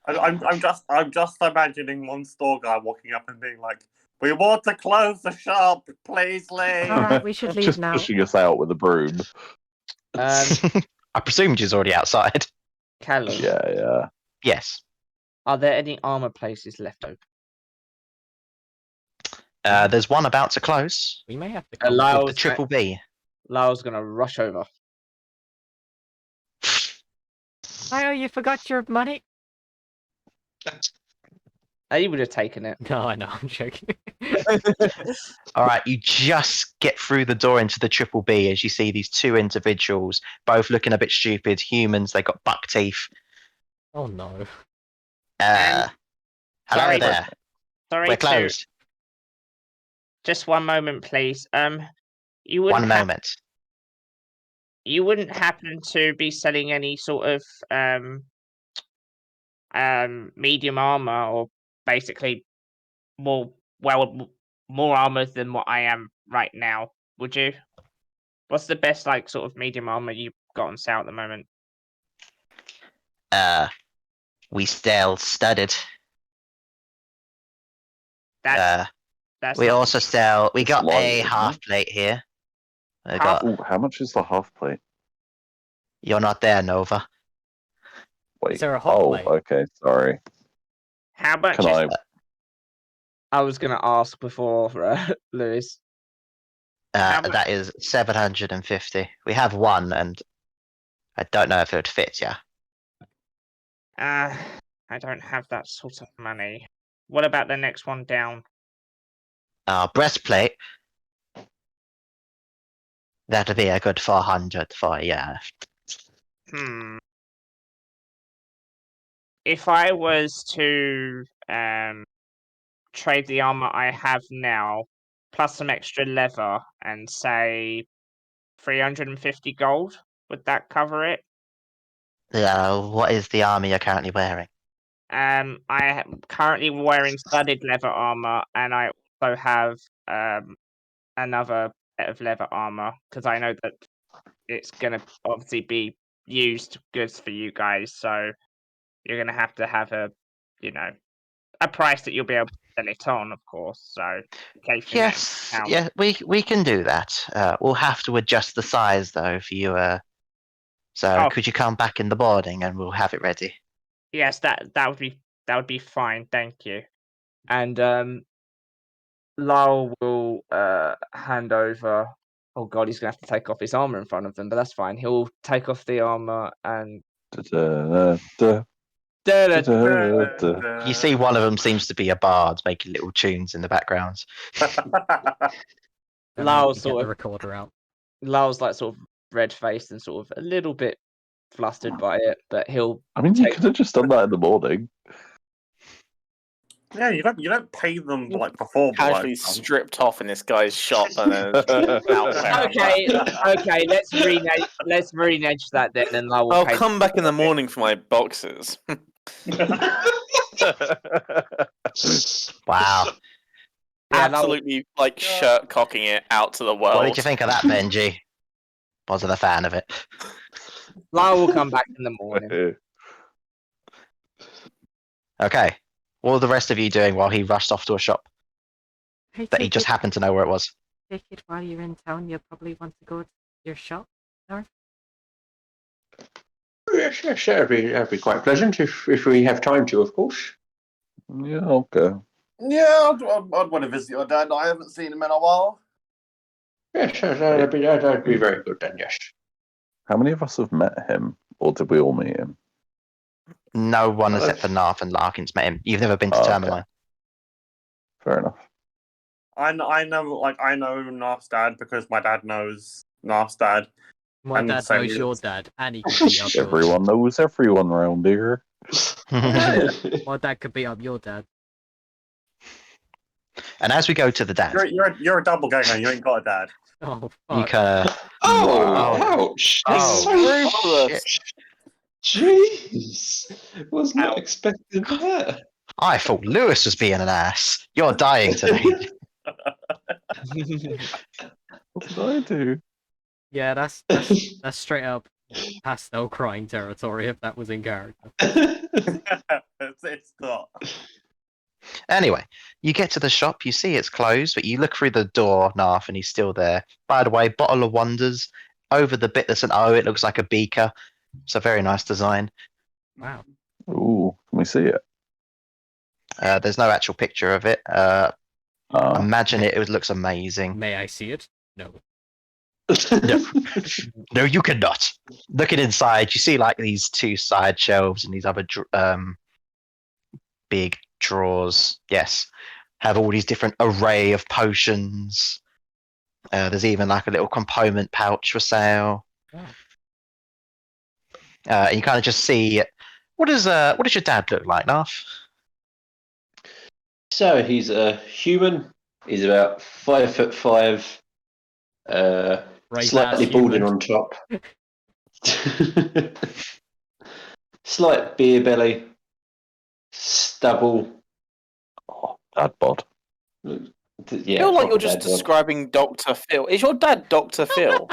I'm just imagining one store guy walking up and being like, We want to close the shop, please leave. All right, we should leave Just now. pushing us out with a broom. I presumed she's already outside. Callum, Yeah. Yes. are there any armor places left open? There's one about to close. We may have to Called Lyle's the Triple B. Lyle's gonna rush over. Lyle, you forgot your money. He would have taken it. No, I know, I'm joking. All right, you just get through the door into the Triple B as you see these two individuals, both looking a bit stupid. Humans, they got buck teeth. Oh no. Hello sorry, there. Sorry We're to- closed. Just one moment, please. You One wouldn't moment. you wouldn't happen to be selling any sort of medium armor, or basically more armor than what I am right now, would you? What's the best sort of medium armor you've got on sale at the moment? We sell studded. That's we not- also sell. We It's got light, a isn't half it? plate here. I Half- got. Ooh, how much is the half plate? You're not there, Nova. Wait. Is there a hot plate? Okay. Sorry. How much Can is I was gonna ask before Lewis. How much- That is 750. We have one, and I don't know if it would fit. Yeah. I don't have that sort of money. What about the next one down? Breastplate. That'd be a good 400 for yeah. If I was to trade the armor I have now plus some extra leather and say 350 gold, would that cover it? What is the armor you're currently wearing? I am currently wearing studded leather armor, and I also have another set of leather armor because I know that it's gonna obviously be used goods for you guys, so you're gonna have to have a price that you'll be able to sell it on, of course. So in case you Yes, count. yeah, we can do that. We'll have to adjust the size though for you. So Oh. could you come back in the morning and we'll have it ready? Yes, that would be fine. Thank you. And Lyle will hand over. Oh god, he's gonna have to take off his armor in front of them, but that's fine. He'll take off the armor and. You see, one of them seems to be a bard making little tunes in the background. Lyle's Get sort the of recorder out. Lyle's sort of red faced and sort of a little bit flustered by it, but he'll. I mean, you could have just done that in the morning. Yeah, you don't pay them before. Casually stripped off in this guy's shop and then out wearing Okay, okay, let's renege that then, and I will. I'll pay come back in the morning for my boxes. Wow. Absolutely, shirt cocking it out to the world. What did you think of that, Benji? Wasn't a fan of it. Lyle will come back in the morning. Okay. What were the rest of you doing while he rushed off to a shop I that he take just it- happened to know where it was? Take it while you're in town. You'll probably want to go to your shop, Knarf. Yes, that'd be quite pleasant if we have time to, of course. Yeah, I'll go. Yeah, I'd want to visit your dad. I haven't seen him in a while. Yes, that'd be very good then, yes. How many of us have met him, or did we all meet him? No one except for Knarf and Larkins met him. You've never been to Oh, okay. Termaline. Fair enough. I know Knarf's dad because my dad knows Knarf's dad. My And dad same knows with- your dad, and he can beat up yours. Everyone knows everyone around here. My dad could beat up your dad. And as we go to the dad, You're a double ganger. You ain't got a dad. Oh, you fuck. kind of. Ouch! That's Oh, so ruthless. Jeez, was not expecting that. I thought Lewis was being an ass. You're dying today. What did I do? Yeah, that's straight up pastel crying territory if that was in character. It's not. Anyway, you get to the shop, you see it's closed, but you look through the door, Knarf, and he's still there. By the way, Bottle of Wonders. Over the bit that's an O, it looks like a beaker. It's a very nice design. Wow. Ooh, can we see it? There's no actual picture of it. Imagine it looks amazing. May I see it? No. No, you cannot. Looking inside, you see like these two side shelves and these other big drawers. Yes, have all these different array of potions. There's even like a little component pouch for sale. Oh. And you kind of just see what does your dad look like, Knarf? So he's a human. He's about 5'5". Slightly balding on top. Slight beer belly. Stubble. Oh, dad bod. Yeah, I feel like you're just dad bod. describing Dr. Phil. Is your dad Dr. Phil?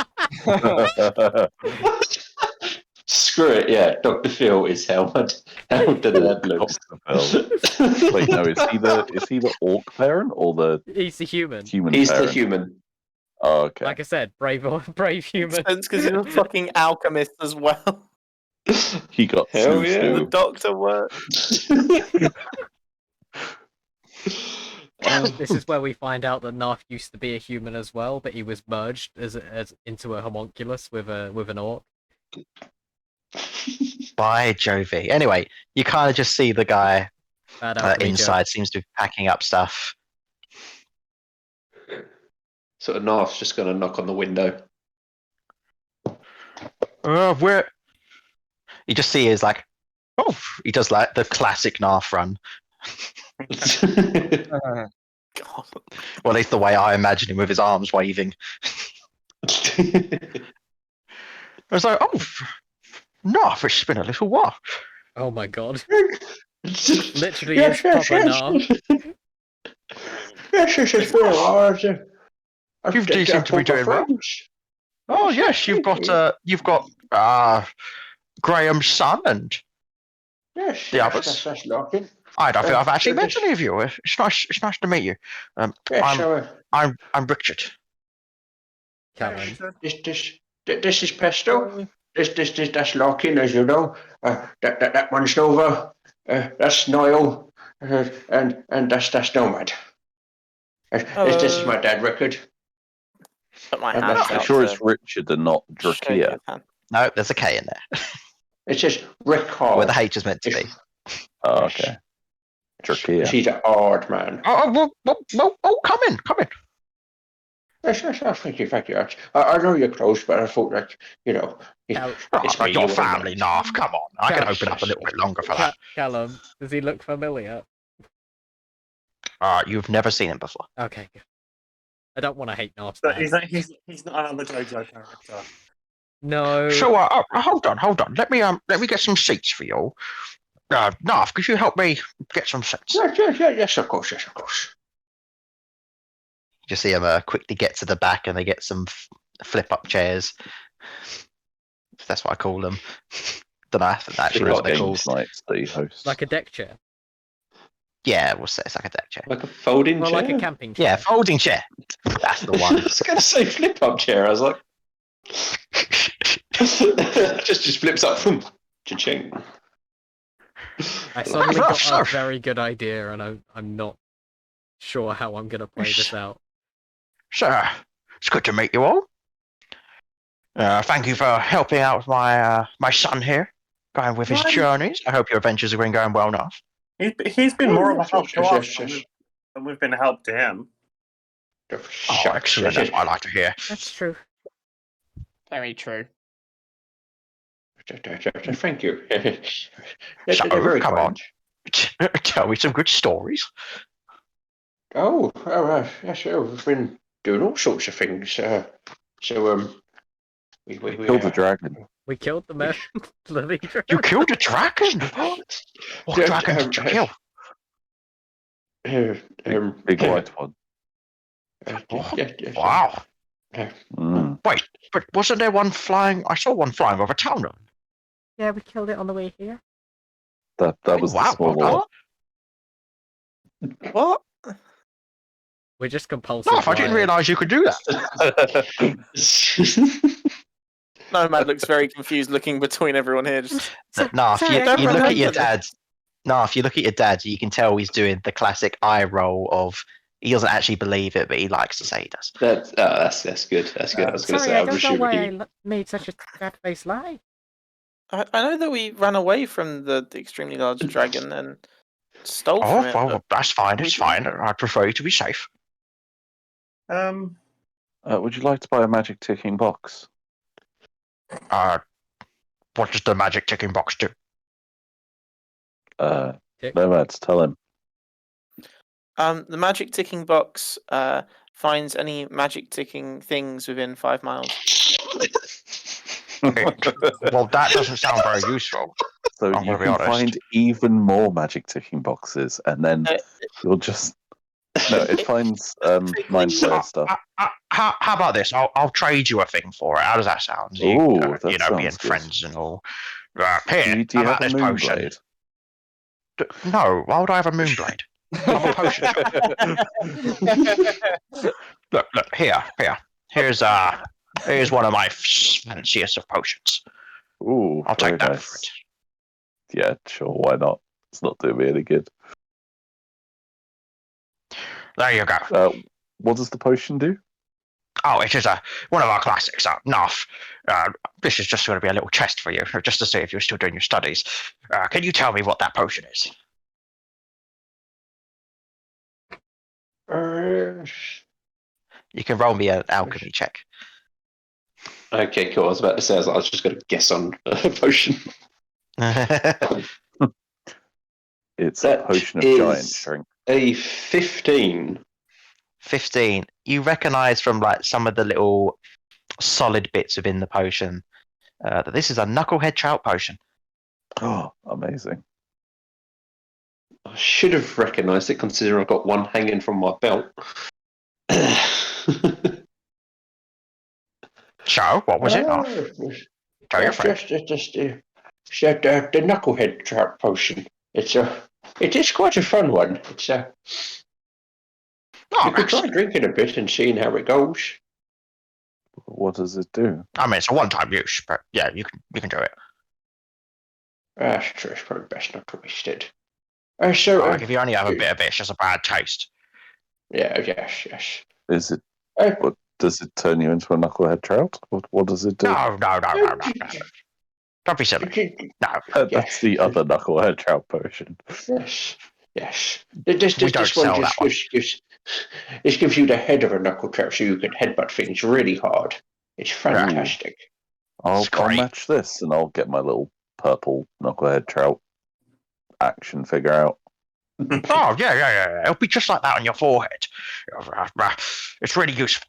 Screw it, yeah. Dr. Phil is how the dad looks. Wait, no, is he the orc parent or the He's the human. He's parent? the human. Oh, okay. Like I said, brave human. Because he's a fucking alchemist as well. He got Hell Sue yeah. The Stu. doctor work. This is where we find out that Knarf used to be a human as well, but he was merged as into a homunculus with an orc. By Jovi. Anyway, you kind of just see the guy inside joke. seems to be packing up stuff. Sort of Knarf's just going to knock on the window. Where? You just see is like, oh, he does like the classic Knarf run. God. Well, at least the way I imagine him with his arms waving. I was like, oh, Knarf, it's been a little while. Oh my god. Literally is Papa Knarf. Yes, it's been a while. You seem to be doing well. Oh yes, you've got Graham's son and the others. That's Larkin. I don't think I've actually met any of you. It's nice to meet you. I'm Richard. Callum. This is Pesto. That's Larkin, as you know. That one's Nova. That's Niall. And that's Nomad. This is my dad, Rickard. Put my I'm hands not I'm out sure to it's Richard and not shake Drakia. your hand. No, there's a K in there. It says Rickard. Where the H is meant to be. Oh, okay. Drakia. He's an odd man. Oh, come in. Yes, thank you. I know you're close, but I thought that, it's me, Your you family, know. Knarf, come on. I can open up a little bit longer for that. Callum, does he look familiar? You've never seen him before. Okay, good. I don't want to hate Knarf. But he's not another JoJo character. No. So, hold on. Let me get some seats for you. Knarf, could you help me get some seats? Yes, of course. You see him quickly get to the back and they get some flip-up chairs. That's what I call them. Don't know if that's actually what they're called. Nights that he hosts. Like a deck chair. Yeah, we'll say it's like a deck chair. Like a folding Well, chair? like a camping chair. Yeah, folding chair. That's the one. I was going to say flip-up chair. I was like... just flips up from cha-ching. I suddenly got a very good idea, and I'm not sure how I'm going to play this out. Sir, it's good to meet you all. Thank you for helping out with my son here, going with his journeys. I hope your adventures have been going well enough. He's been more of a help to us Yes. than we've been a help to him. Oh, excellent. That's what I like to hear. That's true. Very true. Thank you. So, come on. Tell me some good stories. Oh, yes, we've been doing all sorts of things. We Killed the dragon. We killed the man. Living dragon. You killed a dragon? What dragon did you kill? Big white one. Wow. Mm. Wait, but wasn't there one flying? I saw one flying over town. Yeah, we killed it on the way here. That was the small one. What? We're just compulsive. No, I didn't realise you could do that. Nomad looks very confused, looking between everyone here. Just No, if sorry, you, I don't you look at your remember dad. No, if you look at your dad, you can tell he's doing the classic eye roll of he doesn't actually believe it, but he likes to say he does. That's good. That's good. I was going to Sorry, say, I I'm don't know why assuming I made such a fat-faced lie. I know that we ran away from the extremely large dragon and stole Oh, from it. well, but that's fine. It's we- fine. I'd prefer you to be safe. Would you like to buy a magic ticking box? What does the magic ticking box do? Nomads, tell him. The magic ticking box finds any magic ticking things within 5 miles. Well, that doesn't sound very useful. So I'm you gonna be can honest. find even more magic ticking boxes, and then you'll just no. It finds mind flayer stuff. How about this? I'll trade you a thing for it. How does that sound? Ooh, that being sounds good. friends and all. Here, Do you how have about a this potion? moonblade? No, why would I have a moonblade? I'm a potion shop. Look, here. Here's one of my fanciest of potions. Ooh, I'll take very that nice. for it. Yeah, sure. Why not? It's not doing me any good. There you go. What does the potion do? Oh, it is one of our classics, Knarf. This is just going to be a little test for you, just to see if you're still doing your studies. Can you tell me what that potion is? You can roll me an alchemy check. Okay, cool. I was about to say, I was just going to guess on a potion. It's a potion of giant strength. A 15. 15. You recognise from like some of the little solid bits within the potion that this is a knucklehead trout potion. Oh, amazing. I should have recognised it, considering I've got one hanging from my belt. So, what was it? Tell your friend. Just the knucklehead trout potion. It is quite a fun one. It's you could try drinking a bit and seeing how it goes. What does it do? I mean, it's a one-time use, but yeah, you can do it. That's true. It's probably best not to waste it. If you only have a bit of it, it's just a bad taste. Yeah. Yes. Is it? What does it turn you into a knucklehead trout? What does it do? No. Don't be silly. No. That's the other knucklehead trout potion. Yes. This one just gives you the head of a knuckle trout, so you can headbutt things really hard. It's fantastic. I'll match this, and I'll get my little purple knucklehead trout action figure out. Oh, yeah. It'll be just like that on your forehead. It's really useful.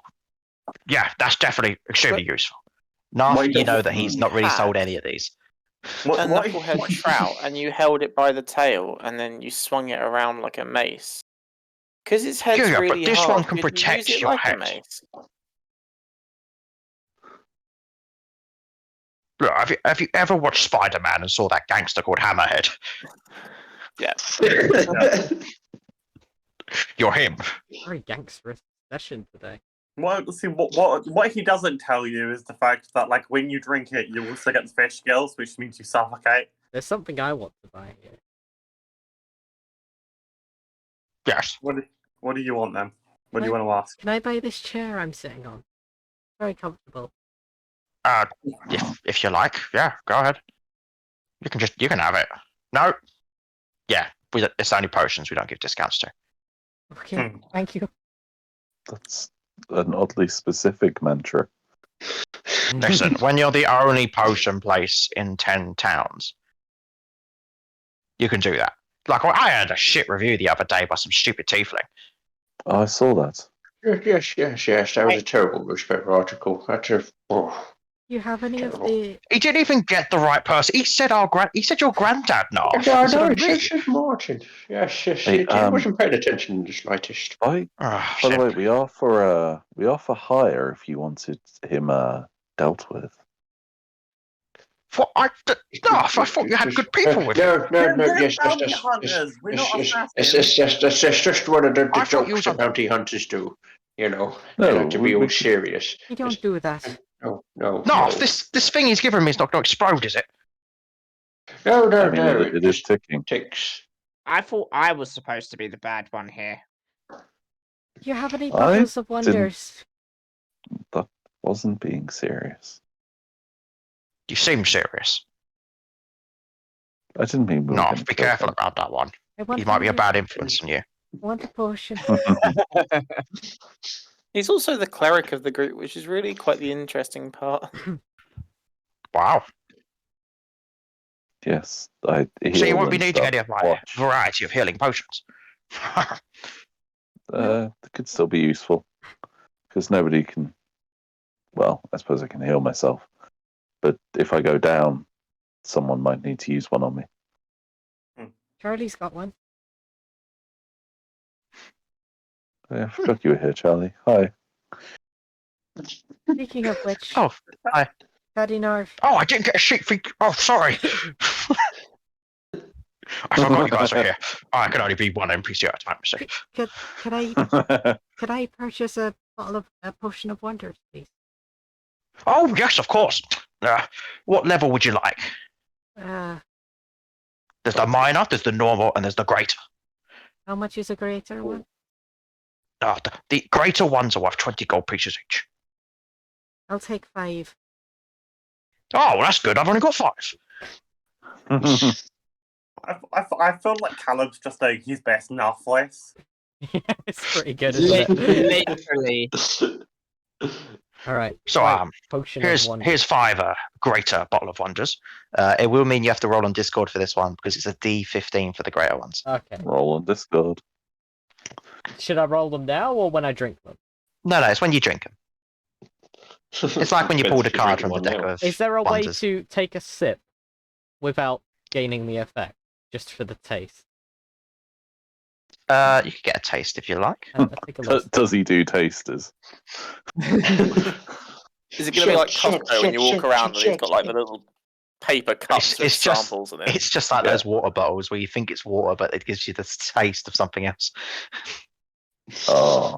Yeah, that's definitely extremely useful. Knarf, you know that he's not really sold any of these. A knucklehead trout, and you held it by the tail, and then you swung it around like a mace. Because its head's really but this hard, one can could you protect use it your like a head. mace? Look, have you ever watched Spider-Man and saw that gangster called Hammerhead? Yeah. You're him. Very gangsterous session today. What he doesn't tell you is the fact that, like, when you drink it, you also get the fish gills, which means you suffocate. There's something I want to buy here. Yes. What do you want then? What do you want to ask? Can I buy this chair I'm sitting on? Very comfortable. If you like, yeah, go ahead. You can have it. No. Yeah, it's only potions. We don't give discounts to. Okay, thank you. That's an oddly specific mantra. Listen, when you're the only potion place in 10 towns, you can do that. Like, I had a shit review the other day by some stupid tiefling. I saw that. Yes. That was a terrible newspaper article. You have any of the? He didn't even get the right person. He said he said your granddad, Knarf. Yeah, I know. It's Martin. Yes. He wasn't paying attention in the slightest. By the way, we are for hire if you wanted him dealt with. What? Knarf, I thought you had good people with you. No, We're yes, bounty hunters. We're not assassins. it's just one of the I thought you jokes was that bounty hunters do, you know, No, to be we all serious. You don't do that. No. Knarf, this thing he's giving me is not going to explode, is it? No, I mean, it it is just ticking. ticks. I thought I was supposed to be the bad one here. Do you have any I bottles of wonders? That wasn't being serious. You seem serious. I didn't mean we were Knarf, gonna be kill careful them. about that one. I want He might be a the- bad influence on you. I want a potion. He's also the cleric of the group, which is really quite the interesting part. Wow. Yes, So you heal won't be and needing stuff. any of my Watch. variety of healing potions. It could still be useful because nobody can. Well, I suppose I can heal myself, but if I go down, someone might need to use one on me. Charlie's got one. I forgot you were here, Charlie. Hi. Speaking of which, Oh, hi. Paddy Knarf. Oh, I didn't get a sheet for. Oh, sorry. I forgot you guys are here. Oh, I can only be one NPC at a time. So. Could I purchase a bottle of a potion of wonders, please? Oh, yes, of course. What level would you like? There's the minor, there's the normal, and there's the greater. How much is a greater one? The greater ones are worth 20 gold pieces each. I'll take 5. Oh, well, that's good. I've only got 5. I feel like Callum's just doing his best enough voice. It's pretty good, isn't it? Literally. All right. So potion here's of wonder. here's 5 greater bottle of wonders. It will mean you have to roll on Discord for this one because it's a D15 for the greater ones. Okay. Roll on Discord. Should I roll them now or when I drink them? No, it's when you drink them. It's like when you pulled a card from the deck of Is there a way wonders. to take a sip without gaining the effect, just for the taste? You could get a taste if you like. Does he do tasters? Is it going to be like Costco when you walk around and he's got like the little paper cups of samples in it? It's just like those water bottles where you think it's water, but it gives you the taste of something else. Oh.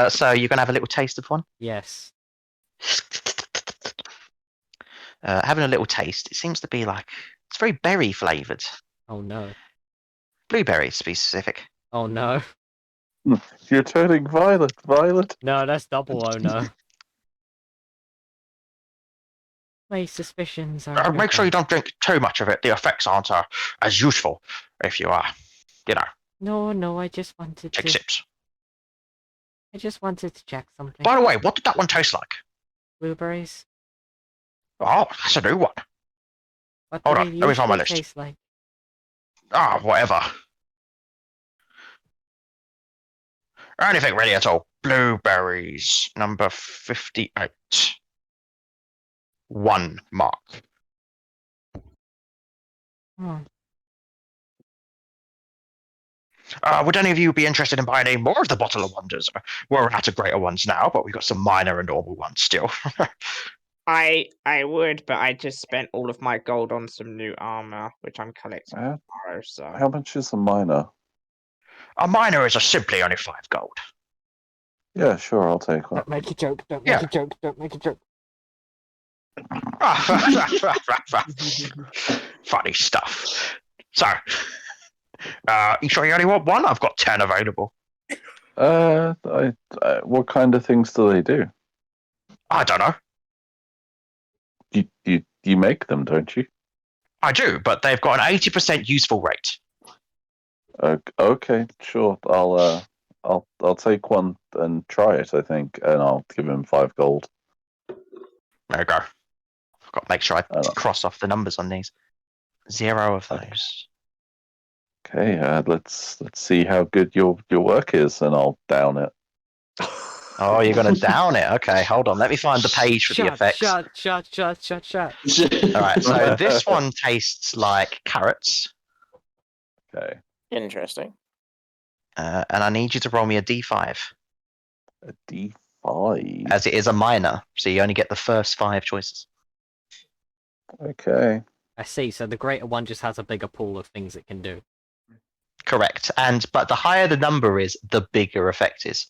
So you're gonna have a little taste of one? Yes. Having a little taste. It seems to be like it's very berry flavored. Oh no. Blueberries, to be specific. Oh no. You're turning violet. Violet. No, that's double. Oh no. My suspicions are. Make sure you don't drink too much of it. The effects aren't as useful if you are, No, I just wanted take to. sips. I just wanted to check something. By the way, what did that one taste like? Blueberries. Oh, that's a new one. What Hold do on, they let me find my usually list. taste like? Whatever. Anything really at all. Blueberries, number 58. 1 mark. Hmm. Would any of you be interested in buying any more of the bottle of wonders? We're out of greater ones now, but we've got some minor and normal ones still. I would, but I just spent all of my gold on some new armor, which I'm collecting tomorrow. So How much is a minor? A minor is simply only 5 gold. Yeah, sure, I'll take one. Don't make a joke. Don't make a joke. Don't make a joke. Funny stuff. So, you sure you only want one? I've got 10 available. What kind of things do they do? I don't know. You make them, don't you? I do, but they've got an 80% useful rate. Okay, sure. I'll take one and try it. I think, and I'll give him 5 gold. There you go. I've got to make sure I cross off the numbers on these. 0 of those. Okay, let's see how good your work is, and I'll down it. Oh, you're going to down it. Okay, hold on. Let me find the page for the effects. Shut. All right, so this one tastes like carrots. Okay. Interesting. And I need you to roll me a d5. A d5? As it is a minor, so you only get the first 5 choices. Okay. I see. So the greater one just has a bigger pool of things it can do. Correct. But the higher the number is, the bigger effect is.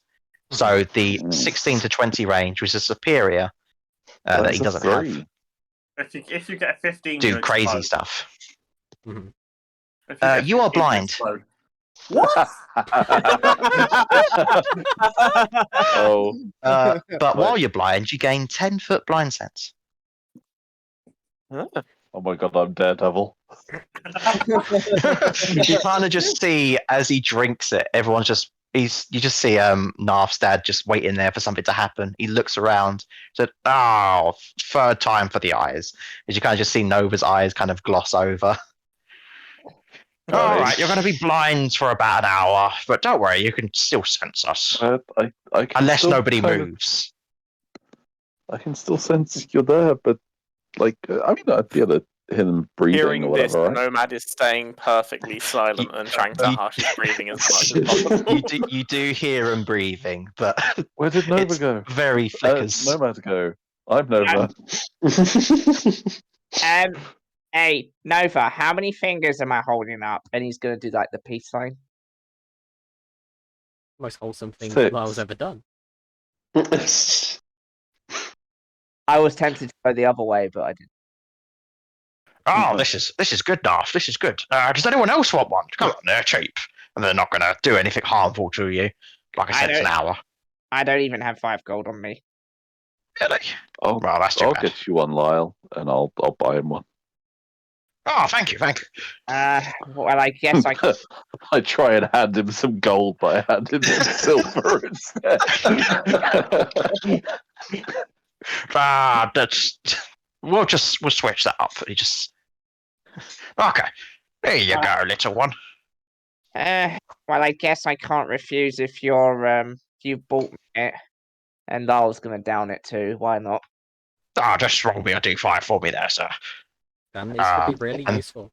So the 16 to 20 range was a superior that he doesn't have. If you get a 15, Do you crazy explode. stuff. If You are 15, blind. explode. What? Oh. But while you're blind, you gain 10-foot blind sense. Oh my god, I'm Daredevil. You kind of just see as he drinks it, everyone's just you just see Knarf's dad just waiting there for something to happen. He looks around, said, "Oh, third time for the eyes." As you kind of just see Nova's eyes kind of gloss over. All right, you're going to be blind for about an hour, but don't worry, you can still sense us. I can Unless still nobody kind of- moves. I can still sense you're there, but like, I mean, I'd be able to hear them breathing Hearing or this, whatever, the right? Nomad is staying perfectly silent and trying to hush his breathing as much as possible. You do hear him breathing, but Where did Nova it's go? very flickers. Nomad go. I'm Nova. Hey, Nova, how many fingers am I holding up? And he's gonna do like the peace sign. Most wholesome thing 6. Lyle's ever done. I was tempted to go the other way, but I didn't. Oh, this is good, Knarf. This is good. Does anyone else want one? Come on, they're cheap, and they're not going to do anything harmful to you. Like I said, it's an hour. I don't even have 5 gold on me. Really? Well, that's too I'll bad. get you one, Lyle, and I'll buy him one. Oh, thank you. Well, I guess I could. I try and hand him some gold, but I hand him some silver instead. We'll switch that up. Okay. There you go, little one. Well, I guess I can't refuse if you bought me it, and I was gonna down it too. Why not? Just roll me a d5 for me there, sir. Damn, these could be really useful.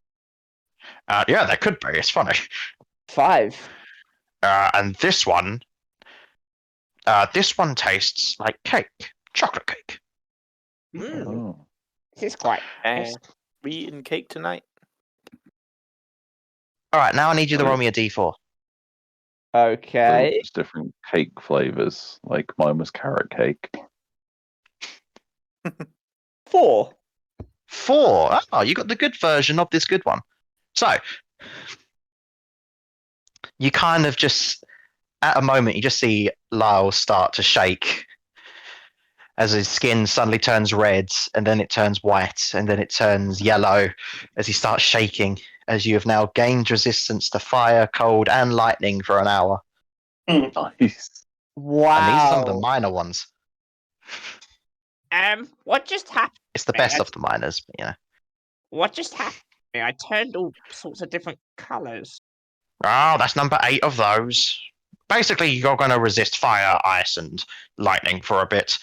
Yeah, they could be. It's funny. 5. And this one tastes like cake, chocolate cake. Oh. This is quite. We eating cake tonight? All right, now I need you to roll me a d4. Okay. There's different cake flavors. Like mine was carrot cake. 4. 4. Oh, you got the good version of this good one. So you kind of just, at a moment, you just see Lyle start to shake as his skin suddenly turns red, and then it turns white, and then it turns yellow as he starts shaking, as you have now gained resistance to fire, cold, and lightning for an hour. Nice. Wow. And these are some of the minor ones. What just happened? It's the best of the minors, but, you know. What just happened? I turned all sorts of different colours. Oh, that's number 8 of those. Basically, you're going to resist fire, ice, and lightning for a bit.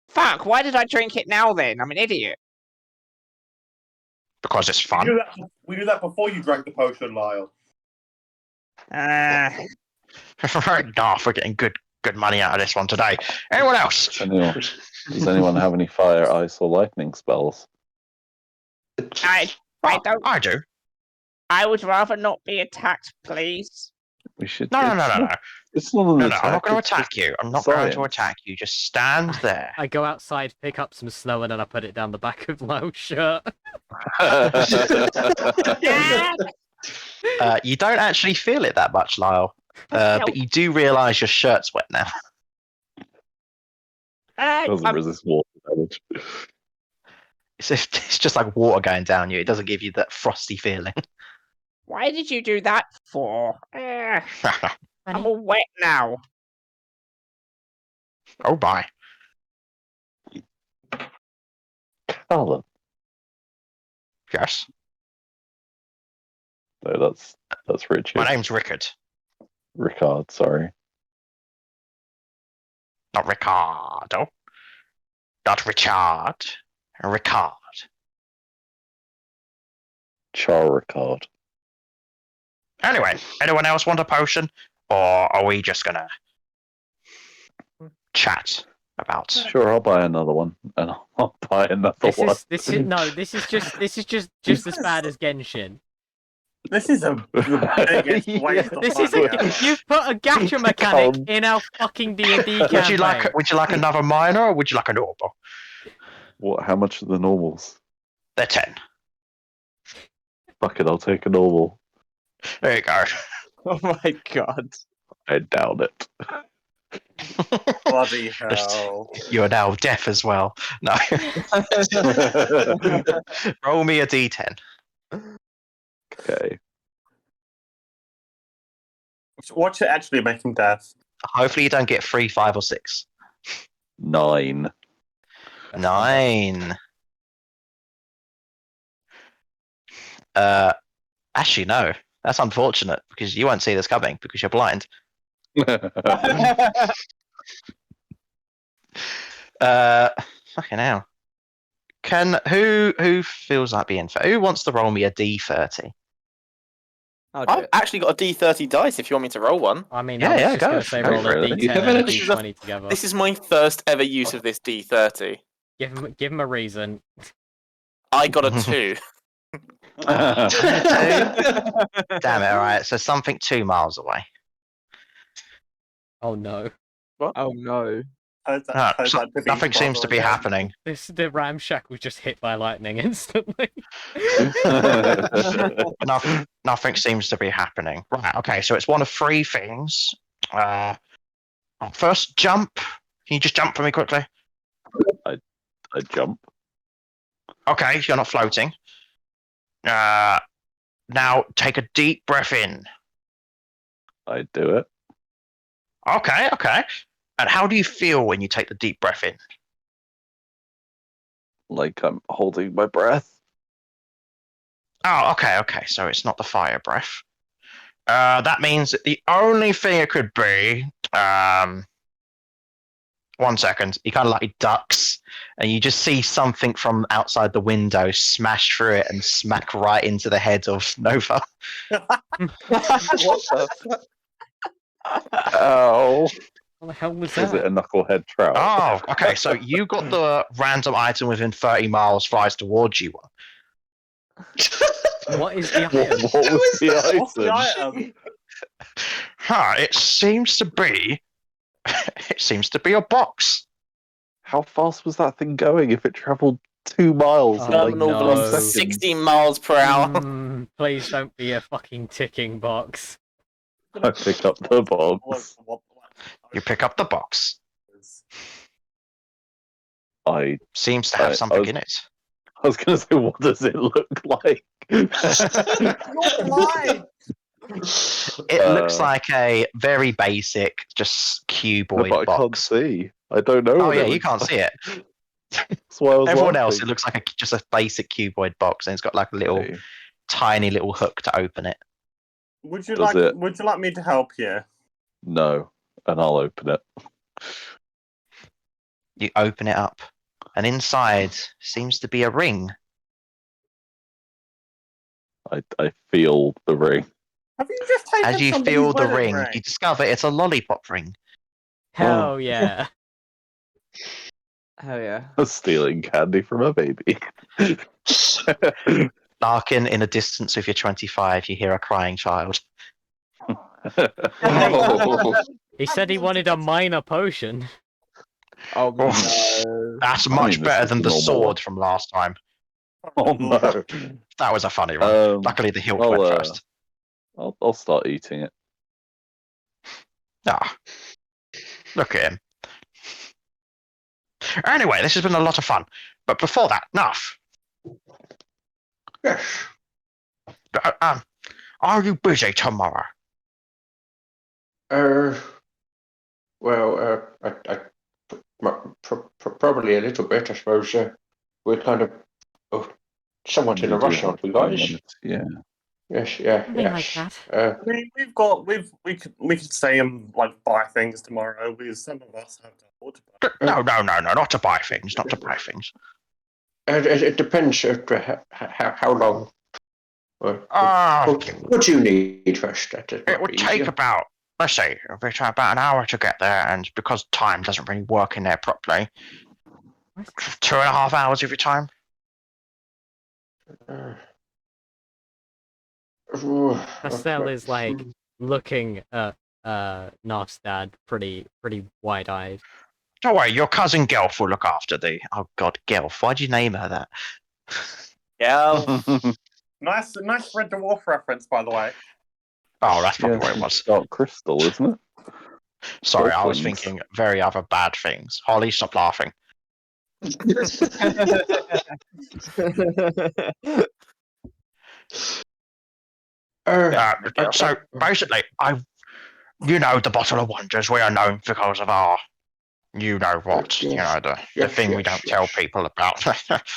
Fuck, why did I drink it now then? I'm an idiot. Because it's fun. We knew that before you drank the potion, Lyle. Right, Knarf, we're getting good money out of this one today. Anyone else? Does anyone have any fire, ice, or lightning spells? I don't. I do. I would rather not be attacked, please. We should. No. It's not an attack. I'm not going to it's attack just you. I'm not going to science. attack you. Just stand there. I go outside, pick up some snow, and then I put it down the back of Lyle's shirt. You don't actually feel it that much, Lyle. But you do realise your shirt's wet now. Doesn't resist water damage. It's just like water going down you. It doesn't give you that frosty feeling. Why did you do that for? I'm all wet now. Oh, bye. Callum. Yes. No, that's Richard. My name's Rickard. Ricard, sorry. Not Ricardo. Not Richard. Ricard. Ricard. Anyway, anyone else want a potion? Or are we just gonna chat? about. Sure, I'll buy another one, and I'll buy another one. This is just as bad as Genshin. This is a biggest waste of This money is ever. you've put a gacha mechanic in our fucking D&D campaign. Would you like another minor, or would you like a normal? What? How much are the normals? They're 10. Fuck it, I'll take a normal. There you go. Oh my god. I doubt it. Bloody hell. You're now deaf as well. No. Roll me a d10. Okay. Watch it actually make him deaf. Hopefully you don't get 3, 5, or 6. 9. 9. Actually, no. That's unfortunate because you won't see this coming because you're blind. Fucking hell. Who feels like being fair? Who wants to roll me a d30? I've actually got a D30 dice if you want me to roll one. I mean, Yeah, I was yeah, just go. going to say Go roll a for it. D10 You have and a an extra- D20 together. This is my first ever use of this D30. Give him a reason. I got a 2. Damn it, alright. So something 2 miles away. Oh no. What? Oh no. Nothing seems to be happening. The ramshack was just hit by lightning instantly. Nothing seems to be happening. Right, okay, so it's one of 3 things. First, jump. Can you just jump for me quickly? I jump. Okay, you're not floating. Now, take a deep breath in. I do it. Okay. And how do you feel when you take the deep breath in? Like I'm holding my breath. Oh, okay. So it's not the fire breath. That means that the only thing it could be. 1 second. He kind of like ducks, and you just see something from outside the window smash through it and smack right into the head of Nova. What the fuck? Oh. What the hell was Was that? it a knucklehead trout? Oh, okay. So you got the random item within 30 miles flies towards you. What is the item? What was the item? What's the item? It seems to be. It seems to be a box. How fast was that thing going if it travelled 2 miles in like Terminal 9 velocity seconds? 60 miles per hour. Please don't be a fucking ticking box. I pick up the box. You pick up the box. I Seems to have something in it. I was going to say, what does it look like? You're blind! It looks like a very basic, just cuboid No, but I can't box. see. I don't know. Oh what yeah, it you looks can't like. see it. That's why I was Everyone else, laughing. it looks like just a basic cuboid box, and it's got like a little, Okay. tiny little hook to open it. Would you Does like? it? Would you like me to help you? No, and I'll open it. You open it up, and inside seems to be a ring. I feel the ring. Have you just taken As you somebody's feel the wedding ring, you discover it's a lollipop ring. Hell yeah. Hell yeah. Stealing candy from a baby. Larkin, in a distance of your 25, you hear a crying child. He said he wanted a minor potion. Oh Oh, no. That's I much mean, this better is than the normal. sword from last time. Oh no! That was a funny one. Luckily, the hilt went first. I'll start eating it. Ah, look at him. Anyway, this has been a lot of fun. But before that, Knarf, Yes. are you busy tomorrow? Well, probably a little bit, I suppose. We're kind of somewhat in a rush, aren't we, guys? Yeah. Yes, yeah, Something like yes. that. I mean, we could stay and like buy things tomorrow because some of us have to afford to buy. No, not to buy things, not to buy things. It depends how long. Ah, What do you need first? it would take about, let's see, it'll be about an hour to get there, and because time doesn't really work in there properly, 2.5 hours of your time. Pastel is like looking at Knarf's dad pretty wide-eyed. Don't worry, your cousin Gelf will look after thee. Oh God, Gelf, why'd you name her that? Yeah. Nice Red Dwarf reference, by the way. Oh, that's probably Yes, what it was. Dark Crystal, isn't it? Sorry, I was Dolphins. thinking very other bad things. Holly, stop laughing. So basically, you know, the Bottle of Wonders, we are known because of our, you know what, you know, the thing we don't tell people about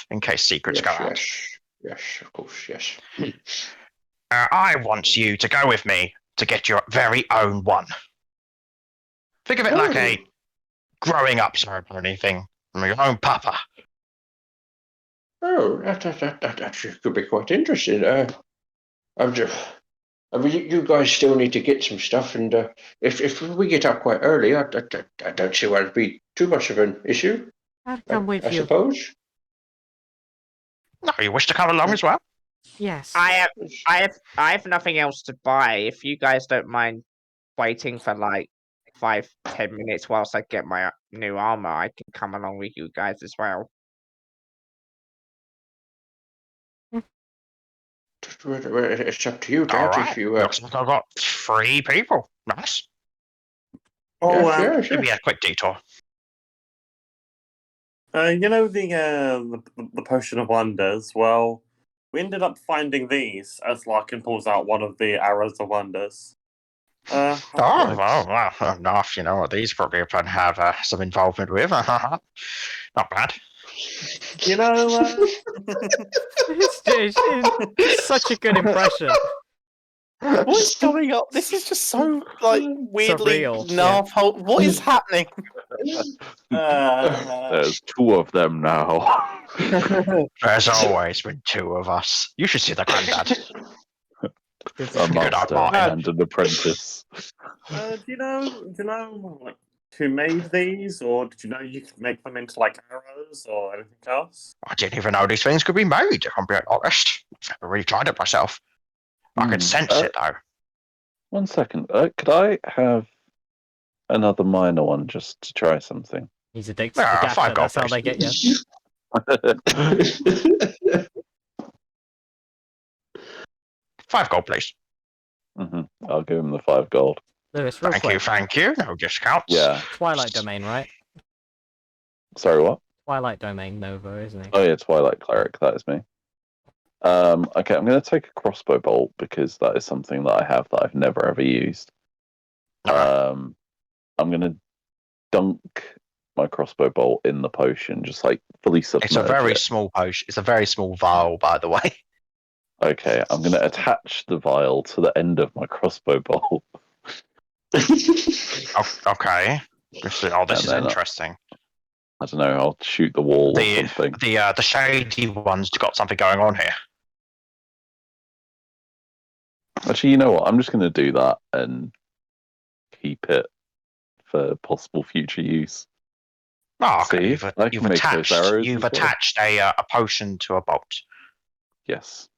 in case secrets go out. Yes, of course, yes. I want you to go with me to get your very own one. Think of it like a growing up ceremony thing from your own papa. Oh, that actually could be quite interesting. I mean, you guys still need to get some stuff, and if we get up quite early, I don't see why it'd be too much of an issue. I'll come with I you. suppose. No, you wish to come along as well? Yes. I have nothing else to buy. If you guys don't mind waiting for like 5-10 minutes whilst I get my new armor, I can come along with you guys as well. It's up to you, Dad. All right. If you Looks like I've got 3 people. Nice. Oh, Give me a quick detour. You know the Potion of Wonders? Well, we ended up finding these as Larkin pulls out one of the Arrows of Wonders. Wow, enough. You know what these probably have some involvement with. Not bad. You know, It's such a good impression. What's going on? This is just so like weirdly Surreal, Knarf. What is happening? There's 2 of them now. There's always been 2 of us. You should see the granddad. A master and an apprentice. do you know like who made these, or did you know you could make them into like arrows or anything else? I didn't even know these things could be made, if I'm being honest. I've never really tried it myself. I can sense it, though. 1 second. Could I have another minor one just to try something? He's addicted to gacha, 5 gold, that's how they get you. 5 gold, please. I'll give him the 5 gold. Lewis, real Thank quick. you, thank you. No discounts. Yeah. Twilight Domain, right? Sorry, what? Twilight Domain Nova, isn't he? Oh yeah, Twilight Cleric. That is me. Okay, I'm going to take a crossbow bolt because that is something that I have that I've never ever used. I'm going to dunk my crossbow bolt in the potion, just like fully submerge It's a very it. small potion. It's a very small vial, by the way. Okay, I'm going to attach the vial to the end of my crossbow bolt. Okay. This is then, interesting. I don't know. I'll shoot the wall or something. The shady one's got something going on here. Actually, you know what? I'm just going to do that and keep it for possible future use. Oh, okay. See, I can make those arrows You've as well. attached a potion to a bolt. Yes.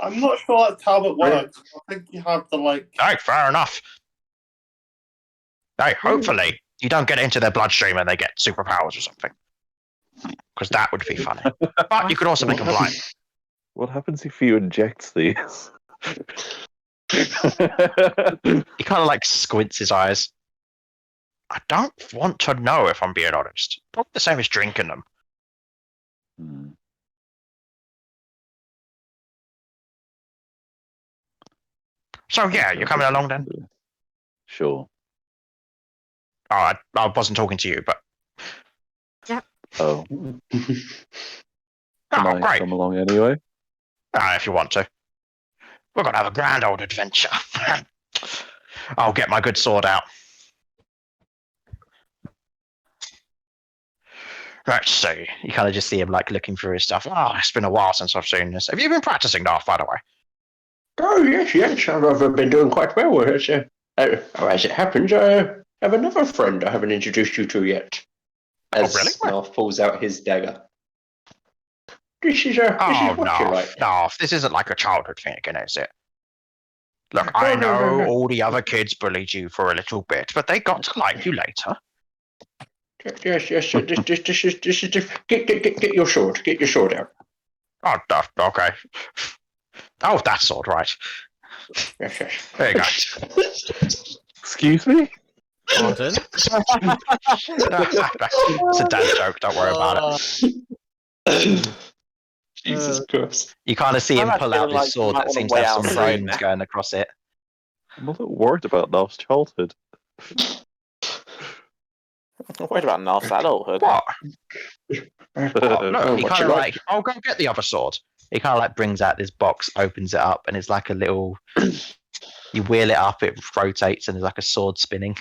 I'm not sure that's how it works. I think you have to like. Hey, fair enough. Hey, hopefully you don't get into their bloodstream and they get superpowers or something. Because that would be funny. But you could also make them blind. What happens if you inject these? He kind of like squints his eyes. I don't want to know, if I'm being honest. Probably the same as drinking them. So yeah, you're coming along then? Sure. Oh, I wasn't talking to you, but... Oh. Oh, Can I great. come along anyway? If you want to. We're going to have a grand old adventure. I'll get my good sword out. Let's see. You kind of just see him like looking through his stuff. Oh, it's been a while since I've seen this. Have you been practicing, Knarf, by the way? Oh, yes. I've been doing quite well with it. as it happens, I have another friend I haven't introduced you to yet. As really? Knarf pulls out his dagger. This is Oh, what you Knarf, like. Knarf, this isn't like a childhood thing again, is it? Look, No, I no, know no. all the other kids bullied you for a little bit, but they got to like you later. Yes. This is. Get your sword. Get your sword out. Oh, okay. Oh, that sword, right. Yes. There you go. Excuse me? Pardon? It's a dad joke, don't worry about it. Jesus Christ. You kind of see him I'm pull actually out feeling like his you sword might that wanna seems to wait have some outside runes now. going across it. I'm a little worried about Knarf's childhood. I'm worried about Knarf's adulthood. What? Oh, Look, he what kind you of like? oh, go get the other sword. He kind of like brings out this box, opens it up, and it's like a little. You wheel it up, it rotates, and there's like a sword spinning.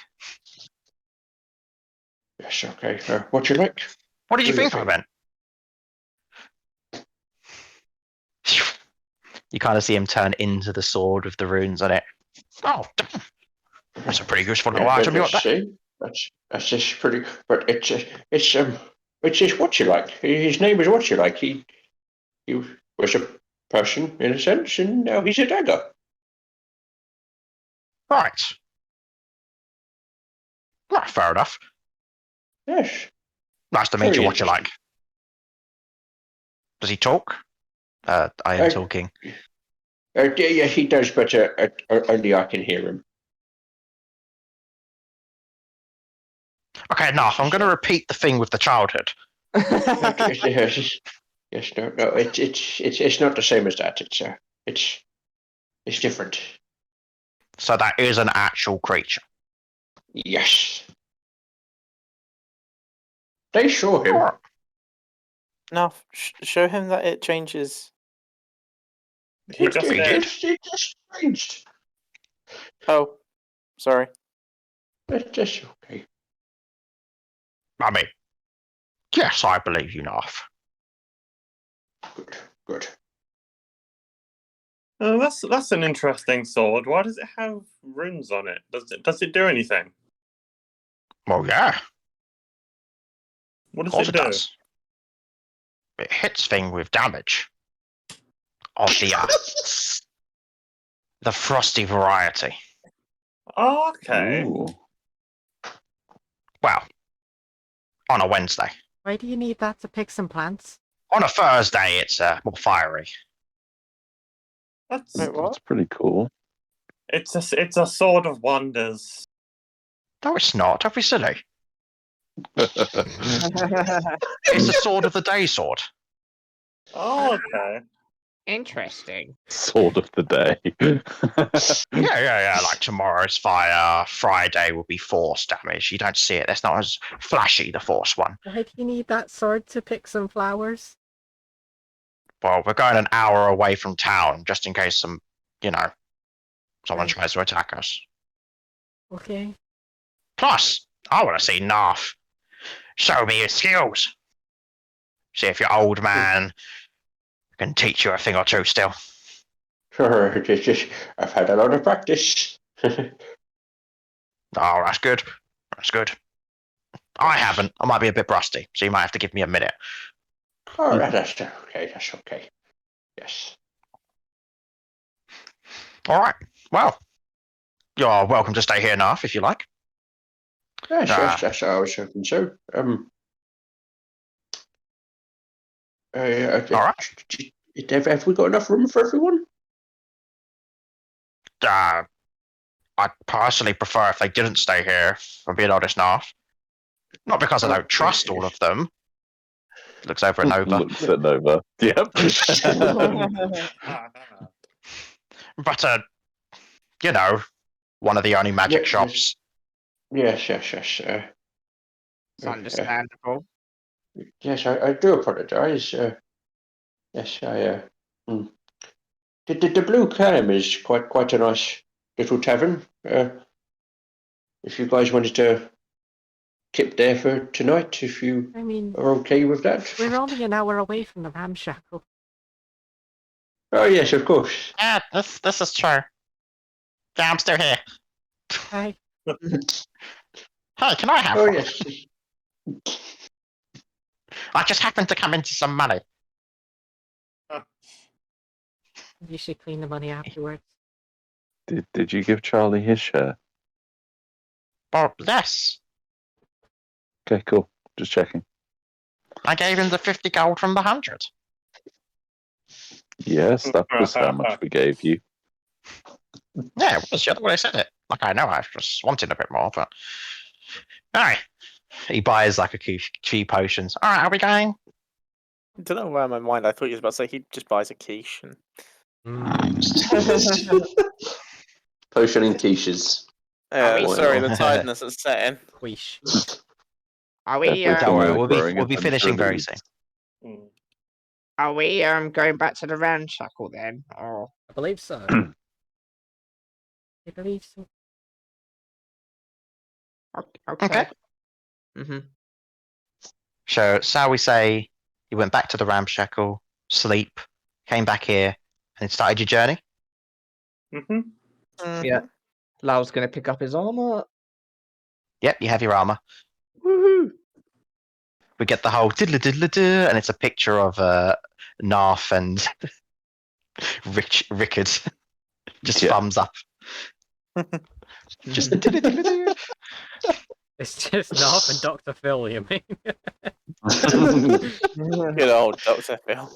Yes, okay. What you like? What did you Do your think of thing. it? You kind of see him turn into the sword with the runes on it. Oh, that's a pretty useful little item. You got that? See, that's just pretty. But it's just what you like. His name is what you like. He was a person in a sense, and now he's a dagger. Right. Right, fair enough. Yes. Nice to meet Very you. What you interesting. like? Does he talk? I am talking. Yeah, he does, but only I can hear him. Okay, Knarf, I'm going to repeat the thing with the childhood. Yes, no, it's not the same as that. It's different. So that is an actual creature. Yes. They saw him. Alright. Knarf, show him that it changes. He just He did. He just changed. Oh, sorry. That's okay. I mean, yes, I believe you, Knarf. Good. That's an interesting sword. Why does it have runes on it? Does it do anything? Well, yeah, What of does course it it do? does. It hits things with damage. Of the frosty variety. Oh, okay. Ooh. Well, on a Wednesday. Why do you need that to pick some plants? On a Thursday, it's more fiery. That's Wait, what? That's pretty cool. it's a sword of wonders. No, it's not. Don't be silly. It's a sword of the day sword. Oh, okay. Interesting. Sword of the day. Yeah. Like tomorrow's fire, Friday will be force damage. You don't see it. That's not as flashy, the force one. Why do you need that sword to pick some flowers? Well, we're going an hour away from town, just in case someone tries to attack us. Okay. Plus, I want to see Knarf. Show me your skills. See if your old man can teach you a thing or two still. Sure, I've had a lot of practice. Oh, that's good. That's good. I haven't. I might be a bit rusty, so you might have to give me a minute. Oh, that's okay. That's okay. Yes. All right. Well, you're welcome to stay here, Knarf, if you like. Yes, that's what I was hoping so. All right. Have we got enough room for everyone? I personally prefer if they didn't stay here, if I'm being honest, Knarf. Not because I don't trust all of them. Looks over at Nova. Looks at Nova. Yep. But, one of the only magic shops. Yes. It's understandable. Yes, I do apologise. Yes, The Blue Clam is quite a nice little tavern. If you guys wanted to tip there for tonight, if you are okay with that. We're only an hour away from the ramshackle. Oh yes, of course. Yeah, this is true. Yeah, I'm still here. Hey. Hey, can I have Oh one? yes. I just happened to come into some money. You should clean the money afterwards. Did you give Charlie his share? Well, yes. Okay, cool. Just checking. I gave him the 50 gold from the 100. Yes, that was how much we gave you. Yeah, it was the other way I said it. Like, I know I was wanting a bit more, but... Alright. He buys like a few potions. Alright, are we going? I don't know where in my mind I thought you was about to say he just buys a quiche. And... Potion and quiches. sorry, the tiredness is setting. Quiche. Are we? Don't worry, we'll be finishing very soon. Are we going back to the ramshackle then, or? I believe so. I believe so. Okay. Mm-hmm. So, shall we say you went back to the ramshackle, sleep, came back here, and started your journey? Yeah. Lau's gonna pick up his armor. Yep, you have your armor. Woohoo! We get the whole diddle-diddle-diddle, and it's a picture of Knarf and Rickard. Just thumbs up. Just diddle-diddle-diddle. It's just Knarf and Dr. Phil, you mean? Good old Dr. Phil.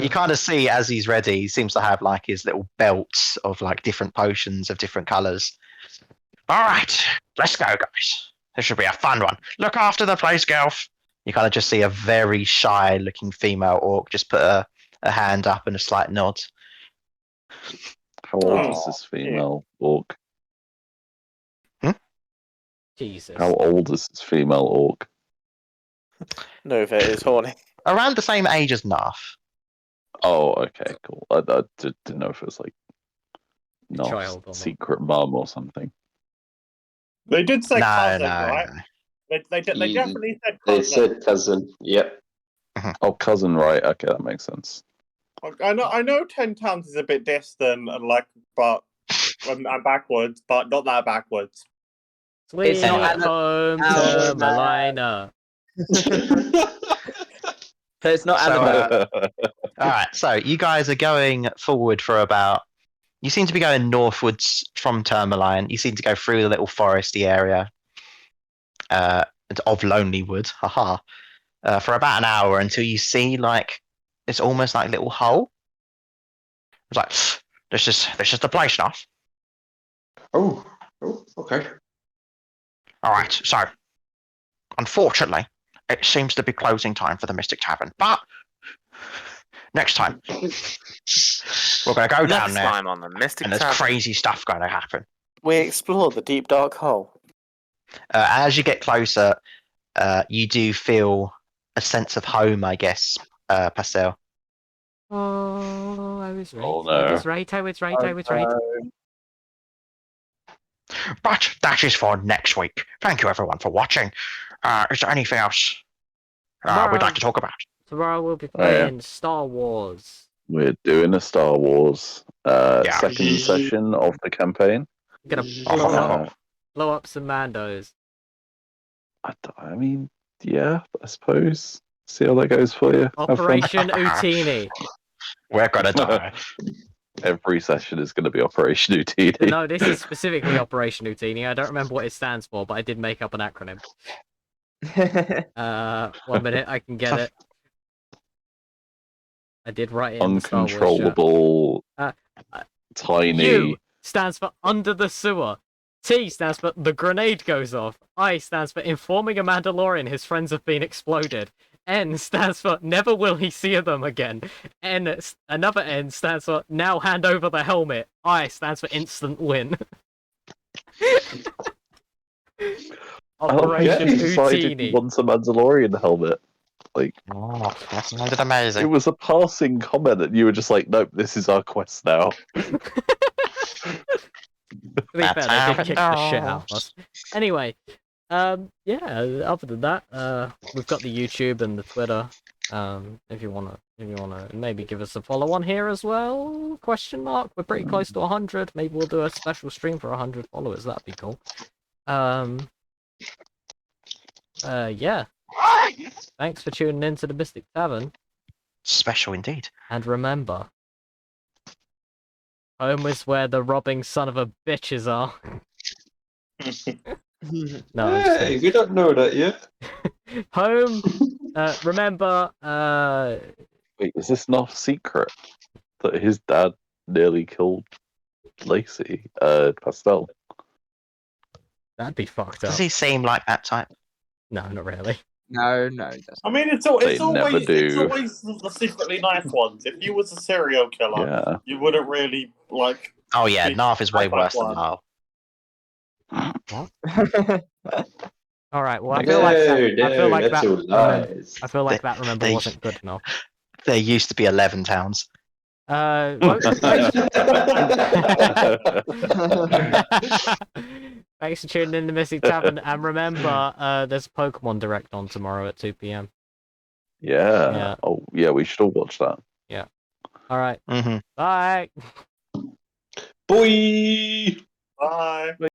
You kind of see as he's ready, he seems to have like his little belts of like different potions of different colors. All right, let's go, guys. This should be a fun one. Look after the place, Gelf. You kind of just see a very shy looking female orc just put a hand up and a slight nod. How old is this female orc? Jesus. How old is this female orc? Nova is horny. Around the same age as Knarf. Oh, okay, cool. I didn't know if it was like Child or not. secret mum or something. They did say No, cousin, no, right? They definitely said They cousin. said cousin. Yep. Oh, cousin, right? Okay, that makes sense. I know 10 towns is a bit distant and and backwards, but not that backwards. Sweet It's not home to Malina. So it's not So, all right, so you guys are going forward for about. You seem to be going northwards from Tourmaline. You seem to go through the little foresty area of Lonely Wood, haha, for about an hour until you see like it's almost like a little hole. It's like this is the place, enough. Oh, okay. All right, so unfortunately, it seems to be closing time for the Mystic Tavern, but next time we're going to go down Next there, time on the Mystic and there's Tavern, crazy stuff going to happen. we explore the deep dark hole. As you get closer, you do feel a sense of home, I guess, Pastel. Oh, I was right. Oh, I no. was right. I was right. I was right. But that is for next week. Thank you, everyone, for watching. Is there anything else we'd like to talk about? Tomorrow we'll be playing Star Wars. We're doing a Star Wars second session of the campaign. We're gonna blow up some Mandos. I mean, yeah, I suppose. See how that goes for you. Have fun. Operation Utini. We're gonna die. Every session is going to be Operation Utini. No, this is specifically Operation Utini. I don't remember what it stands for, but I did make up an acronym. 1 minute, I can get it. I did write it in the Star Wars shirt. Uncontrollable, tiny. U stands for under the sewer. T stands for the grenade goes off. I stands for informing a Mandalorian his friends have been exploded. N stands for never will he see them again. Another N stands for now hand over the helmet. I stands for instant win. Operation Utini. Wants a Mandalorian helmet. Like, that sounded amazing. It was a passing comment, and you were just like, "Nope, this is our quest now." To be fair, they did kick the shit out of us. Anyway, yeah. Other than that, we've got the YouTube and the Twitter. If you wanna maybe give us a follow on here as well? Question mark. We're pretty close to 100. Maybe we'll do a special stream for 100 followers. That'd be cool. Yeah. Thanks for tuning in to the Mystic Tavern. Special indeed. And remember, home is where the robbing son of a bitches are. No, I'm just Hey, we don't know that yet. home. Remember. Wait, is this not a secret that his dad nearly killed Lacey? Pastel. That'd be fucked up. Does he seem like that type? No, not really. No. I mean, it's They never always do. the secretly nice ones. If you was a serial killer, Yeah. you wouldn't really like. Oh yeah, be Knarf is way like worse than one. Niall. All right. Well, I feel like that. I feel like that's that. all lies. I feel like that. Remember, They- wasn't good enough. There used to be 11 towns. Thanks for tuning in to Mystic Tavern, and remember, there's a Pokemon Direct on tomorrow at 2 p.m. Yeah. Oh, yeah. We should all watch that. Yeah. All right. Mm-hmm. Bye. Boy. Bye.